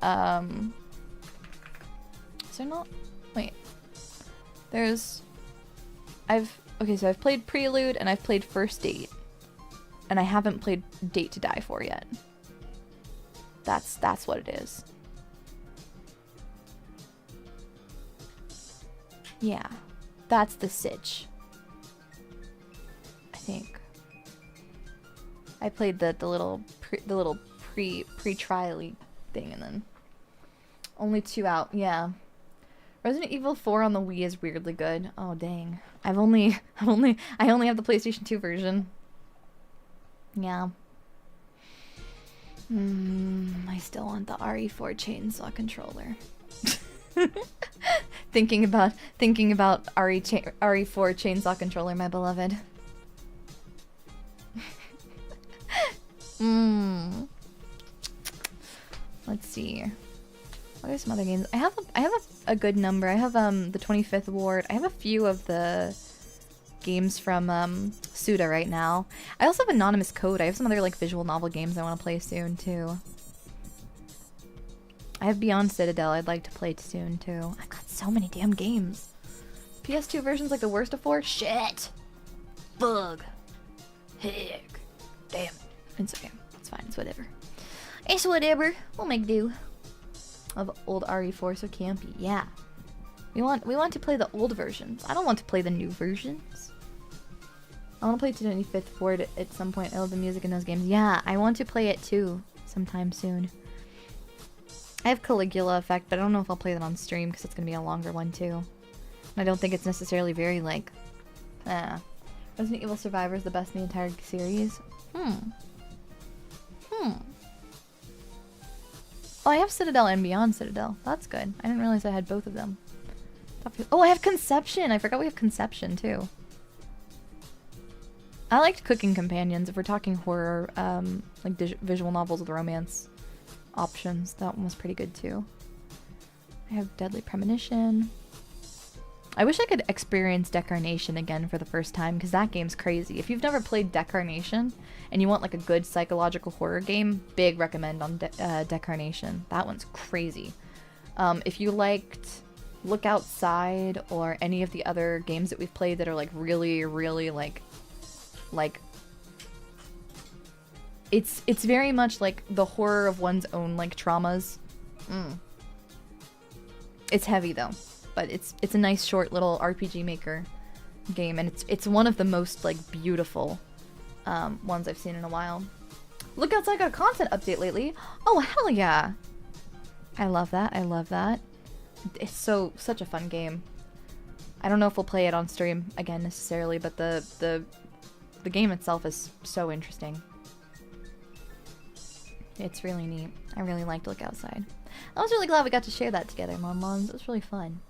is there not? Wait. Okay, so I've played Prelude and I've played First Date, and I haven't played Date to Die For yet. That's what it is. Yeah, that's the sitch. I think. I played the little pre-trial-y thing, and then only 2 out. Yeah. Resident Evil 4 on the Wii is weirdly good. Oh dang. I only have the PlayStation 2 version. Yeah. I still want the RE4 chainsaw controller. thinking about RE4 chainsaw controller, my beloved. Let's see. What are some other games? I have a good number. I have the 25th Ward. I have a few of the games from Suda right now. I also have Anonymous Code. I have some other like visual novel games I want to play soon too. I have Beyond Citadel I'd like to play soon too. I've got so many damn games. PS2 version's like the worst of 4? Shit! Bug! Heck! Damn. It's okay. It's fine. It's whatever. It's whatever. We'll make do. Of old RE4, so campy. Yeah. We want to play the old versions. I don't want to play the new versions. I want to play 25th Ward at some point. I love the music in those games. Yeah, I want to play it too sometime soon. I have Caligula Effect, but I don't know if I'll play that on stream because it's going to be a longer one too. And I don't think it's necessarily very like... Resident Evil Survivor is the best in the entire series. Oh, I have Citadel and Beyond Citadel. That's good. I didn't realize I had both of them. Oh, I have Conception! I forgot we have Conception, too. I liked Cooking Companions. If we're talking horror, like visual novels with romance options, that one was pretty good, too. I have Deadly Premonition. I wish I could experience Decarnation again for the first time, because that game's crazy. If you've never played Decarnation, and you want like a good psychological horror game, big recommend on Decarnation. That one's crazy. If you liked Look Outside, or any of the other games that we've played that are like really, really like it's very much like the horror of one's own like traumas. It's heavy though. But it's a nice short little RPG Maker game, and it's one of the most like beautiful ones I've seen in a while. Look Outside got a content update lately. Oh hell yeah! I love that. I love that. It's such a fun game. I don't know if we'll play it on stream again necessarily, but the game itself is so interesting. It's really neat. I really liked Look Outside. I was really glad we got to share that together, Mons. It was really fun.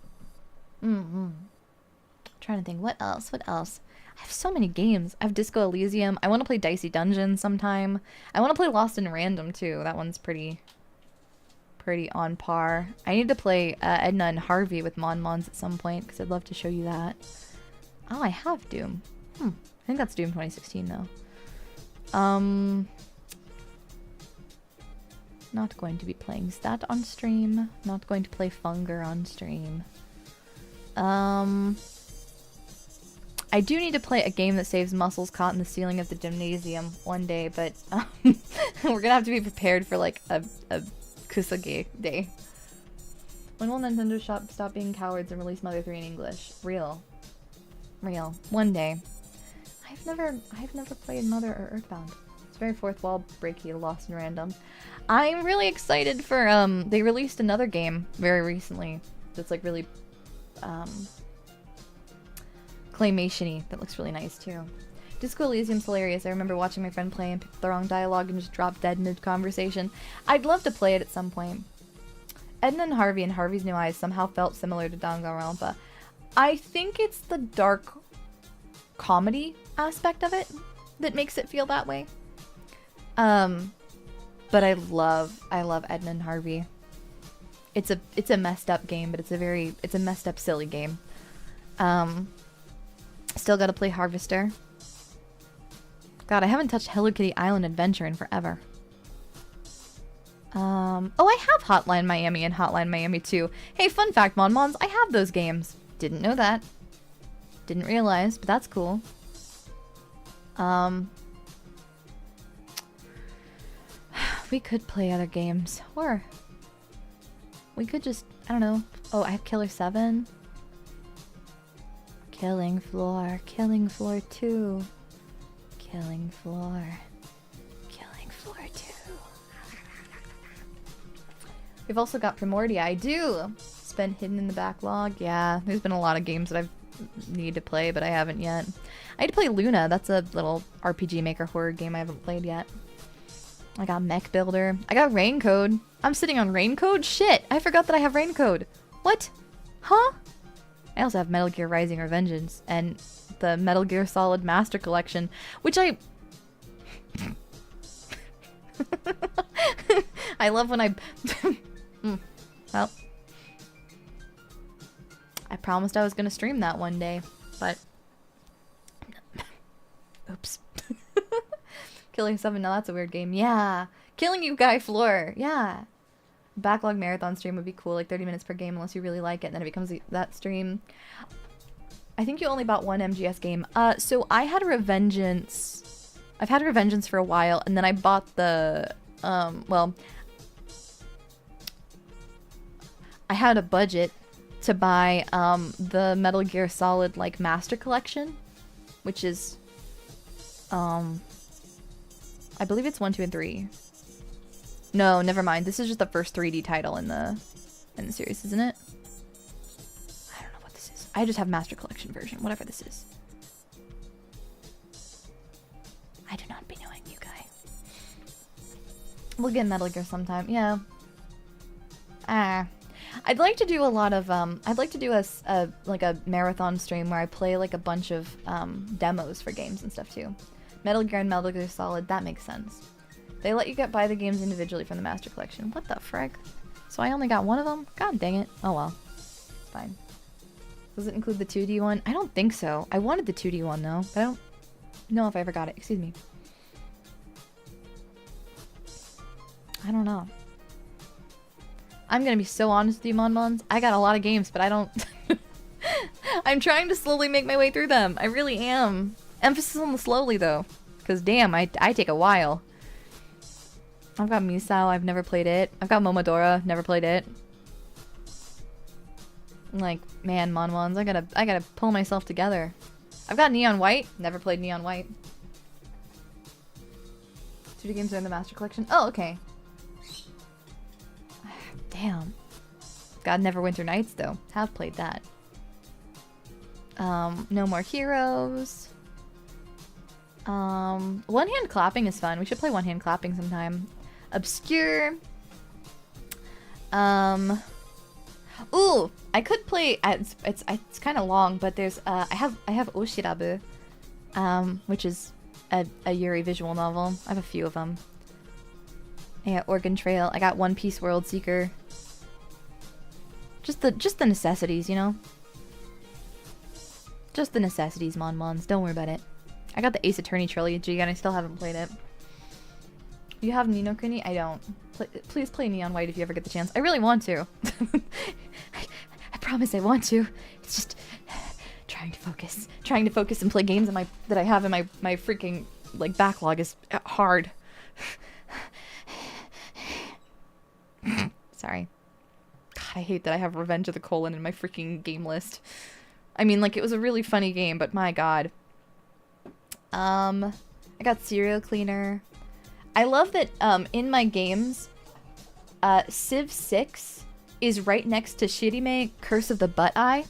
Trying to think, what else? I have so many games. I have Disco Elysium. I want to play Dicey Dungeon sometime. I want to play Lost in Random too. That one's pretty on par. I need to play Edna and Harvey with Mons at some point, because I'd love to show you that. Oh, I have Doom. I think that's Doom 2016 though. Not going to be playing that on stream. Not going to play Funger on stream. I do need to play a game that saves muscles caught in the ceiling of the gymnasium one day, but we're gonna have to be prepared for like a Kusage day. When will Nintendo stop being cowards and release Mother 3 in English? Real. One day. I've never played Mother or Earthbound. It's very fourth wall breaky, Lost in Random. I'm really excited for they released another game very recently that's like really claymation-y that looks really nice too. Disco Elysium's hilarious. I remember watching my friend play and pick the wrong dialogue and just drop dead mid-conversation. I'd love to play it at some point. Edna and Harvey's New Eyes somehow felt similar to Danganronpa. I think it's the dark comedy aspect of it that makes it feel that way. But I love Edna and Harvey. It's a messed up game, but it's a messed up silly game. Still gotta play Harvester. God, I haven't touched Hello Kitty Island Adventure in forever. Oh, I have Hotline Miami and Hotline Miami 2. Hey, fun fact, Mon, I have those games. Didn't know that. Didn't realize, but that's cool. We could play other games, or we could just, I don't know. Oh, I have Killer 7. Killing Floor 2. Killing Floor 2. We've also got Primordia. I do. It's been hidden in the backlog. Yeah, there's been a lot of games that I've need to play, but I haven't yet. I had to play Luna. That's a little RPG Maker horror game I haven't played yet. I got Mech Builder. I got Rain Code. I'm sitting on Rain Code? Shit! I forgot that I have Rain Code. What? Huh? I also have Metal Gear Rising Revengeance and the Metal Gear Solid Master Collection, which I love when I well, I promised I was gonna stream that one day, but oops. Killing 7, now that's a weird game. Yeah. Killing You Guy Floor. Yeah. Backlog marathon stream would be cool, like 30 minutes per game unless you really like it, and then it becomes that stream. I think you only bought one MGS game. So I had a Revengeance. I've had a Revengeance for a while, and then I bought the, well, I had a budget to buy, the Metal Gear Solid, like, Master Collection, which is, I believe it's 1, 2, and 3. No, never mind. This is just the first 3D title in the series, isn't it? I don't know what this is. I just have Master Collection version, whatever this is. I do not be knowing you, guy. We'll get Metal Gear sometime. Yeah. I'd like to do a lot of I'd like to do like a marathon stream where I play like a bunch of demos for games and stuff too. Metal Gear and Metal Gear Solid, that makes sense. They let you buy the games individually from the Master Collection. What the frick? So I only got one of them? God dang it. Oh well. Fine. Does it include the 2D one? I don't think so. I wanted the 2D one though, but I don't know if I ever got it. Excuse me. I don't know. I'm gonna be so honest with you, Mon. I got a lot of games, but I don't... I'm trying to slowly make my way through them. I really am. Emphasis on the slowly, though. Because, damn, I take a while. I've got Musou, I've never played it. I've got Momodora, never played it. Like, man, Mon, I gotta pull myself together. I've got Neon White, never played Neon White. 2D games are in the Master Collection. Oh, okay. Damn. God Neverwinter Nights, though. Have played that. No More Heroes. One Hand Clapping is fun. We should play One Hand Clapping sometime. Obscure. Ooh, I could play. It's kind of long, but there's I have Oshirabu, which is a Yuri visual novel. I have a few of them. I got Organ Trail. I got One Piece World Seeker. Just the necessities, you know. Just the necessities, Mons. Don't worry about it. I got the Ace Attorney trilogy and I still haven't played it. You have Ni no Kuni? I don't. Please play Neon White if you ever get the chance. I really want to. I promise I want to. It's just trying to focus. Trying to focus and play games that I have in my freaking like backlog is hard. Sorry. God, I hate that I have Revenge of the Colon in my freaking game list. I mean, like, it was a really funny game, but my god. I got Serial Cleaner. I love that, in my games, Civ 6 is right next to Shirime Curse of the Butt Eye,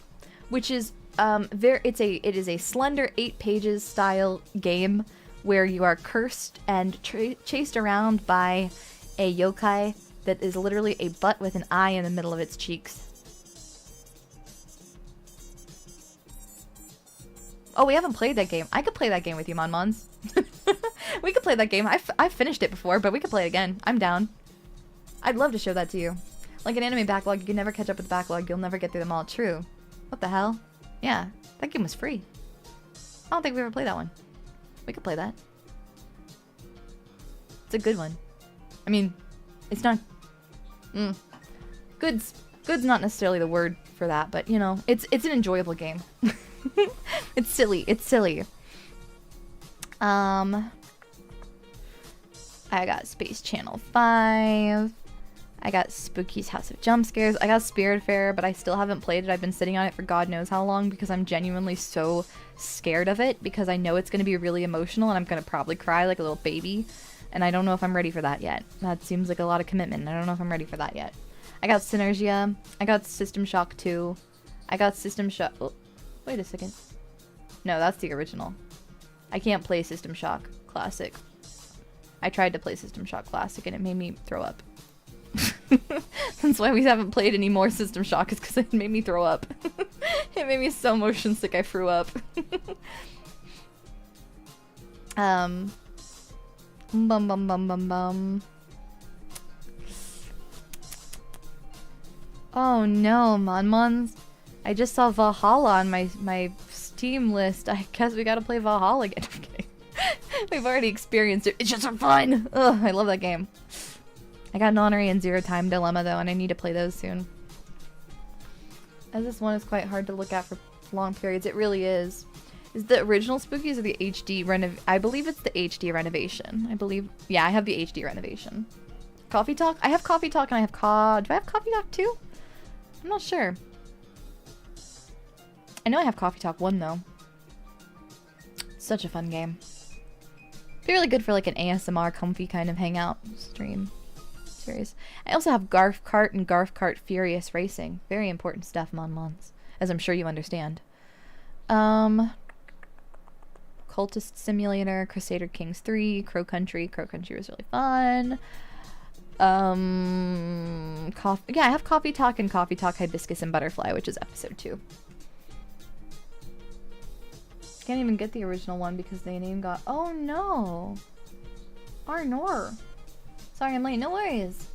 which is, it is a slender 8 pages style game where you are cursed and chased around by a yokai that is literally a butt with an eye in the middle of its cheeks. Oh, we haven't played that game. I could play that game with you, Mons. We could play that game. I've finished it before, but we could play it again. I'm down. I'd love to show that to you. Like an anime backlog, you can never catch up with the backlog. You'll never get through them all. True. What the hell? Yeah, that game was free. I don't think we ever played that one. We could play that. It's a good one. I mean, it's not... Good's not necessarily the word for that, but, you know, it's an enjoyable game. It's silly. It's silly. I got Space Channel 5. I got Spooky's House of Jump Scares. I got Spiritfarer, but I still haven't played it. I've been sitting on it for God knows how long because I'm genuinely so scared of it because I know it's going to be really emotional and I'm going to probably cry like a little baby. And I don't know if I'm ready for that yet. That seems like a lot of commitment. I don't know if I'm ready for that yet. I got Synergia. I got System Shock 2. I got System Shock... Oh, wait a second. No, that's the original. I can't play System Shock Classic. I tried to play System Shock Classic and it made me throw up. That's why we haven't played any more System Shock, is because it made me throw up. It made me so motion sick I threw up. Bum bum bum bum bum. Oh no, Monmons. I just saw Valhalla on my Steam list. I guess we gotta play Valhalla again. Okay. We've already experienced it. It's just for fun! Ugh, I love that game. I got Nonary and Zero Time Dilemma though, and I need to play those soon. As this one is quite hard to look at for long periods. It really is. Is the original Spookies or the HD I believe it's the HD renovation. I believe... Yeah, I have the HD renovation. Coffee Talk? I have Coffee Talk and I have Do I have Coffee Talk 2? I'm not sure. I know I have Coffee Talk 1 though. Such a fun game. Be really good for like an ASMR comfy kind of hangout stream. Series. I also have Garf Kart and Garf Kart Furious Racing. Very important stuff, Monmons, as I'm sure you understand. Cultist Simulator, Crusader Kings 3, Crow Country. Crow Country was really fun. Yeah, I have Coffee Talk and Coffee Talk Hibiscus and Butterfly, which is episode 2. Can't even get the original one because the name got... Oh no! Arnor! Sorry I'm late, no worries!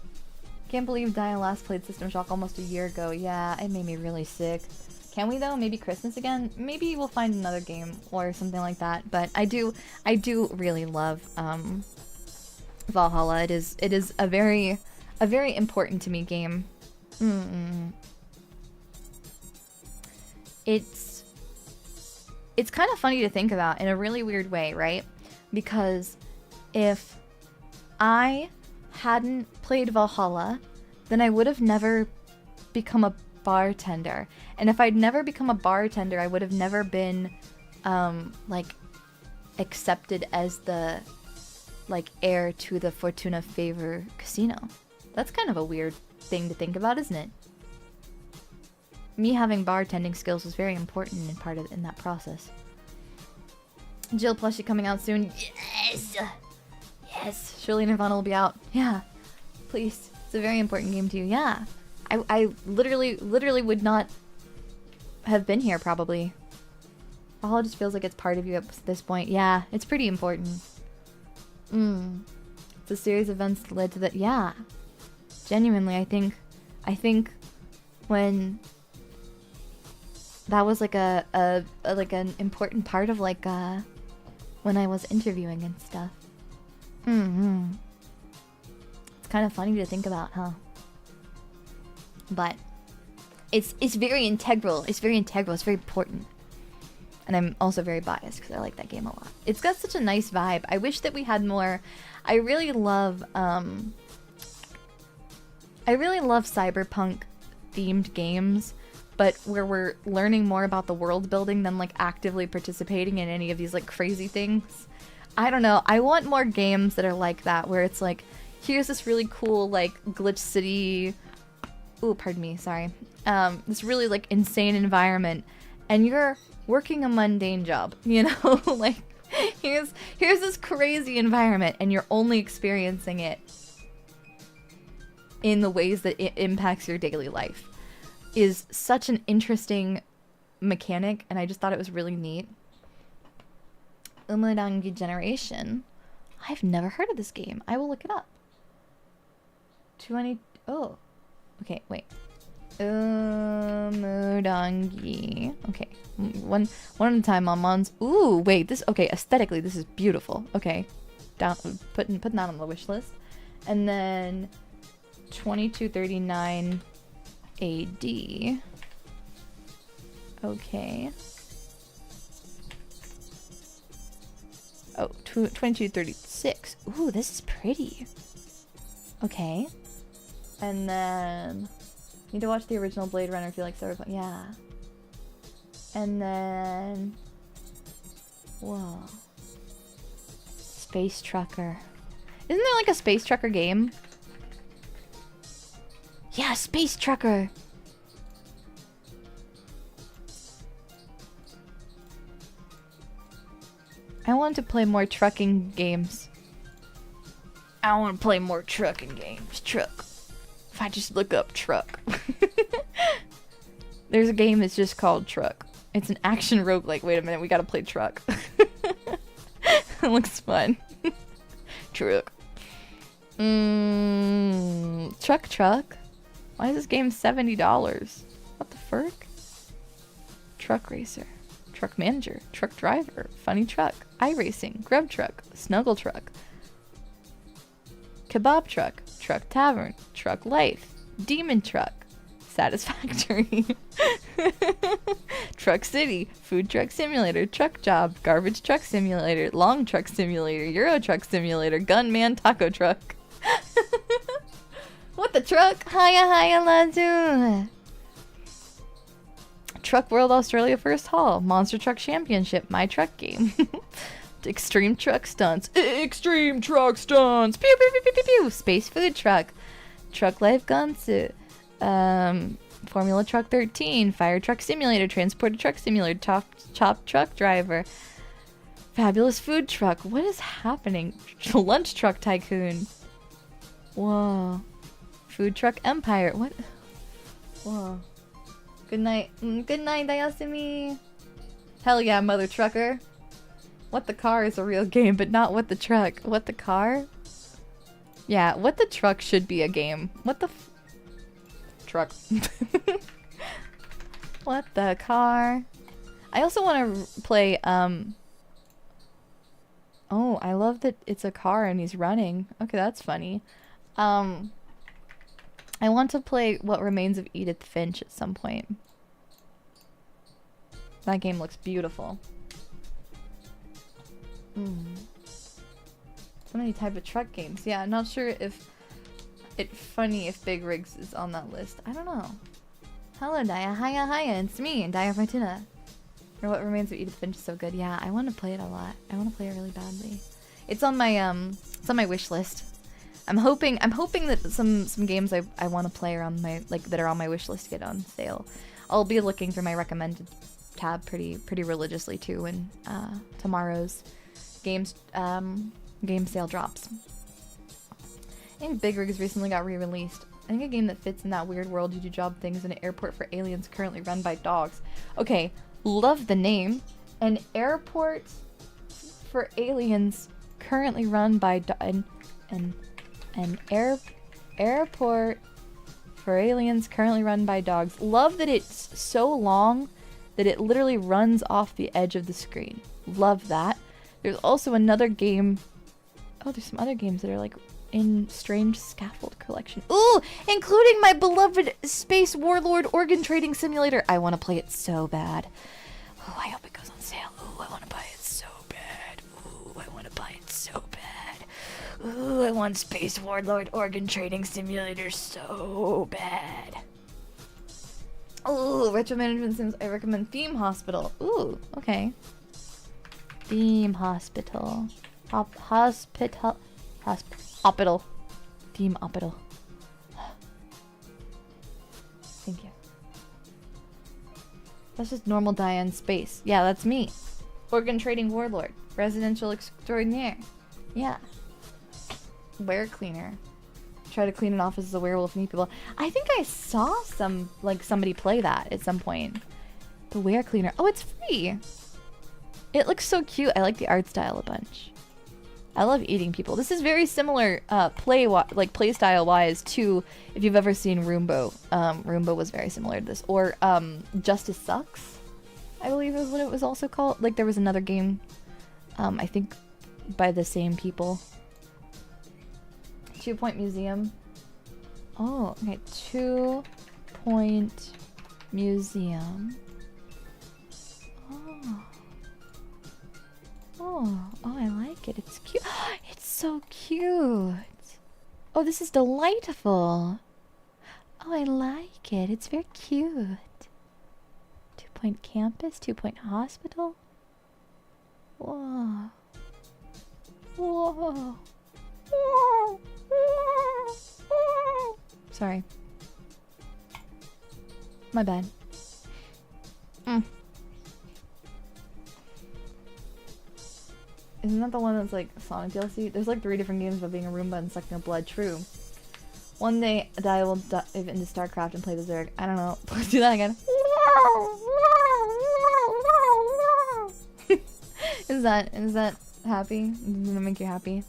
Can't believe Daiya last played System Shock almost a year ago. Yeah, it made me really sick. Can we though? Maybe Christmas again? Maybe we'll find another game or something like that. But I do really love Valhalla. It is a very important to me game. It's kind of funny to think about in a really weird way, right? Because if I hadn't played Valhalla, then I would have never become a bartender. And if I'd never become a bartender, I would have never been like accepted as the like heir to the Fortuna Favor casino. That's kind of a weird thing to think about, isn't it? Me having bartending skills was very important in that process. Jill plushie coming out soon. Yes! Yes! Surely Nirvana will be out. Yeah. Please. It's a very important game to you. Yeah. I literally would not have been here probably. Valhalla just feels like it's part of you at this point. Yeah, it's pretty important. It's a series of events that led to that. Yeah. Genuinely, I think when that was like like an important part of like when I was interviewing and stuff. It's kind of funny to think about, huh? But it's very integral. It's very integral. It's very important. And I'm also very biased because I like that game a lot. It's got such a nice vibe. I wish that we had more. I really love cyberpunk themed games, but where we're learning more about the world building than like actively participating in any of these like crazy things. I don't know. I want more games that are like that, where it's like, here's this really cool like glitch city. Ooh, pardon me, sorry. This really like insane environment, and you're working a mundane job, you know? Like, here's this crazy environment, and you're only experiencing it in the ways that it impacts your daily life. Is such an interesting mechanic, and I just thought it was really neat. Umurangi Generation. I've never heard of this game. I will look it up. 20... Oh. Okay, wait. Umurangi. Okay. One at a time, Mons. Ooh, wait. This... Okay, aesthetically, this is beautiful. Okay. down, putting that on the wish list. And then 2239 AD. Okay. Oh, 2236. Ooh, this is pretty. Okay. And then need to watch the original Blade Runner if you like cyberpunk. Yeah. And then whoa. Space Trucker. Isn't there like a Space Trucker game? Yeah, Space Trucker. I want to play more trucking games. I want to play more trucking games. Truck. If I just look up truck. There's a game that's just called Truck. It's an action roguelike. Wait a minute, we gotta play Truck. It looks fun. Truck. Truck. Why is this game $70? What the frick? Truck racer. Truck manager. Truck driver. Funny truck. iRacing. Grub truck. Snuggle truck. Kebab truck. Truck tavern. Truck life. Demon truck. Satisfactory. Truck City, Food Truck Simulator, Truck Job, Garbage Truck Simulator, Long Truck Simulator, Euro Truck Simulator, Gunman Taco Truck. What the truck? Hiya Lazoon. Truck World Australia First Haul, Monster Truck Championship, My Truck Game. Extreme Truck Stunts. Extreme Truck Stunts. Pew pew pew pew pew pew. Space Food Truck. Truck Life Gunsuit. Formula Truck 13, Fire Truck Simulator, Transporter Truck Simulator, Chop Truck Driver, Fabulous Food Truck. What is happening? Lunch Truck Tycoon. Whoa. Food Truck Empire. What? Whoa. Good night. Good night, Dayasumi. Hell yeah, mother trucker. What the Car is a real game, but not What the Truck. What the Car? Yeah, What the Truck should be a game. What the truck. What the Car? I also want to play, oh, I love that it's a car and he's running. Okay, that's funny. I want to play What Remains of Edith Finch at some point. That game looks beautiful. So many type of truck games. Yeah, I'm not sure if it's funny if Big Rigs is on that list. I don't know. Hello, Daiya. Hiya. It's me, Daiya Fortuna. Or What Remains of Edith Finch is so good. Yeah, I want to play it a lot. I want to play it really badly. It's on my wish list. I'm hoping that some games I want to play are on my that are on my wish list get on sale. I'll be looking through my recommended tab pretty religiously too when tomorrow's game sale drops. I think Big Rigs recently got re-released. I think a game that fits in that weird world you do job things in an airport for aliens currently run by dogs. Okay, love the name. An airport for aliens currently run by airport for aliens currently run by dogs. Love that it's so long that it literally runs off the edge of the screen. Love that. There's also another game. Oh, there's some other games that are like in Strange Scaffold Collection. Ooh, including my beloved Space Warlord Organ Trading Simulator. I want to play it so bad. Ooh, I hope it goes on sale. Ooh, I want to buy it so bad. Ooh, I want to buy it so bad. Ooh, I want Space Warlord Organ Trading Simulator so bad. Ooh, Retro Management Sims. I recommend Theme Hospital. Ooh, okay. Theme Hospital. Hospital. Theme Hospital. Thank you. That's just normal Daiya in space. Yeah, that's me. Organ Trading Warlord. Residential Extraordinaire. Yeah. Were Cleaner. Try to clean an office as a werewolf and eat people. I think I saw somebody play that at some point. The Were Cleaner. Oh, it's free. It looks so cute. I like the art style a bunch. I love eating people. This is very similar play style wise to if you've ever seen Roombo. Roombo was very similar to this. Or Justice Sucks, I believe is what it was also called. Like there was another game, I think by the same people. 2 Point Museum. Oh, okay. 2 Point Museum. Oh. Oh, I like it. It's cute. It's so cute. Oh, this is delightful. Oh, I like it. It's very cute. 2 Point Campus, 2 Point Hospital. Whoa. Whoa. Sorry. My bad. Isn't that the one that's like Sonic DLC? There's like 3 different games about being a Roomba and sucking up blood. True. One day, Daiya will dive into StarCraft and play the Zerg. I don't know. Let's do that again. Is that happy? Does it make you happy?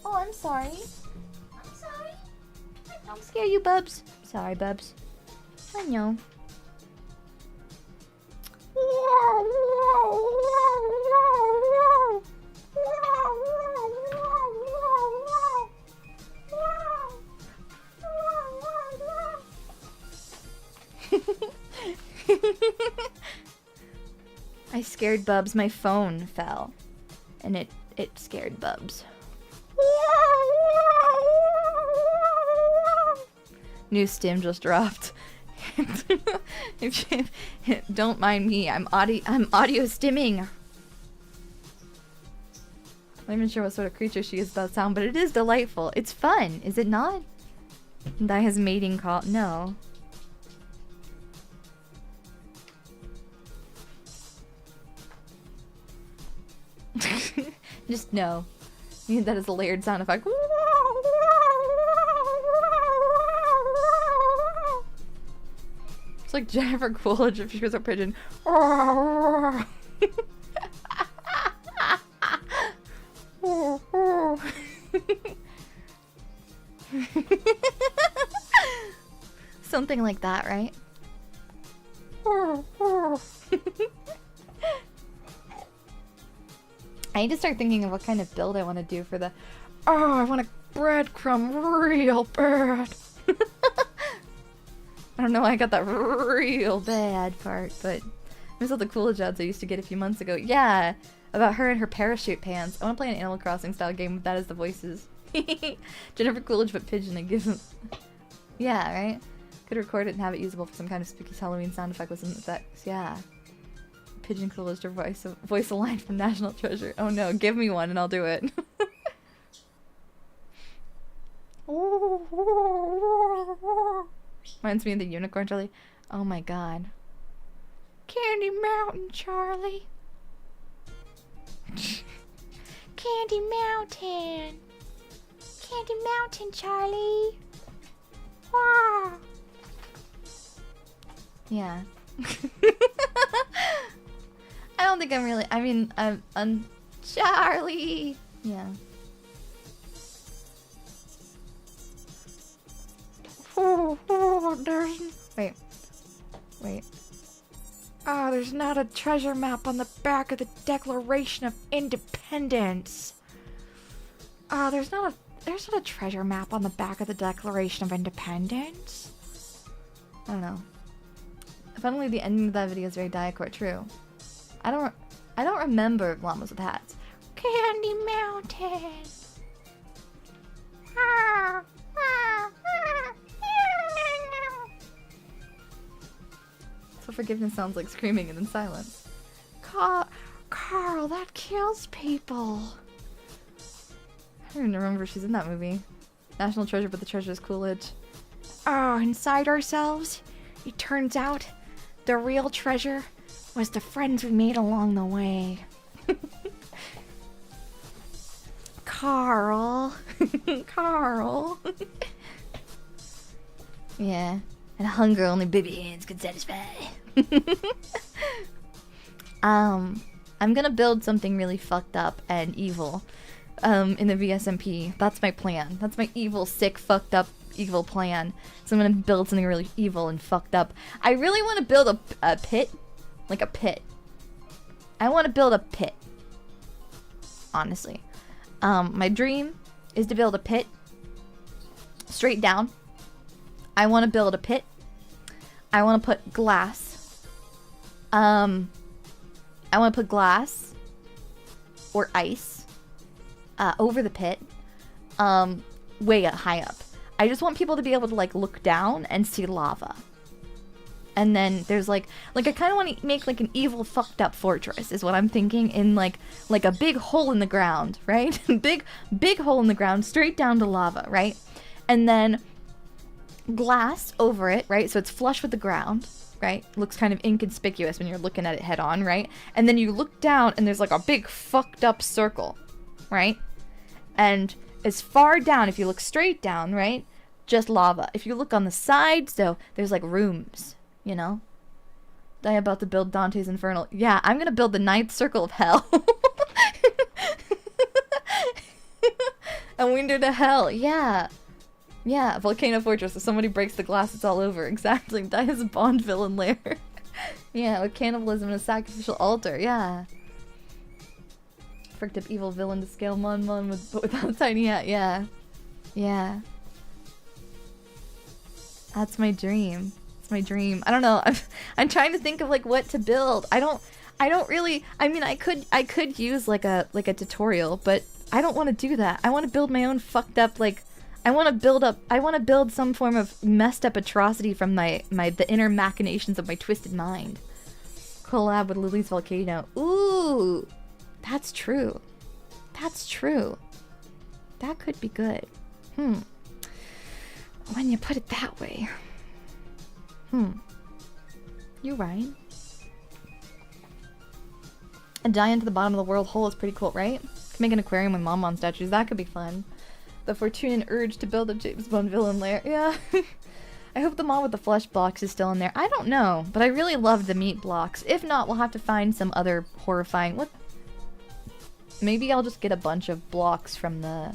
Oh, I'm sorry. I'm sorry. I'm scared you, Bubs. Sorry, Bubs. I know. I scared Bubs. My phone fell, and it scared Bubs. New stim just dropped. Don't mind me. I'm audio stimming. I'm not even sure what sort of creature she is about sound, but it is delightful. It's fun, is it not? Daiya's mating call. No. Just no. That is a layered sound effect. It's like Jennifer Coolidge if she was a pigeon. Something like that, right? I need to start thinking of what kind of build I want to do for the... Oh, I want a breadcrumb real bad. I don't know why I got that real bad part, but... There's all the Coolidge ads I used to get a few months ago. Yeah, about her and her parachute pants. I want to play an Animal Crossing style game with that as the voices. Jennifer Coolidge but pigeon and gives them... Yeah, right? Could record it and have it usable for some kind of spooky Halloween sound effect with some effects. Yeah. Pigeon Coolidge to voice a line from National Treasure. Oh no, give me one and I'll do it. Reminds me of the unicorn, Charlie. Oh my god. Candy Mountain, Charlie. Candy Mountain. Candy Mountain, Charlie. Wow. Yeah. I don't think I'm really... I mean, I'm Charlie. Yeah. There's... Wait. Oh, there's not a treasure map on the back of the Declaration of Independence. Oh, there's not a treasure map on the back of the Declaration of Independence. I don't know. Funnily, the ending of that video is very Daiya true. I don't remember llamas with hats. Candy Mountain. So forgiveness sounds like screaming and then silence. Carl, that kills people. I don't even remember if she's in that movie. National Treasure, but the treasure is Coolidge. Oh, inside ourselves, it turns out the real treasure was the friends we made along the way. Carl. Carl. Yeah. And hunger only baby hands can satisfy. I'm gonna build something really fucked up and evil in the VSMP. That's my plan. That's my evil, sick, fucked up, evil plan. So I'm gonna build something really evil and fucked up. I really want to build a pit Like a pit. I want to build a pit. Honestly. My dream is to build a pit straight down. I want to build a pit. I want to put glass. I want to put glass or ice over the pit, way high up. I just want people to be able to like look down and see lava. And then there's like I kind of want to make like an evil fucked up fortress is what I'm thinking, in like a big hole in the ground, right? big hole in the ground straight down to lava, right? And then glass over it, right? So it's flush with the ground, right? Looks kind of inconspicuous when you're looking at it head on, right? And then you look down and there's like a big fucked up circle, right? And as far down, if you look straight down, right? Just lava. If you look on the side, so there's like rooms. You know? I'm about to build Dante's Infernal. Yeah, I'm gonna build the ninth circle of hell. A window to hell. Yeah. Yeah, Volcano Fortress. If somebody breaks the glass, it's all over. Exactly. Daiya's a Bond villain lair. Yeah, with cannibalism and a sacrificial altar. Yeah. Fricked up evil villain to scale Mon without a tiny hat. Yeah. Yeah. That's my dream. My dream. I don't know. I'm trying to think of like what to build. I don't really. I mean, I could use like a tutorial, but I don't want to do that. I want to build my own fucked up like. I want to build some form of messed up atrocity from the inner machinations of my twisted mind. Collab with Lily's volcano. Ooh, that's true. That's true. That could be good. When you put it that way. You're right. A giant to the bottom of the world hole is pretty cool, right? Can make an aquarium with Mon statues. That could be fun. The Fortuna urge to build a James Bond villain lair. Yeah. I hope the mod with the flesh blocks is still in there. I don't know, but I really love the meat blocks. If not, we'll have to find some other horrifying... What? Maybe I'll just get a bunch of blocks from the...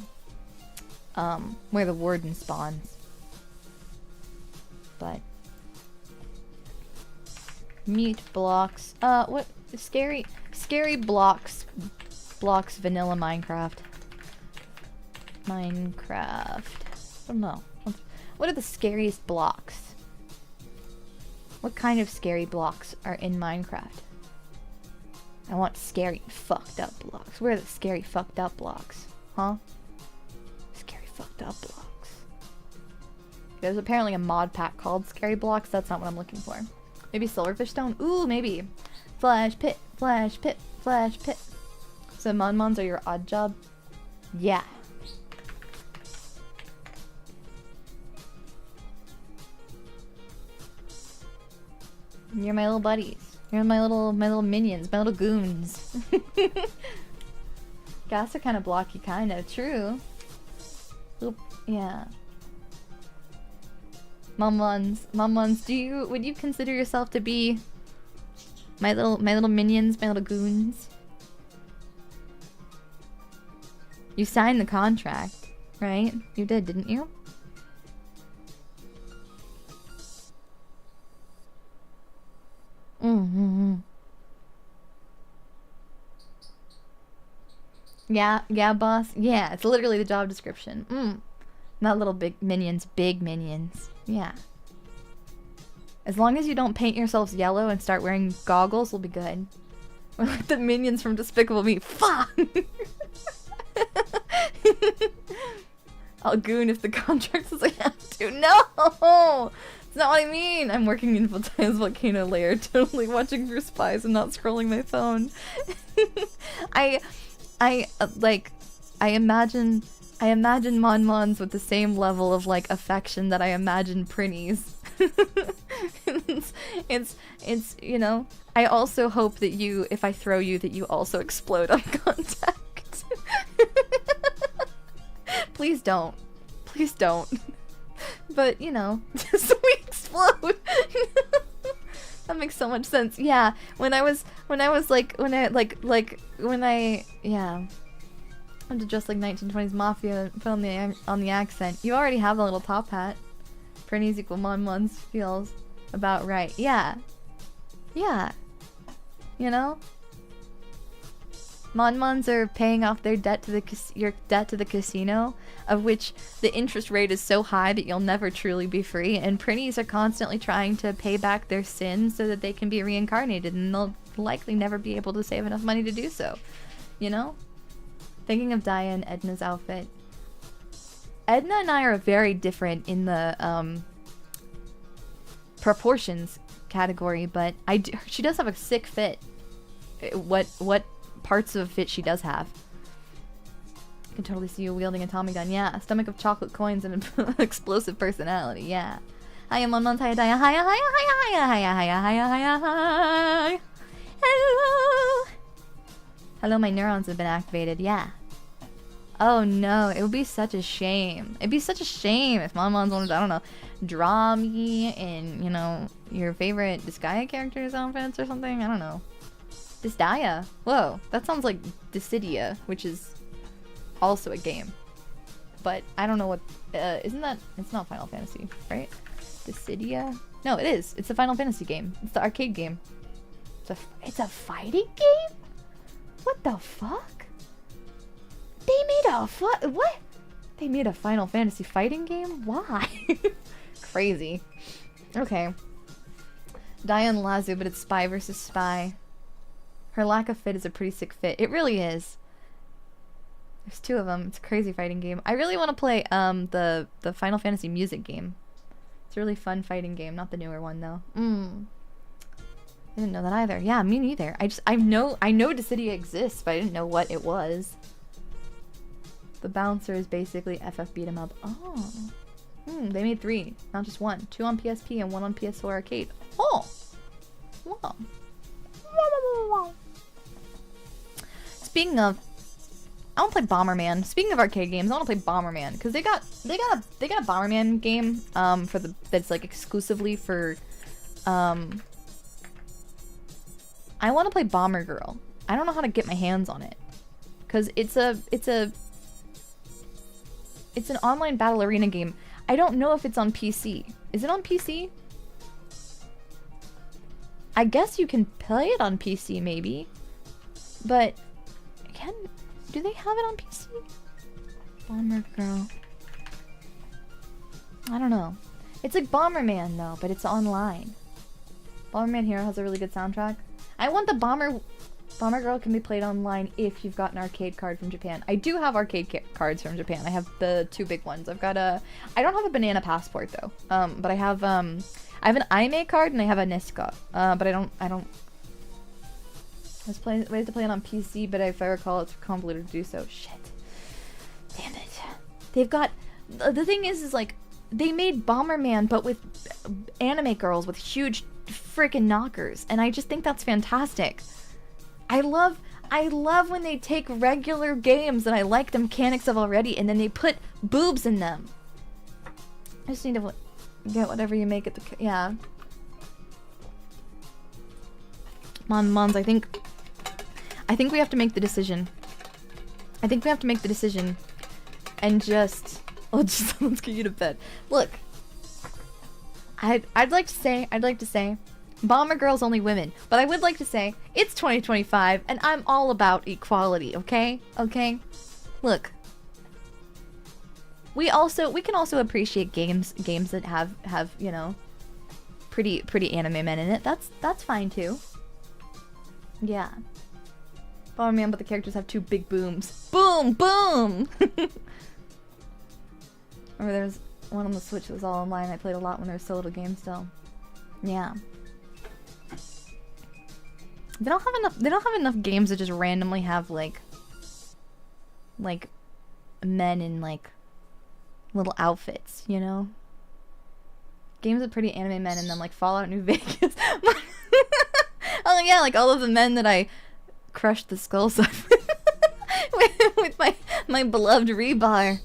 where the warden spawns. But... meat blocks. What? Scary blocks. Blocks vanilla Minecraft. I don't know. What are the scariest blocks? What kind of scary blocks are in Minecraft? I want scary fucked up blocks. Where are the scary fucked up blocks? Huh? Scary fucked up blocks. There's apparently a mod pack called Scary Blocks. That's not what I'm looking for. Maybe Silverfish Stone? Ooh, maybe. Flash pit, flash pit, flash pit. So Mon are your odd job? Yeah. You're my little buddies. You're my little minions, my little goons. Gas are kind of blocky, kind of. True. Oop, yeah. Mom-ones, would you consider yourself to be my little minions, my little goons? You signed the contract, right? You did, didn't you? Yeah, boss. Yeah, it's literally the job description. Not little big minions, big minions. Yeah. As long as you don't paint yourselves yellow and start wearing goggles, we'll be good. We're like the minions from Despicable Me. Fuck! I'll goon if the contract says I have to. No! It's not what I mean! I'm working in Daiya's volcano lair, totally watching for spies and not scrolling my phone. I imagine Mon-Mons with the same level of, like, affection that I imagine Prinnies. it's, you know, I also hope that you, if I throw you, that you also explode on contact. Please don't. Please don't. But, you know, just we explode. That makes so much sense. Yeah, yeah. I'm just like 1920s mafia, put on the accent. You already have the little top hat. Prinnies equal Mon-Mons feels about right. Yeah. Yeah. You know? Mon-Mons are paying off their debt to your debt to the casino, of which the interest rate is so high that you'll never truly be free, and Prinnies are constantly trying to pay back their sins so that they can be reincarnated, and they'll likely never be able to save enough money to do so. You know? Thinking of Daiya and Edna's outfit. Edna and I are very different in the proportions category, but she does have a sick fit. What parts of fit she does have. I can totally see you wielding a Tommy gun. Yeah, a stomach of chocolate coins and an explosive personality. Yeah. Hiya, Mon-Mons. Hiya, Daiya. Hiya, hiya, hiya, hiya, hiya, hiya, hiya, hiya. Hello. Hello, my neurons have been activated. Yeah. Oh no, it would be such a shame. It'd be such a shame if Mon-Mons wanted to, I don't know, draw me in, you know, your favorite Disgaea character's outfits or something. I don't know. Daiya. Whoa, that sounds like Dissidia, which is also a game. But I don't know what, isn't that, it's not Final Fantasy, right? Dissidia? No, it is. It's a Final Fantasy game. It's the arcade game. It's a fighting game? What the fuck? They made a what? They made a Final Fantasy fighting game? Why? Crazy. Okay. Daiya and Lazu, but it's spy versus spy. Her lack of fit is a pretty sick fit. It really is. There's two of them. It's a crazy fighting game. I really want to play the Final Fantasy music game. It's a really fun fighting game. Not the newer one though. I didn't know that either. Yeah, me neither. I know Dissidia exists, but I didn't know what it was. The bouncer is basically FF beat 'em up. Oh. They made 3, not just 1. 2 on PSP and 1 on PS4 arcade. Oh. Wow. Speaking of, I want to play Bomberman. Speaking of arcade games, I want to play Bomberman because they got a Bomberman game that's like exclusively for I want to play Bomber Girl. I don't know how to get my hands on it because it's an online battle arena game. I don't know if it's on PC. Is it on PC? I guess you can play it on PC maybe, but do they have it on PC? Bomber Girl. I don't know. It's like Bomberman though, but it's online. Bomberman Hero has a really good soundtrack. I want the Bomber Girl can be played online if you've got an arcade card from Japan. I do have arcade cards from Japan. I have the 2 big ones. I don't have a banana passport though. But I have an Aime card and I have a Nesca. But I don't. There's ways to play it on PC, but if I recall, it's convoluted to do so. Shit. Damn it. They've got. The thing is like they made Bomberman, but with anime girls with huge freaking knockers, and I just think that's fantastic. I love when they take regular games that I like the mechanics of already and then they put boobs in them. I just need to get whatever you make at the... Yeah. Mons, I think we have to make the decision. I think we have to make the decision and just... Oh, just let's get you to bed. Look. I'd like to say Bomber Girl's only women, but I would like to say it's 2025 and I'm all about equality, okay? Okay? Look. We can also appreciate games that have, you know, pretty anime men in it. That's fine too. Yeah. Bomberman, but the characters have 2 big booms. Boom, boom. Remember there's one on the Switch that was all online. I played a lot when there was so little games still. Yeah. They don't have enough games that just randomly have like men in like little outfits, you know? Games with pretty anime men in them, like Fallout New Vegas. Oh yeah, like all of the men that I crushed the skulls of with my beloved rebar.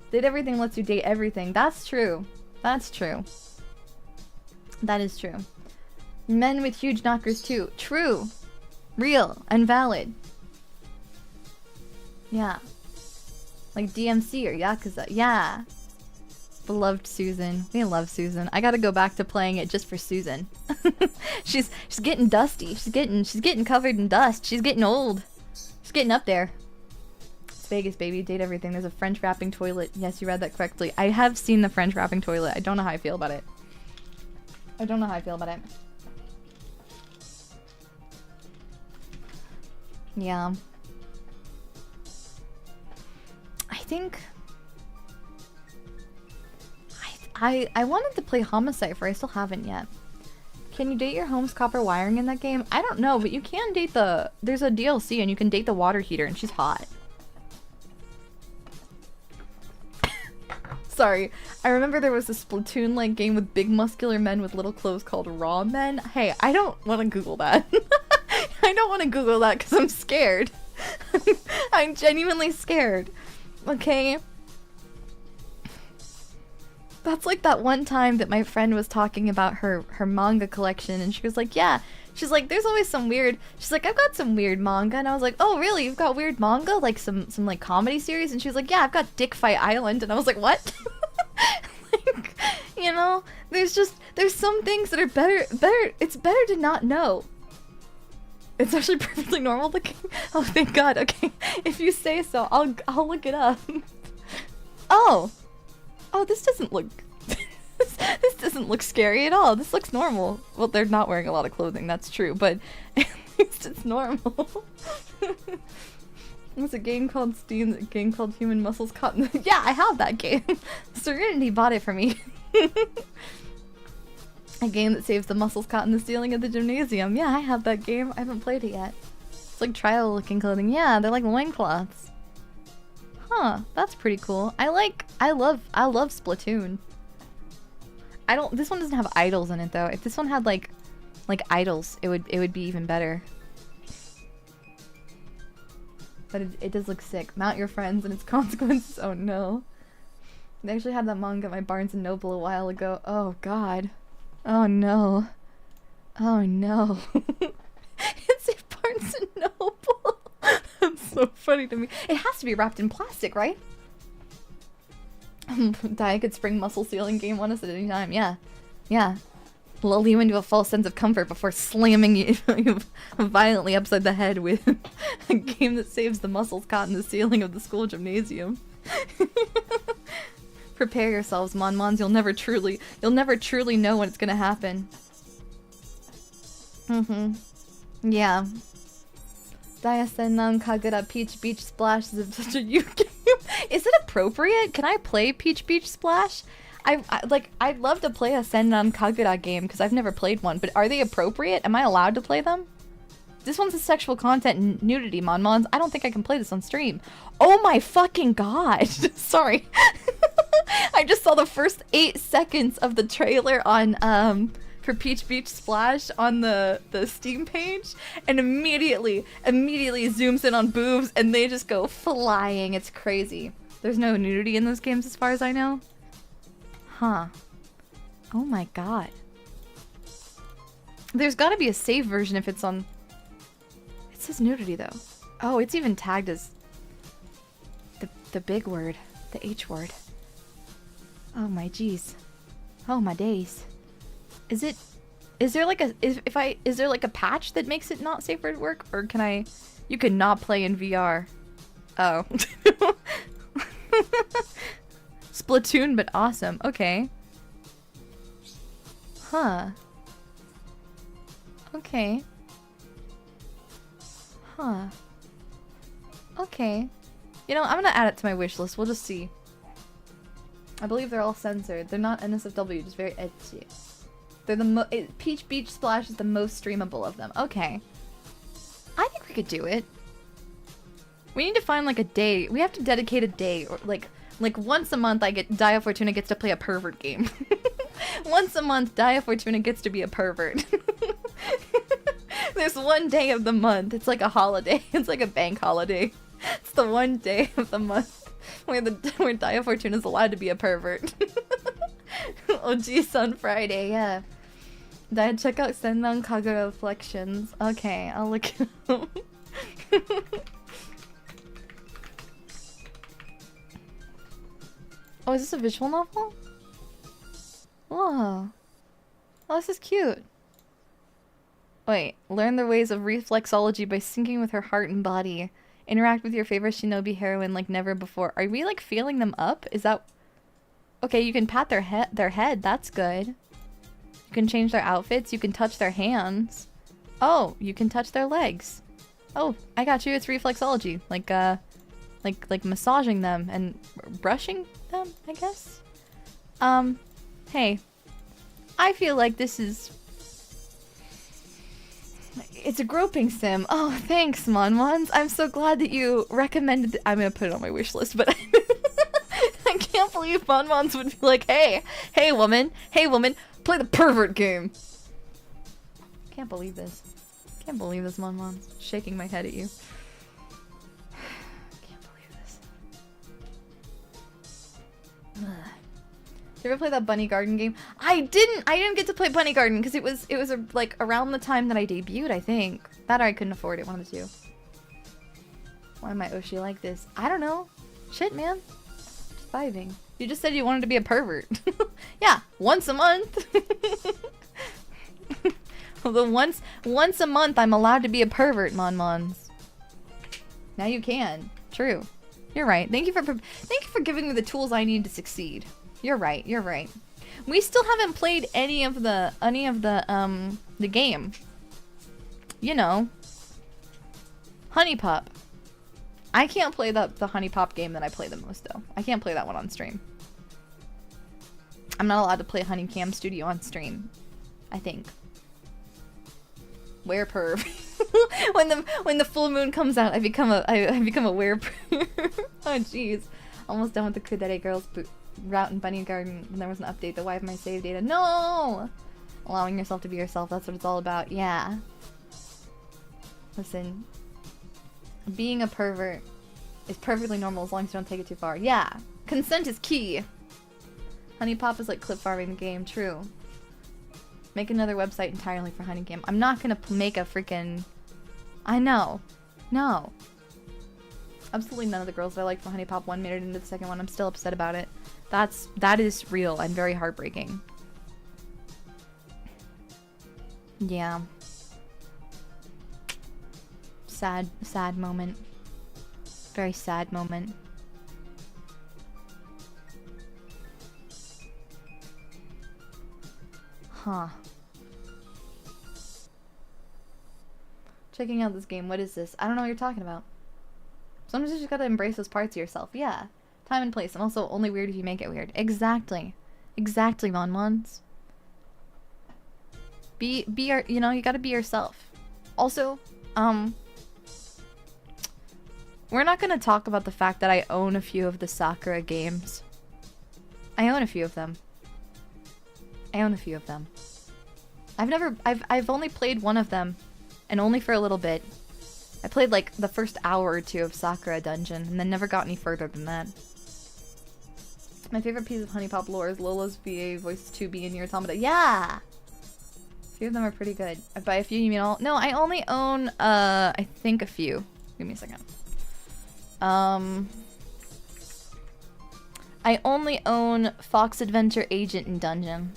Date everything lets you date everything. That's true. That's true. That is true. Men with huge knockers too. True. Real and valid. Yeah. Like DMC or Yakuza. Yeah. Beloved Susan. We love Susan. I gotta go back to playing it just for Susan. she's getting dusty. She's getting covered in dust. She's getting old. She's getting up there. It's Vegas, baby. Date everything. There's a French wrapping toilet. Yes, you read that correctly. I have seen the French wrapping toilet. I don't know how I feel about it. I don't know how I feel about it. Yeah. I think... I wanted to play Homicipher. I still haven't yet. Can you date your home's copper wiring in that game? I don't know, but you can date the... There's a DLC and you can date the water heater and she's hot. Sorry. I remember there was a Splatoon-like game with big muscular men with little clothes called Raw Men. Hey, I don't want to Google that. I don't want to Google that because I'm scared. I'm genuinely scared. Okay? That's like that one time that my friend was talking about her manga collection and she was like, yeah. She's like, there's always some weird... She's like, I've got some weird manga. And I was like, oh, really? You've got weird manga? Like some like comedy series? And she was like, yeah, I've got Dick Fight Island. And I was like, what? Like, you know, there's some things that are better. It's better to not know. It's actually perfectly normal looking. Oh, thank God. Okay. If you say so, I'll look it up. Oh, this doesn't look... this doesn't look scary at all. This looks normal. Well, they're not wearing a lot of clothing, that's true, but at least it's normal. There's a game called Steam, a game called Human Muscles Cotton. Yeah, I have that game. Serenity bought it for me. A game that saves the muscles caught in the ceiling of the gymnasium. Yeah, I have that game. I haven't played it yet. It's like trial looking clothing. Yeah, they're like loincloths. Huh, that's pretty cool. I love Splatoon. This one doesn't have idols in it though. If this one had like idols, it would be even better. But it does look sick. Mount your friends and its consequences. Oh no. They actually had that manga at my Barnes & Noble a while ago. Oh God. Oh no. Oh no. It's at Barnes & Noble. That's so funny to me. It has to be wrapped in plastic, right? Daiya could spring muscle sealing game on us at any time. Yeah. Yeah. Lull you into a false sense of comfort before slamming you violently upside the head with a game that saves the muscles caught in the ceiling of the school gymnasium. Prepare yourselves, Mon-Mons. You'll never truly know when it's gonna happen. Yeah. Daiya Sennan Kagura Peach Beach Splash is such a you game. Is it appropriate? Can I play Peach Beach Splash? I'd love to play a Sennan Kagura game because I've never played one, but are they appropriate? Am I allowed to play them? This one's a sexual content and nudity, Mon-Mons. I don't think I can play this on stream. Oh my fucking God. Sorry. I just saw the first 8 seconds of the trailer on, for Peach Beach Splash on the Steam page, and immediately zooms in on boobs and they just go flying. It's crazy. There's no nudity in those games as far as I know. Huh. Oh my God. There's gotta be a safe version if it's on... It says nudity though. Oh, it's even tagged as the big word. The H word. Oh my jeez. Oh my days. Is there like a patch that makes it not safe for work, or you can not play in VR? Oh. Splatoon, but awesome. Okay. Huh. Okay. Huh. Okay. You know, I'm gonna add it to my wish list. We'll just see. I believe they're all censored. They're not NSFW, just very edgy. They're Peach Beach Splash is the most streamable of them. Okay. I think we could do it. We need to find like a day. We have to dedicate a day, or like once a month Daiya Fortuna gets to play a pervert game. Once a month Daiya Fortuna gets to be a pervert. There's one day of the month. It's like a holiday. It's like a bank holiday. It's the one day of the month where Daiya Fortuna is allowed to be a pervert. Oh geez, on Friday, yeah. Daiya, check out Senran Kagura Reflections. Okay, I'll look it up. Oh, is this a visual novel? Whoa. Oh, this is cute. Wait, learn the ways of reflexology by syncing with her heart and body. Interact with your favorite shinobi heroine like never before. Are we like feeling them up? Is that... Okay, you can pat their head. That's good. You can change their outfits. You can touch their hands. Oh, you can touch their legs. Oh, I got you. It's reflexology. Like massaging them and brushing them, I guess. Hey. I feel like this is... It's a groping sim. Oh, thanks, Monmons. I'm so glad that you recommended... I'm gonna put it on my wish list, but... I can't believe Monmons would be like, hey woman, play the pervert game. Can't believe this. Can't believe this, Monmons. Shaking my head at you. Can't believe this. Ugh. Did you ever play that Bunny Garden game? I didn't get to play Bunny Garden because it was like around the time that I debuted, I think. That or I couldn't afford it, one of the two. Why am I Oshi like this? I don't know. Shit, man. Just vibing. You just said you wanted to be a pervert. Yeah, once a month. Although once a month I'm allowed to be a pervert, Monmons. Now you can. True. You're right. Thank you for giving me the tools I need to succeed. You're right. You're right. We still haven't played any of the game. You know. Honey Pop. I can't play the Honey Pop game that I play the most though. I can't play that one on stream. I'm not allowed to play Honey Cam Studio on stream. I think. Wereperv. when the full moon comes out, I become a wereperv. Oh jeez. Almost done with the Kudere Girls route in Bunny Garden when there was an update. The why of my save data. No! Allowing yourself to be yourself, that's what it's all about. Yeah. Listen. Being a pervert is perfectly normal as long as you don't take it too far. Yeah. Consent is key. Honey Pop is like clip farming the game. True. Make another website entirely for Honey Cam. I'm not gonna make a freaking... I know. No. Absolutely none of the girls that I like from Honey Pop 1 made it into the second one. I'm still upset about it. That is real and very heartbreaking. Yeah. Sad moment. Very sad moment. Huh. Checking out this game. What is this? I don't know what you're talking about. Sometimes you just gotta embrace those parts of yourself. Yeah. Time and place. And also only weird if you make it weird. Exactly. Exactly, Monmons. You know, you gotta be yourself. Also, we're not gonna talk about the fact that I own a few of the Sakura games. I own a few of them. I've only played one of them, and only for a little bit. I played like the first hour or two of Sakura Dungeon, and then never got any further than that. My favorite piece of Honey Pop lore is Lola's VA voice 2B in Nier Automata. Yeah! A few of them are pretty good. By a few, you mean all? No, I only own, I think a few. Give me a second. I only own Fox Adventure Agent and Dungeon.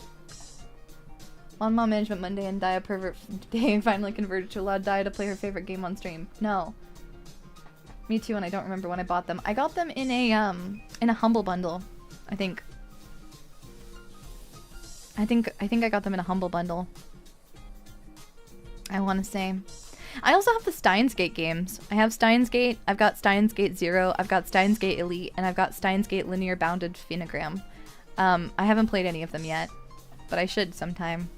On Mom Management Monday and Daiya Pervert Day finally converted to allow Daiya to play her favorite game on stream. No. Me too, and I don't remember when I bought them. I got them in a Humble Bundle, I think. I think I got them in a Humble Bundle. I want to say. I also have the Steins Gate games. I have Steins Gate, I've got Steins Gate Zero, I've got Steins Gate Elite, and I've got Steins Gate Linear Bounded Phonogram. I haven't played any of them yet, but I should sometime.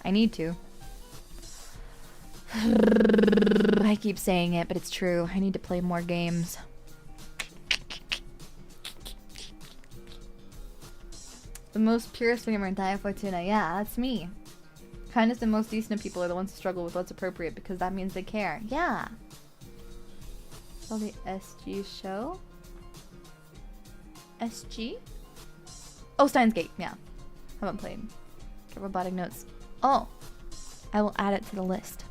I need to. I keep saying it, but it's true. I need to play more games. The most purest gamer in Daiya Fortuna. Yeah, that's me. Kindest and most decent people are the ones who struggle with what's appropriate because that means they care. Yeah. So the SG show? SG? Oh, Steins Gate. Yeah. Haven't played. Get robotic notes. Oh. I will add it to the list.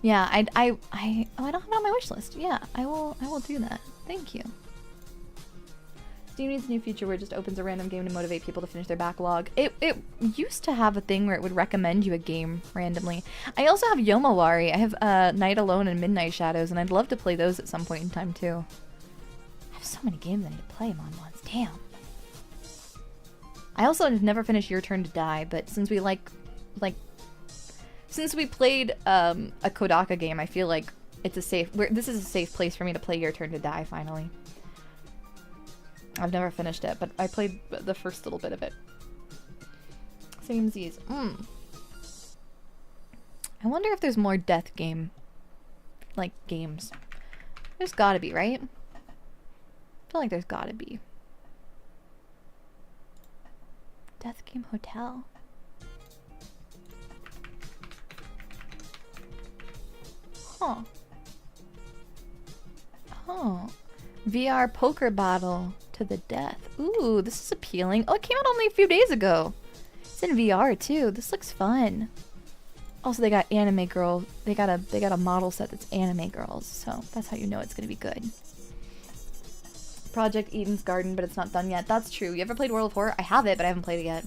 Yeah, I don't have it on my wish list. Yeah, I will do that. Thank you. Steam needs a new feature where it just opens a random game to motivate people to finish their backlog. It used to have a thing where it would recommend you a game randomly. I also have Yomawari. I have Night Alone and Midnight Shadows, and I'd love to play those at some point in time too. I have so many games I need to play on once. Damn. I also have never finished Your Turn to Die, but since we since we played a Kodaka game, I feel like it's a safe. This is a safe place for me to play Your Turn to Die. Finally, I've never finished it, but I played the first little bit of it. Samesies. I wonder if there's more death game, like, games. There's gotta be, right? I feel like there's gotta be. Death Game Hotel. Huh. Oh. VR poker battle to the death. Ooh, this is appealing. Oh, it came out only a few days ago. It's in VR too. This looks fun. Also, they got anime girl. They got a model set that's anime girls. So that's how you know it's gonna be good. Project Eden's Garden, but it's not done yet. That's true. You ever played World of Horror? I have it, but I haven't played it yet.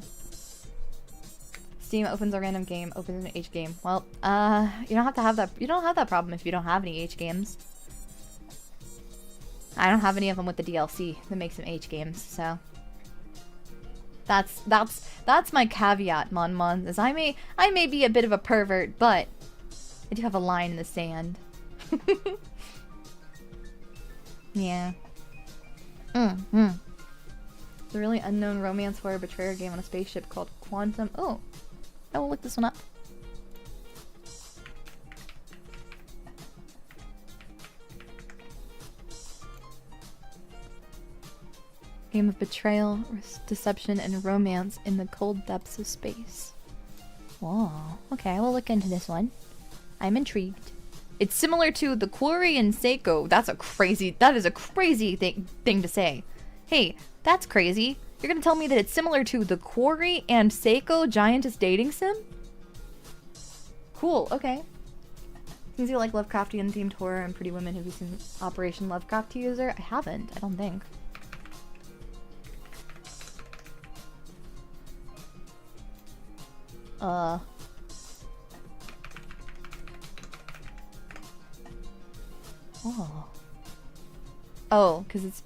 Steam opens a random game, opens an H game. Well, you don't have to have that. You don't have that problem if you don't have any H games. I don't have any of them with the DLC that makes them H games, so that's my caveat, Mon. Is I may be a bit of a pervert, but I do have a line in the sand. Yeah. It's a really unknown romance horror betrayer game on a spaceship called Quantum. Oh, I will look this one up. Game of betrayal, deception, and romance in the cold depths of space. Whoa. Okay, I will look into this one. I'm intrigued. It's similar to The Quarry and Seiko. That is a crazy thing to say. Hey, that's crazy. You're gonna tell me that it's similar to The Quarry and Seiko Giantess Dating Sim? Cool, okay. Seems you like Lovecraftian themed horror and Pretty Women. Have you seen Operation Lovecraft User? I haven't, I don't think. Oh, because it's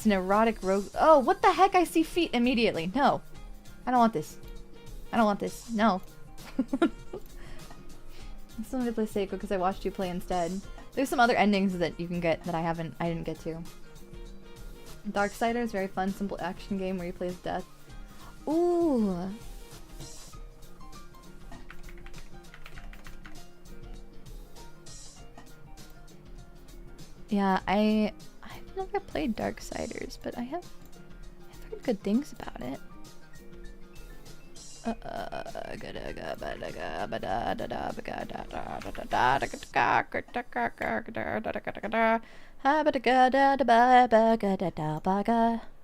an erotic rogue. Oh, what the heck? I see feet immediately. No, I don't want this. I don't want this. No. I'm still gonna play Seiko because I watched you play instead. There's some other endings that you can get that I didn't get to. Darksiders, very fun, simple action game where you play as death. Ooh. Yeah, I've never played Darksiders, but I've heard good things about it.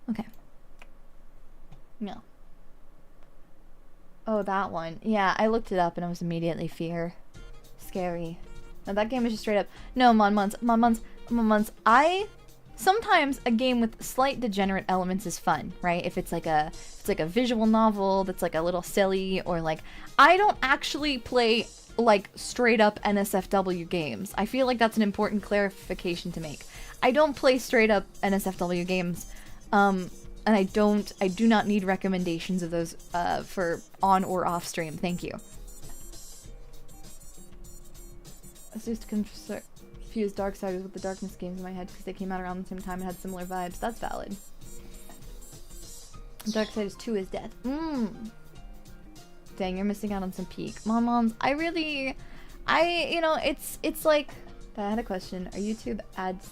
Okay. No. Oh, that one. Yeah, I looked it up and it was immediately scary. Now that game is just straight up. No, Monmon's. Sometimes a game with slight degenerate elements is fun, right? If it's like a visual novel that's like a little silly, or like, I don't actually play like straight up NSFW games. I feel like that's an important clarification to make. I don't play straight up NSFW games, and I do not need recommendations of those for on or off stream. Thank you. I was just confused Darksiders with the Darkness games in my head because they came out around the same time and had similar vibes. That's valid. Darksiders 2 is death. Dang, you're missing out on some peak. Monmons, you know, it's like, I had a question. Are YouTube ads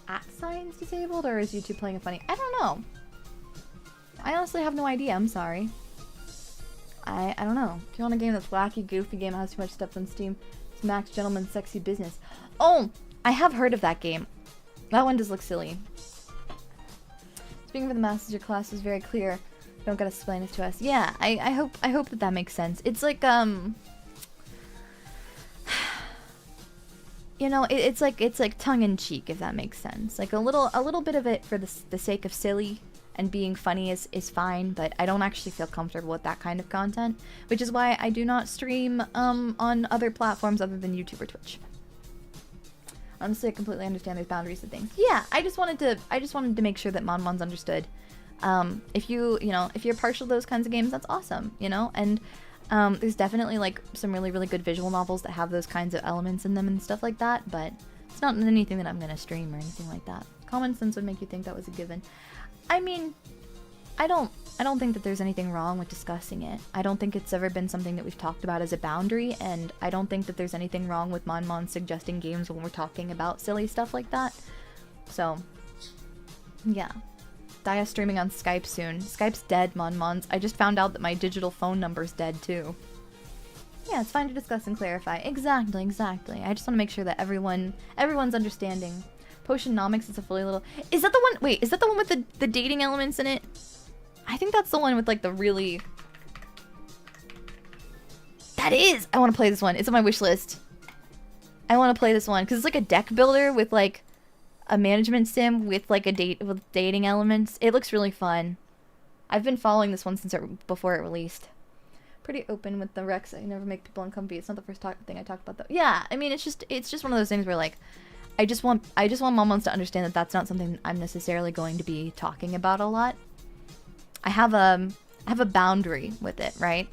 @ disabled, or is YouTube playing a funny? I don't know. I honestly have no idea. I'm sorry. I don't know. If you want a game that's wacky, goofy game that has too much stuff on Steam, it's Max Gentleman's Sexy Business. Oh, I have heard of that game. That one does look silly. Speaking for the masses, your class is very clear. You don't gotta explain it to us. Yeah, I hope that makes sense. It's like you know, it's like tongue in cheek, if that makes sense. Like a little bit of it for the sake of silly and being funny is fine, but I don't actually feel comfortable with that kind of content, which is why I do not stream on other platforms other than YouTube or Twitch. Honestly, I completely understand there's boundaries to things. Yeah, I just wanted to make sure that Monmons understood. If you're partial to those kinds of games, that's awesome, you know? And there's definitely like some really, really good visual novels that have those kinds of elements in them and stuff like that, but it's not anything that I'm gonna stream or anything like that. Common sense would make you think that was a given. I mean, I don't think that there's anything wrong with discussing it. I don't think it's ever been something that we've talked about as a boundary, and I don't think that there's anything wrong with Monmon suggesting games when we're talking about silly stuff like that. So, yeah. Daiya streaming on Skype soon. Skype's dead, Monmons. I just found out that my digital phone number's dead too. Yeah, it's fine to discuss and clarify. Exactly. I just want to make sure that everyone's understanding. Potionomics is a fully little... Is that the one... Wait, is that the one with the dating elements in it? I think that's the one with like the really... That is! I want to play this one. It's on my wish list. I want to play this one because it's like a deck builder with like a management sim with like with dating elements. It looks really fun. I've been following this one since before it released. Pretty open with the Rex. I never make people uncomfy. It's not the first thing I talked about though. Yeah, I mean it's just one of those things where like I just want Momons to understand that that's not something I'm necessarily going to be talking about a lot. I have a boundary with it, right?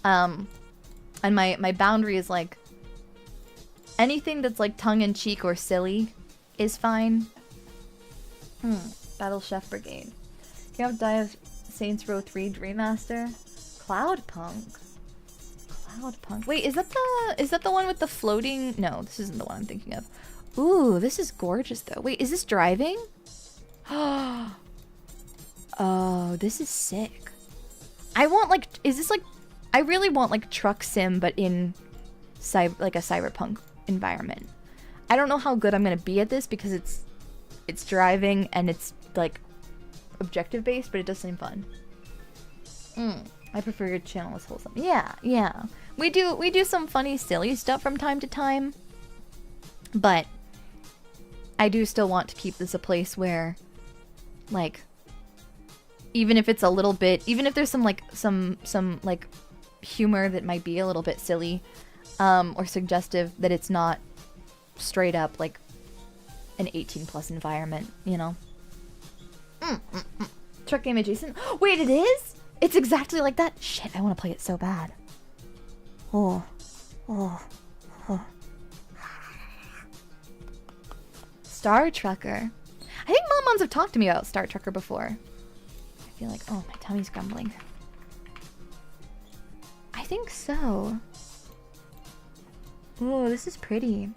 And my boundary is like anything that's like tongue in cheek or silly is fine. Battle Chef Brigade. You have Daiya Saints Row 3 Dreammaster. Cloudpunk. Wait, is that the one with the floating? No, this isn't the one I'm thinking of. Ooh, this is gorgeous though. Wait, is this driving? Oh, this is sick. I want like, I really want like truck sim, but in like a cyberpunk environment. I don't know how good I'm gonna be at this because it's driving and it's like objective based, but it does seem fun. I prefer your channel is wholesome. Yeah. We do some funny, silly stuff from time to time, but I do still want to keep this a place where, like, even if it's a little bit, even if there's some like humor that might be a little bit silly, or suggestive, that it's not straight up like an 18+ environment, you know? Truck game adjacent. Wait, it is? It's exactly like that? Shit, I want to play it so bad. Oh. Star Trucker. I think Momons have talked to me about Star Trucker before. I feel like, oh, my tummy's grumbling. I think so. Oh, this is pretty.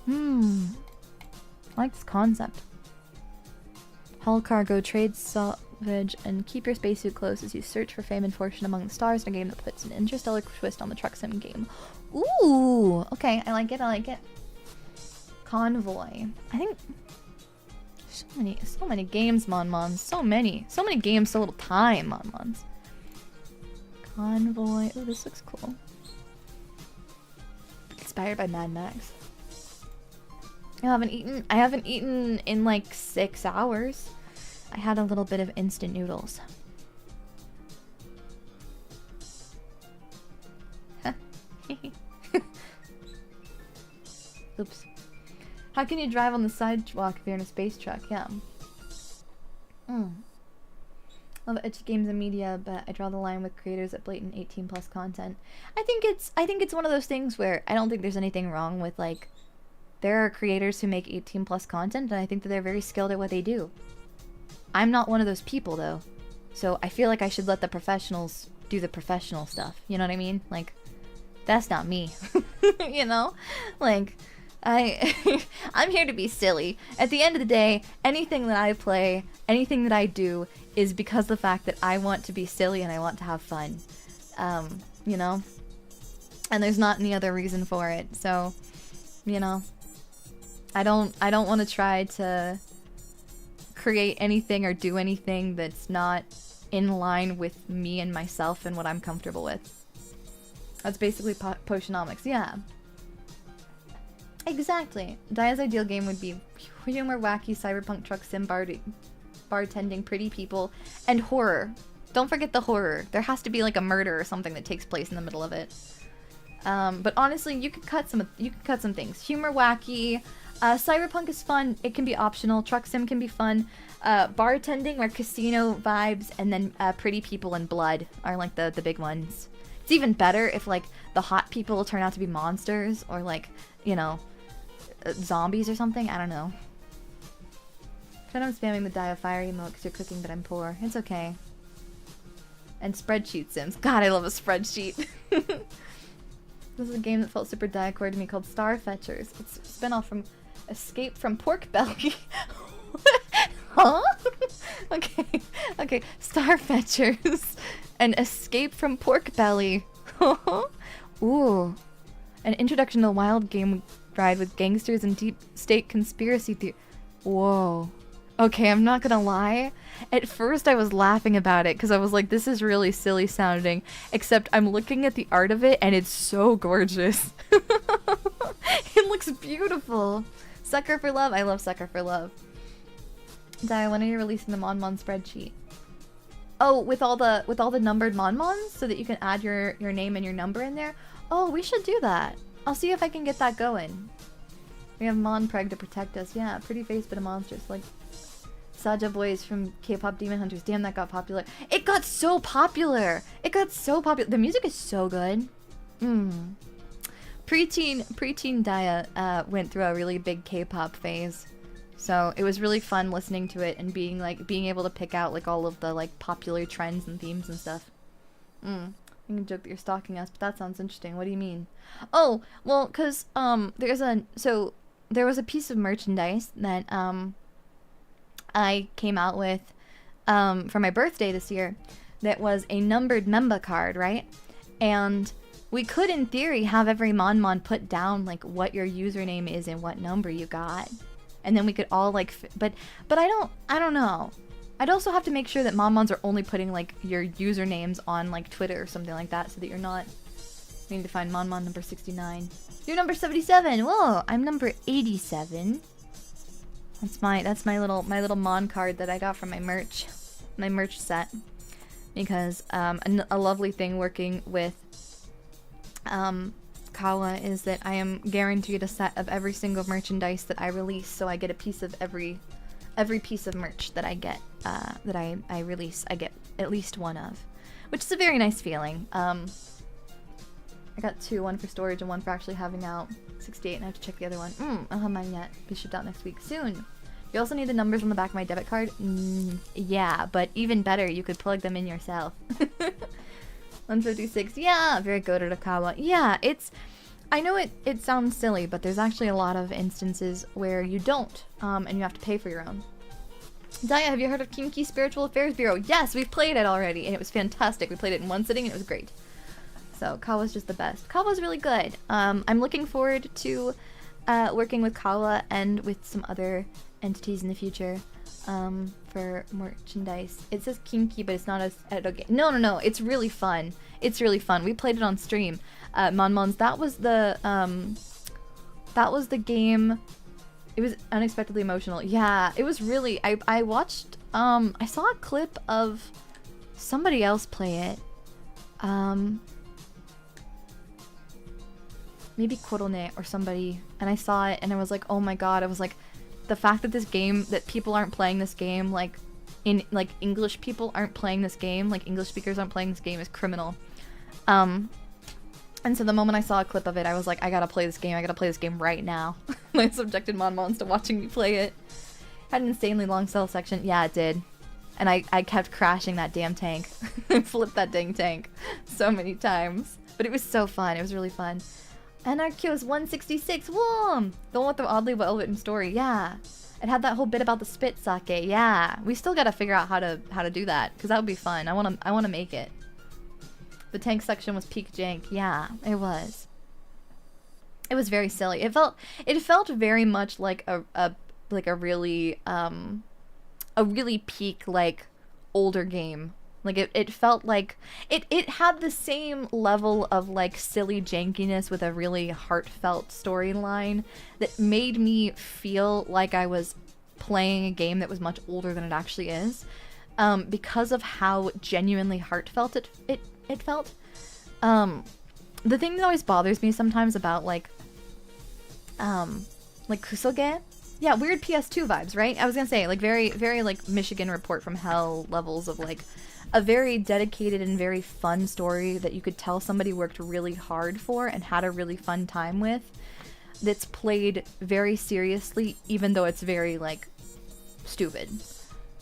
I like this concept. Hull cargo, trade salvage, and keep your spacesuit close as you search for fame and fortune among the stars in a game that puts an interstellar twist on the truck sim game. Ooh, okay, I like it. Convoy. I think so many games, Monmons. So many games, so little time, Monmons. Convoy. Oh, this looks cool. Inspired by Mad Max. I haven't eaten in like 6 hours. I had a little bit of instant noodles. Oops. How can you drive on the sidewalk if you're in a space truck? Yeah. Love edgy games and media, but I draw the line with creators at blatant 18+ content. I think it's one of those things where I don't think there's anything wrong with, like, there are creators who make 18+ content, and I think that they're very skilled at what they do. I'm not one of those people, though. So I feel like I should let the professionals do the professional stuff. You know what I mean? Like, that's not me. You know? Like, I'm here to be silly. At the end of the day, anything that I play, anything that I do is because of the fact that I want to be silly and I want to have fun. You know? And there's not any other reason for it. So, you know, I don't want to try to create anything or do anything that's not in line with me and myself and what I'm comfortable with. That's basically Potionomics, yeah. Exactly. Daiya's ideal game would be humor, wacky, cyberpunk, truck sim, bartending, pretty people, and horror. Don't forget the horror. There has to be like a murder or something that takes place in the middle of it. But honestly, you could cut some things. Humor, wacky. Cyberpunk is fun. It can be optional. Truck sim can be fun. Bartending or casino vibes, and then pretty people and blood are like the big ones. It's even better if like the hot people turn out to be monsters or like, you know, zombies or something. I don't know. I'm spamming the Daiya fire emote because you're cooking, but I'm poor. It's okay. And spreadsheet sims. God, I love a spreadsheet. This is a game that felt super Daiya core to me called Star Fetchers. It's a spin-off from Escape from Pork Belly. Huh? Okay. Okay. Star Fetchers. And Escape from Pork Belly. Ooh. An introduction to a wild game ride with gangsters and deep state conspiracy theory. Whoa. Okay, I'm not gonna lie. At first I was laughing about it because I was like, this is really silly sounding. Except I'm looking at the art of it and it's so gorgeous. It looks beautiful. Sucker for Love. I love Sucker for Love. Daiya, when are you releasing the Mon spreadsheet? Oh, with all the numbered Mon so that you can add your name and your number in there? Oh, we should do that. I'll see if I can get that going. We have Mon Preg to protect us. Yeah, pretty face but a monster. Like Saja Boys from K-pop Demon Hunters. Damn, that got popular. It got so popular. It got so popular. The music is so good. Preteen Daiya went through a really big K-pop phase. So it was really fun listening to it and being able to pick out like all of the like popular trends and themes and stuff. You can joke that you're stalking us, but that sounds interesting. What do you mean? Oh, well, cause there was a piece of merchandise that I came out with for my birthday this year that was a numbered member card, right? And we could, in theory, have every Mon put down like what your username is and what number you got, and then we could all like. But I don't know. I'd also have to make sure that Mon are only putting like your usernames on like Twitter or something like that, so that you're not. We need to find Mon number 69. You're number 77. Whoa, I'm number 87. That's my little Mon card that I got from my merch set, because a lovely thing working with Kawa is that I am guaranteed a set of every single merchandise that I release, so I get a piece of every piece of merch that I get that I release. I get at least one of, which is a very nice feeling. I got two, one for storage and one for actually having out. 68, and I have to check the other one. I don't have mine yet. Be shipped out next week. Soon. You also need the numbers on the back of my debit card? Yeah, but even better, you could plug them in yourself. 156. Yeah, very good at Akawa. Yeah, I know it sounds silly, but there's actually a lot of instances where you don't, and you have to pay for your own. Daiya, have you heard of Kinky Spiritual Affairs Bureau? Yes, we've played it already, and it was fantastic. We played it in one sitting, and it was great. So, Kawa's just the best. Kawa's really good. I'm looking forward to working with Kawa and with some other entities in the future for merchandise. It says kinky, but it's not as okay. No. It's really fun. It's really fun. We played it on stream. Monmons. That was the game. It was unexpectedly emotional. Yeah, it was really. I watched. I saw a clip of somebody else play it. Maybe Korone or somebody, and I saw it and I was like, oh my god. I was like, the fact that that people aren't playing this game, like English people aren't playing this game, like English speakers aren't playing this game, is criminal. And so the moment I saw a clip of it, I was like, I gotta play this game right now. I subjected Monmons to watching me play it. Had an insanely long stealth section. Yeah, it did. And I kept crashing that damn tank. I flipped that dang tank so many times. But it was so fun. It was really fun. NRK is 166. Whoa! The one with the oddly well-written story. Yeah. It had that whole bit about the spit sake. Yeah. We still gotta figure out how to do that, because that would be fun. I wanna make it. The tank section was peak jank. Yeah, it was. It was very silly. It felt very much like a really peak like older game Like it felt like it had the same level of like silly jankiness with a really heartfelt storyline that made me feel like I was playing a game that was much older than it actually is, because of how genuinely heartfelt it felt. The thing that always bothers me sometimes about like Kusoge, yeah, weird PS2 vibes, right? I was gonna say like very like Michigan Report from Hell levels of like a very dedicated and very fun story that you could tell somebody worked really hard for and had a really fun time with, that's played very seriously even though it's very like stupid.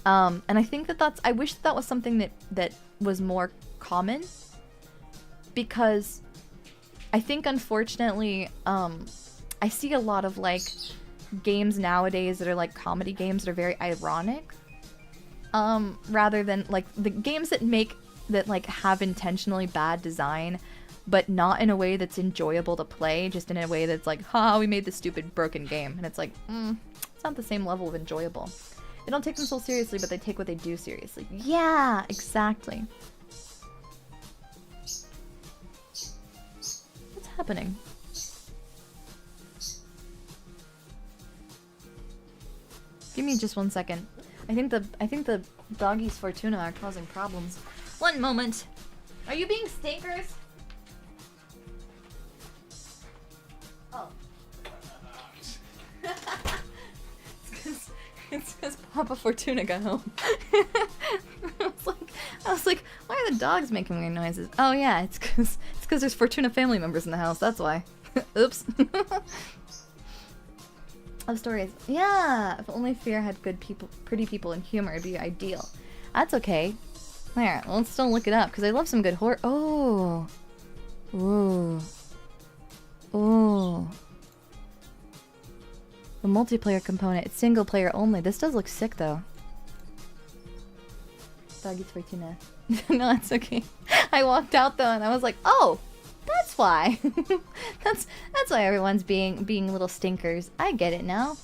And I think I wish that was something that was more common, because I think unfortunately I see a lot of like games nowadays that are like comedy games that are very ironic, rather than like the games that like have intentionally bad design, but not in a way that's enjoyable to play, just in a way that's like, ha, we made this stupid broken game, and it's like, it's not the same level of enjoyable. They don't take themselves seriously, but they take what they do seriously. Yeah, exactly. What's happening? Give me just 1 second. I think the doggies Fortuna are causing problems. 1 moment. Are you being stinkers? Oh. It's because Papa Fortuna got home. I was like, why are the dogs making weird noises? Oh yeah, it's because there's Fortuna family members in the house. That's why. Oops. Of stories. Yeah, if only Fear had good people, pretty people, and humor, it'd be ideal. That's okay. There, let's still look it up, because I love some good horror. Oh. Ooh. Ooh. The multiplayer component. It's single player only. This does look sick, though. Doggy's Fortuna. No, it's okay. I walked out, though, and I was like, oh! That's why. that's why everyone's being little stinkers. I get it now.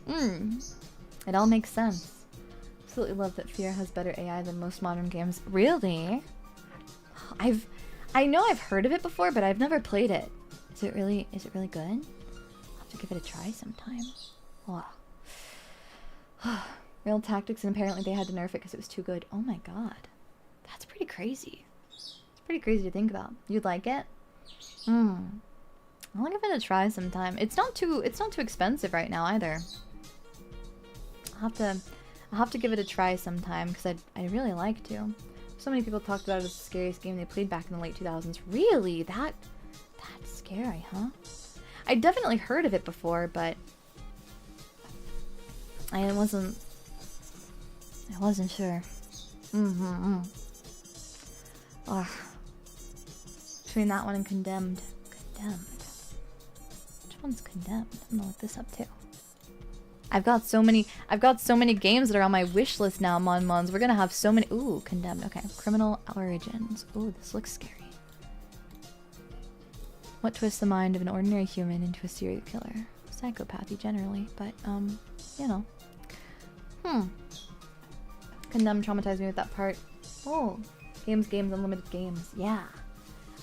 It all makes sense. Absolutely love that Fear has better AI than most modern games. Really? I know I've heard of it before, but I've never played it. Is it really good? I'll have to give it a try sometime. Wow. Real tactics, and apparently they had to nerf it because it was too good. Oh my god. That's pretty crazy. Pretty crazy to think about. You'd like it? I'll give it a try sometime. It's not too expensive right now either. I'll have to give it a try sometime because I'd really like to. So many people talked about it as the scariest game they played back in the late 2000s. Really? That's scary, huh? I definitely heard of it before, but I wasn't sure. Ugh. Between that one and Condemned. Which one's Condemned? I'm gonna look this up too. I've got so many games that are on my wish list now, Mons. We're gonna have so many. Ooh, Condemned. Okay. Criminal Origins. Ooh, this looks scary. What twists the mind of an ordinary human into a serial killer? Psychopathy generally, but you know. Condemned traumatized me with that part. Oh. Games, unlimited games. Yeah.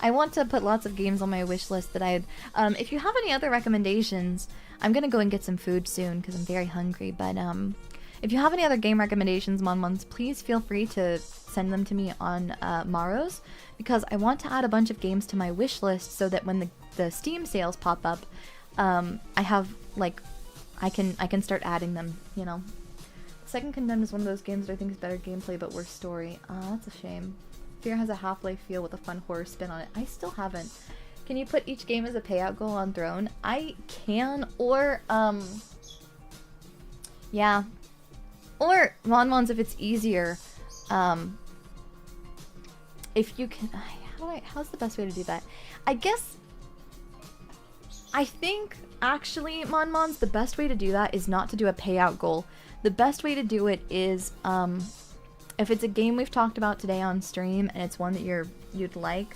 I want to put lots of games on my wish list that I'd... if you have any other recommendations, I'm gonna go and get some food soon because I'm very hungry, but if you have any other game recommendations, Mons, please feel free to send them to me on Maros, because I want to add a bunch of games to my wish list so that when the Steam sales pop up, I have, like, I can start adding them, you know. Second Condemned is one of those games that I think is better gameplay but worse story. That's a shame. Fear has a Half-Life feel with a fun horror spin on it. I still haven't. Can you put each game as a payout goal on Throne? I can, or, yeah. Or, Mons, if it's easier, if you can, how's the best way to do that? I think, actually, Mons, the best way to do that is not to do a payout goal. The best way to do it is, if it's a game we've talked about today on stream and it's one that you'd like,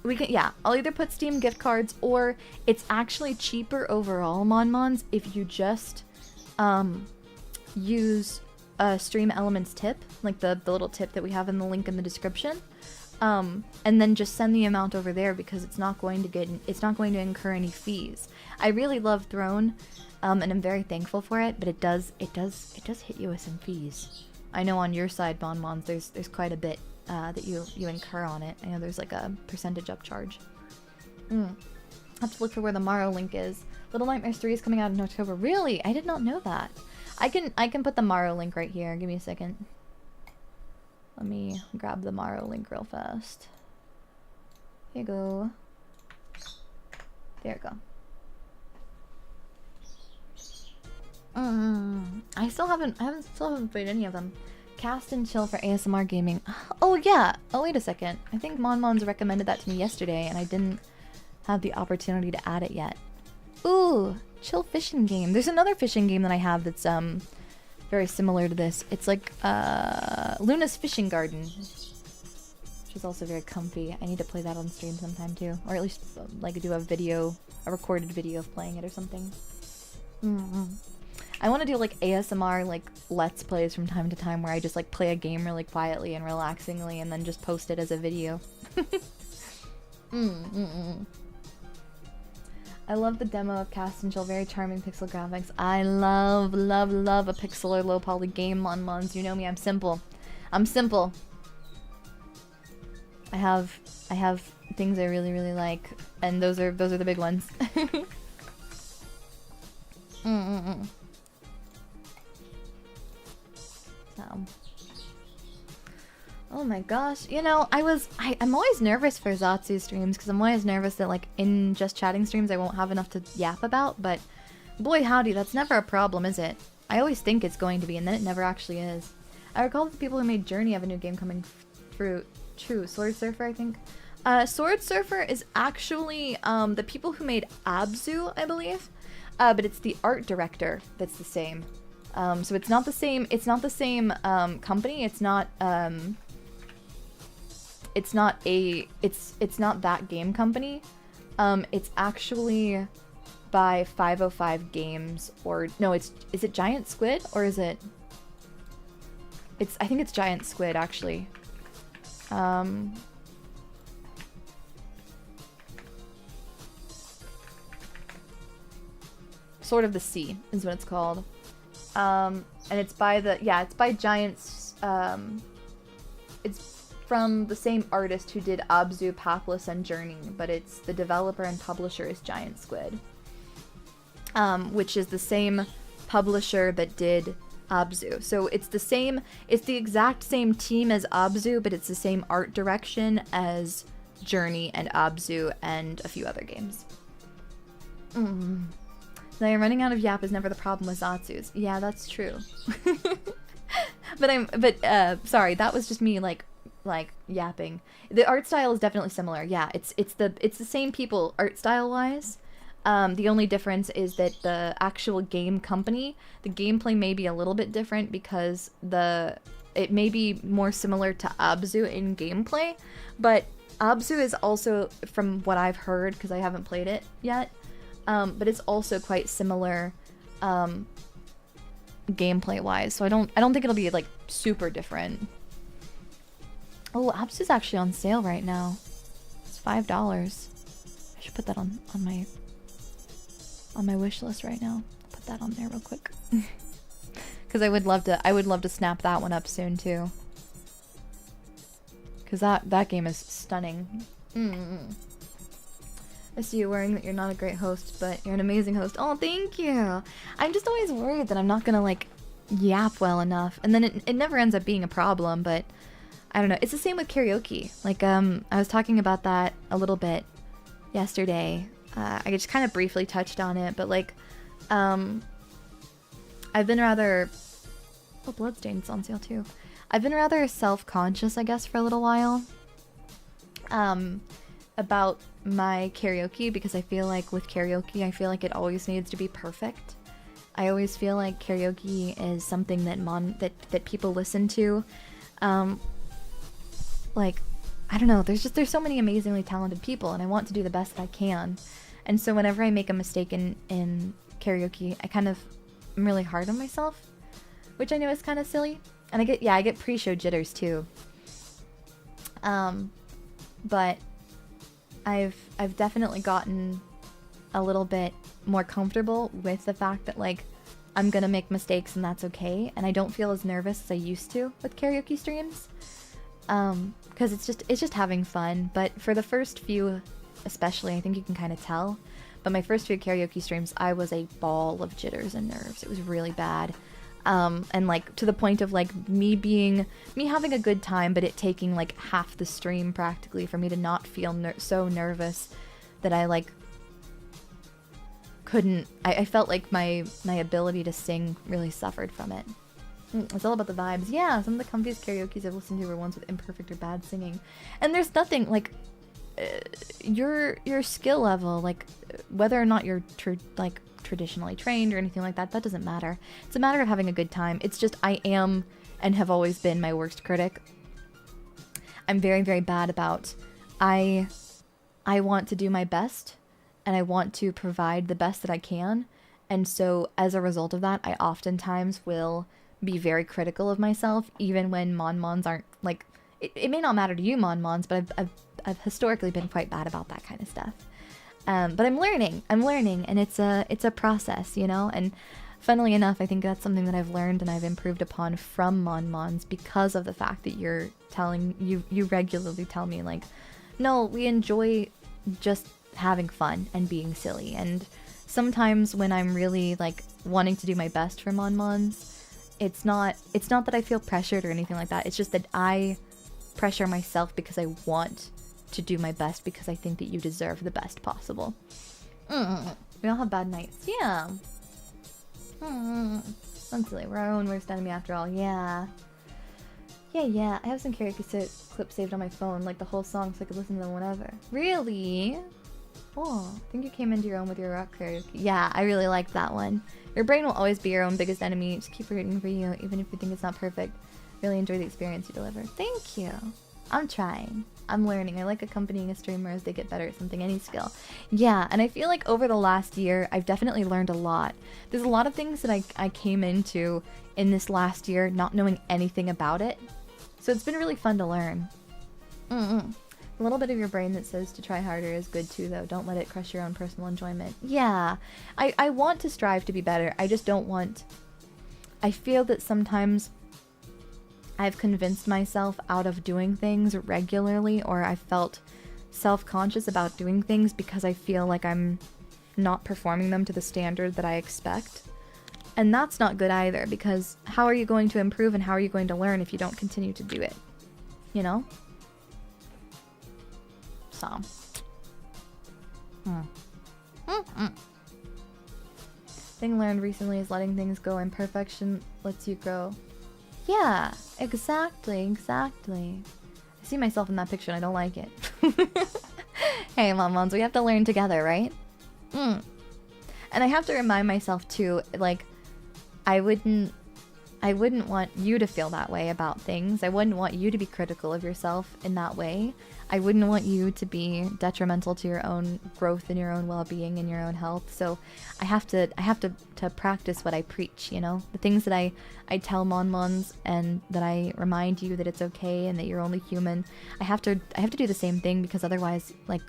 we can, yeah, I'll either put Steam gift cards, or it's actually cheaper overall, Mons, if you just use stream elements tip, like the little tip that we have in the link in the description, and then just send the amount over there because it's not going to incur any fees. I really love Throne, and I'm very thankful for it, but it does hit you with some fees. I know on your side, Bonbons, there's quite a bit that you incur on it. I know there's like a percentage upcharge. I have to look for where the Morrow link is. Little Nightmares 3 is coming out in October. Really? I did not know that. I can put the Morrow link right here. Give me a second. Let me grab the Morrow link real fast. Here you go. There you go. I still haven't played any of them. Cast and chill for ASMR gaming. Oh yeah. Oh wait a second. I think Monmons recommended that to me yesterday, and I didn't have the opportunity to add it yet. Ooh, chill fishing game. There's another fishing game that I have that's very similar to this. It's like Luna's Fishing Garden, which is also very comfy. I need to play that on stream sometime too, or at least like do a recorded video of playing it or something. I want to do like ASMR like let's plays from time to time where I just like play a game really quietly and relaxingly and then just post it as a video. I love the demo of Cast and Chill, very charming pixel graphics. I love a pixel or low poly game, Mons. You know me, I'm simple. I'm simple. I have things I really like, and those are the big ones. So. Oh my gosh, you know, I'm always nervous for Zatsu streams because I'm always nervous that like in just chatting streams I won't have enough to yap about, but boy howdy, that's never a problem, is it? I always think it's going to be, and then it never actually is. I recall the people who made Journey have a new game coming through. True, Sword Surfer, I think. Sword Surfer is actually the people who made Abzu, I believe, but it's the art director that's the same. So it's not the same. It's not the same company. It's not. It's not that game company. It's actually by 505 Games, or no, is it Giant Squid, or is it? I think it's Giant Squid actually. Sword of the Sea is what it's called. And it's by Giants. It's from the same artist who did Abzu, Pathless, and Journey, but it's the developer and publisher is Giant Squid, which is the same publisher that did Abzu. So it's the exact same team as Abzu, but it's the same art direction as Journey and Abzu and a few other games. Now you're running out of yap is never the problem with Zatsus. Yeah, that's true. But sorry, that was just me like yapping. The art style is definitely similar. Yeah, it's the same people art style wise. The only difference is that the actual game company, the gameplay may be a little bit different because it may be more similar to Abzu in gameplay, but Abzu is also, from what I've heard, because I haven't played it yet, but it's also quite similar gameplay wise. So I don't think it'll be like super different. Oh, Abzu's actually on sale right now. It's $5. I should put that on my wish list right now. Put that on there real quick. Because I would love to snap that one up soon too. Because that game is stunning. I see you worrying that you're not a great host, but you're an amazing host. Oh, thank you. I'm just always worried that I'm not gonna like yap well enough, and then it never ends up being a problem. But I don't know. It's the same with karaoke. Like I was talking about that a little bit yesterday. I just kind of briefly touched on it, but like I've been rather. Oh, Bloodstained's on sale too. I've been rather self-conscious, I guess, for a little while. About my karaoke, because I feel like with karaoke, I feel like it always needs to be perfect. I always feel like karaoke is something that people listen to. Like, I don't know, there's so many amazingly talented people, and I want to do the best that I can. And so whenever I make a mistake in karaoke, I'm really hard on myself. which I know is kind of silly. And I get pre-show jitters too. But I've definitely gotten a little bit more comfortable with the fact that like I'm gonna make mistakes and that's okay, and I don't feel as nervous as I used to with karaoke streams, because it's just having fun. But for the first few especially, I think you can kind of tell, but my first few karaoke streams I was a ball of jitters and nerves. It was really bad. And like to the point of like me having a good time, but it taking like half the stream practically for me to not feel so nervous that I like couldn't. I felt like my ability to sing really suffered from it. It's all about the vibes. Yeah, some of the comfiest karaoke's I've listened to were ones with imperfect or bad singing, and there's nothing like your skill level, like whether or not you're traditionally trained or anything like that, that doesn't matter. It's a matter of having a good time. It's just I am and have always been my worst critic. I'm very, very bad about I want to do my best and I want to provide the best that I can, and so as a result of that I oftentimes will be very critical of myself even when mon-mons aren't like it may not matter to you mon-mons, but I've historically been quite bad about that kind of stuff. But I'm learning, and it's a process, you know, and funnily enough, I think that's something that I've learned and I've improved upon from mon-mons because of the fact that you regularly tell me like, no, we enjoy just having fun and being silly. And sometimes when I'm really like wanting to do my best for mon-mons, it's not that I feel pressured or anything like that. It's just that I pressure myself because I want to do my best, because I think that you deserve the best possible. We all have bad nights. Yeah. That's silly. We're our own worst enemy after all. Yeah. Yeah. I have some karaoke clips saved on my phone, like the whole song, so I could listen to them whenever. Really? Oh, I think you came into your own with your rock karaoke. Yeah, I really like that one. Your brain will always be your own biggest enemy. Just keep rooting for you, even if you think it's not perfect. Really enjoy the experience you deliver. Thank you. I'm trying. I'm learning. I like accompanying a streamer as they get better at something, any skill. Yeah, and I feel like over the last year, I've definitely learned a lot. There's a lot of things that I came into in this last year not knowing anything about it. So it's been really fun to learn. A little bit of your brain that says to try harder is good too, though. Don't let it crush your own personal enjoyment. Yeah, I want to strive to be better. I just don't want... I feel that sometimes I've convinced myself out of doing things regularly, or I felt self-conscious about doing things because I feel like I'm not performing them to the standard that I expect. And that's not good either, because how are you going to improve and how are you going to learn if you don't continue to do it? You know? So. Thing learned recently is letting things go. Imperfection lets you grow. Yeah, exactly. I see myself in that picture and I don't like it. Hey, Mom-Mons, we have to learn together, right? And I have to remind myself too, like, I wouldn't want you to feel that way about things. I wouldn't want you to be critical of yourself in that way. I wouldn't want you to be detrimental to your own growth and your own well-being and your own health. So I have to practice what I preach, you know? The things that I tell Mon-Mons and that I remind you that it's okay and that you're only human. I have to do the same thing, because otherwise, like,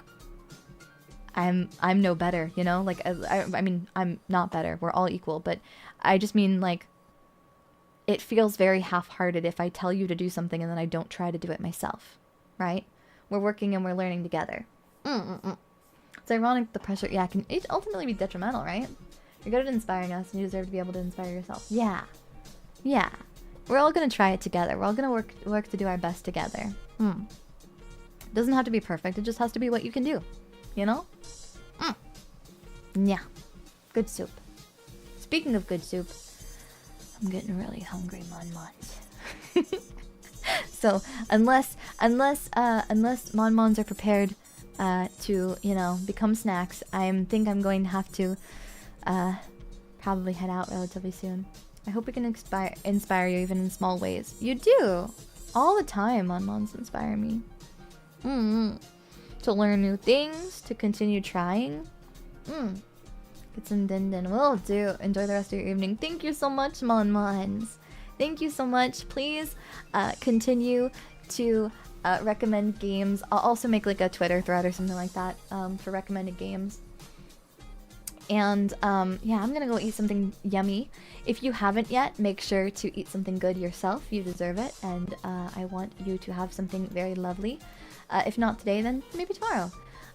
I'm no better, you know? Like, I mean, I'm not better. We're all equal, but I just mean, like, it feels very half-hearted if I tell you to do something and then I don't try to do it myself, right? We're working and we're learning together. It's ironic, the pressure, yeah, can it ultimately be detrimental, right? You're good at inspiring us and you deserve to be able to inspire yourself. Yeah. We're all gonna try it together. We're all gonna work to do our best together. It doesn't have to be perfect, it just has to be what you can do, you know? Yeah. Good soup. Speaking of good soup, I'm getting really hungry, Mon-Mons. So unless Mon-Mons are prepared to, you know, become snacks, I think I'm going to have to probably head out relatively soon. I hope we can inspire you even in small ways. You do! All the time, Mon-Mons inspire me. To learn new things, to continue trying. Get some din-din. Will do. Enjoy the rest of your evening. Thank you so much, Mon-Mons. Thank you so much. Please continue to recommend games. I'll also make like a Twitter thread or something like that for recommended games. And yeah, I'm gonna go eat something yummy. If you haven't yet, make sure to eat something good yourself. You deserve it, and I want you to have something very lovely. If not today, then maybe tomorrow.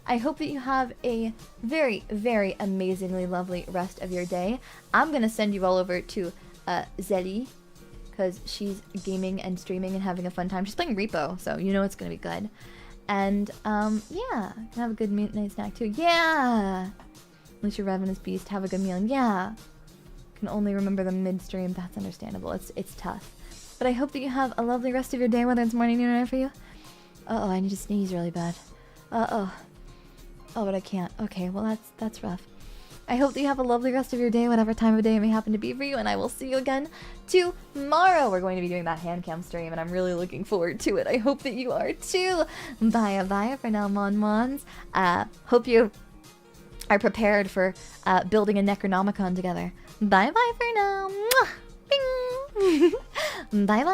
I hope that you have a very, very amazingly lovely rest of your day. I'm gonna send you all over to Zeddy, because she's gaming and streaming and having a fun time. She's playing Repo, so you know it's gonna be good. And yeah, have a good night snack too. Yeah! At least you're ravenous beast. Have a good meal. And yeah, can only remember them midstream. That's understandable. It's tough. But I hope that you have a lovely rest of your day, whether it's morning, noon, or night for you. Uh-oh, I need to sneeze really bad. Uh-oh. Oh, but I can't. Okay, well that's rough. I hope that you have a lovely rest of your day, whatever time of day it may happen to be for you, and I will see you again tomorrow. We're going to be doing that hand cam stream, and I'm really looking forward to it. I hope that you are too. Bye for now, Mon. Hope you are prepared for building a Necronomicon together. Bye for now. Mwah! Bing! Bye.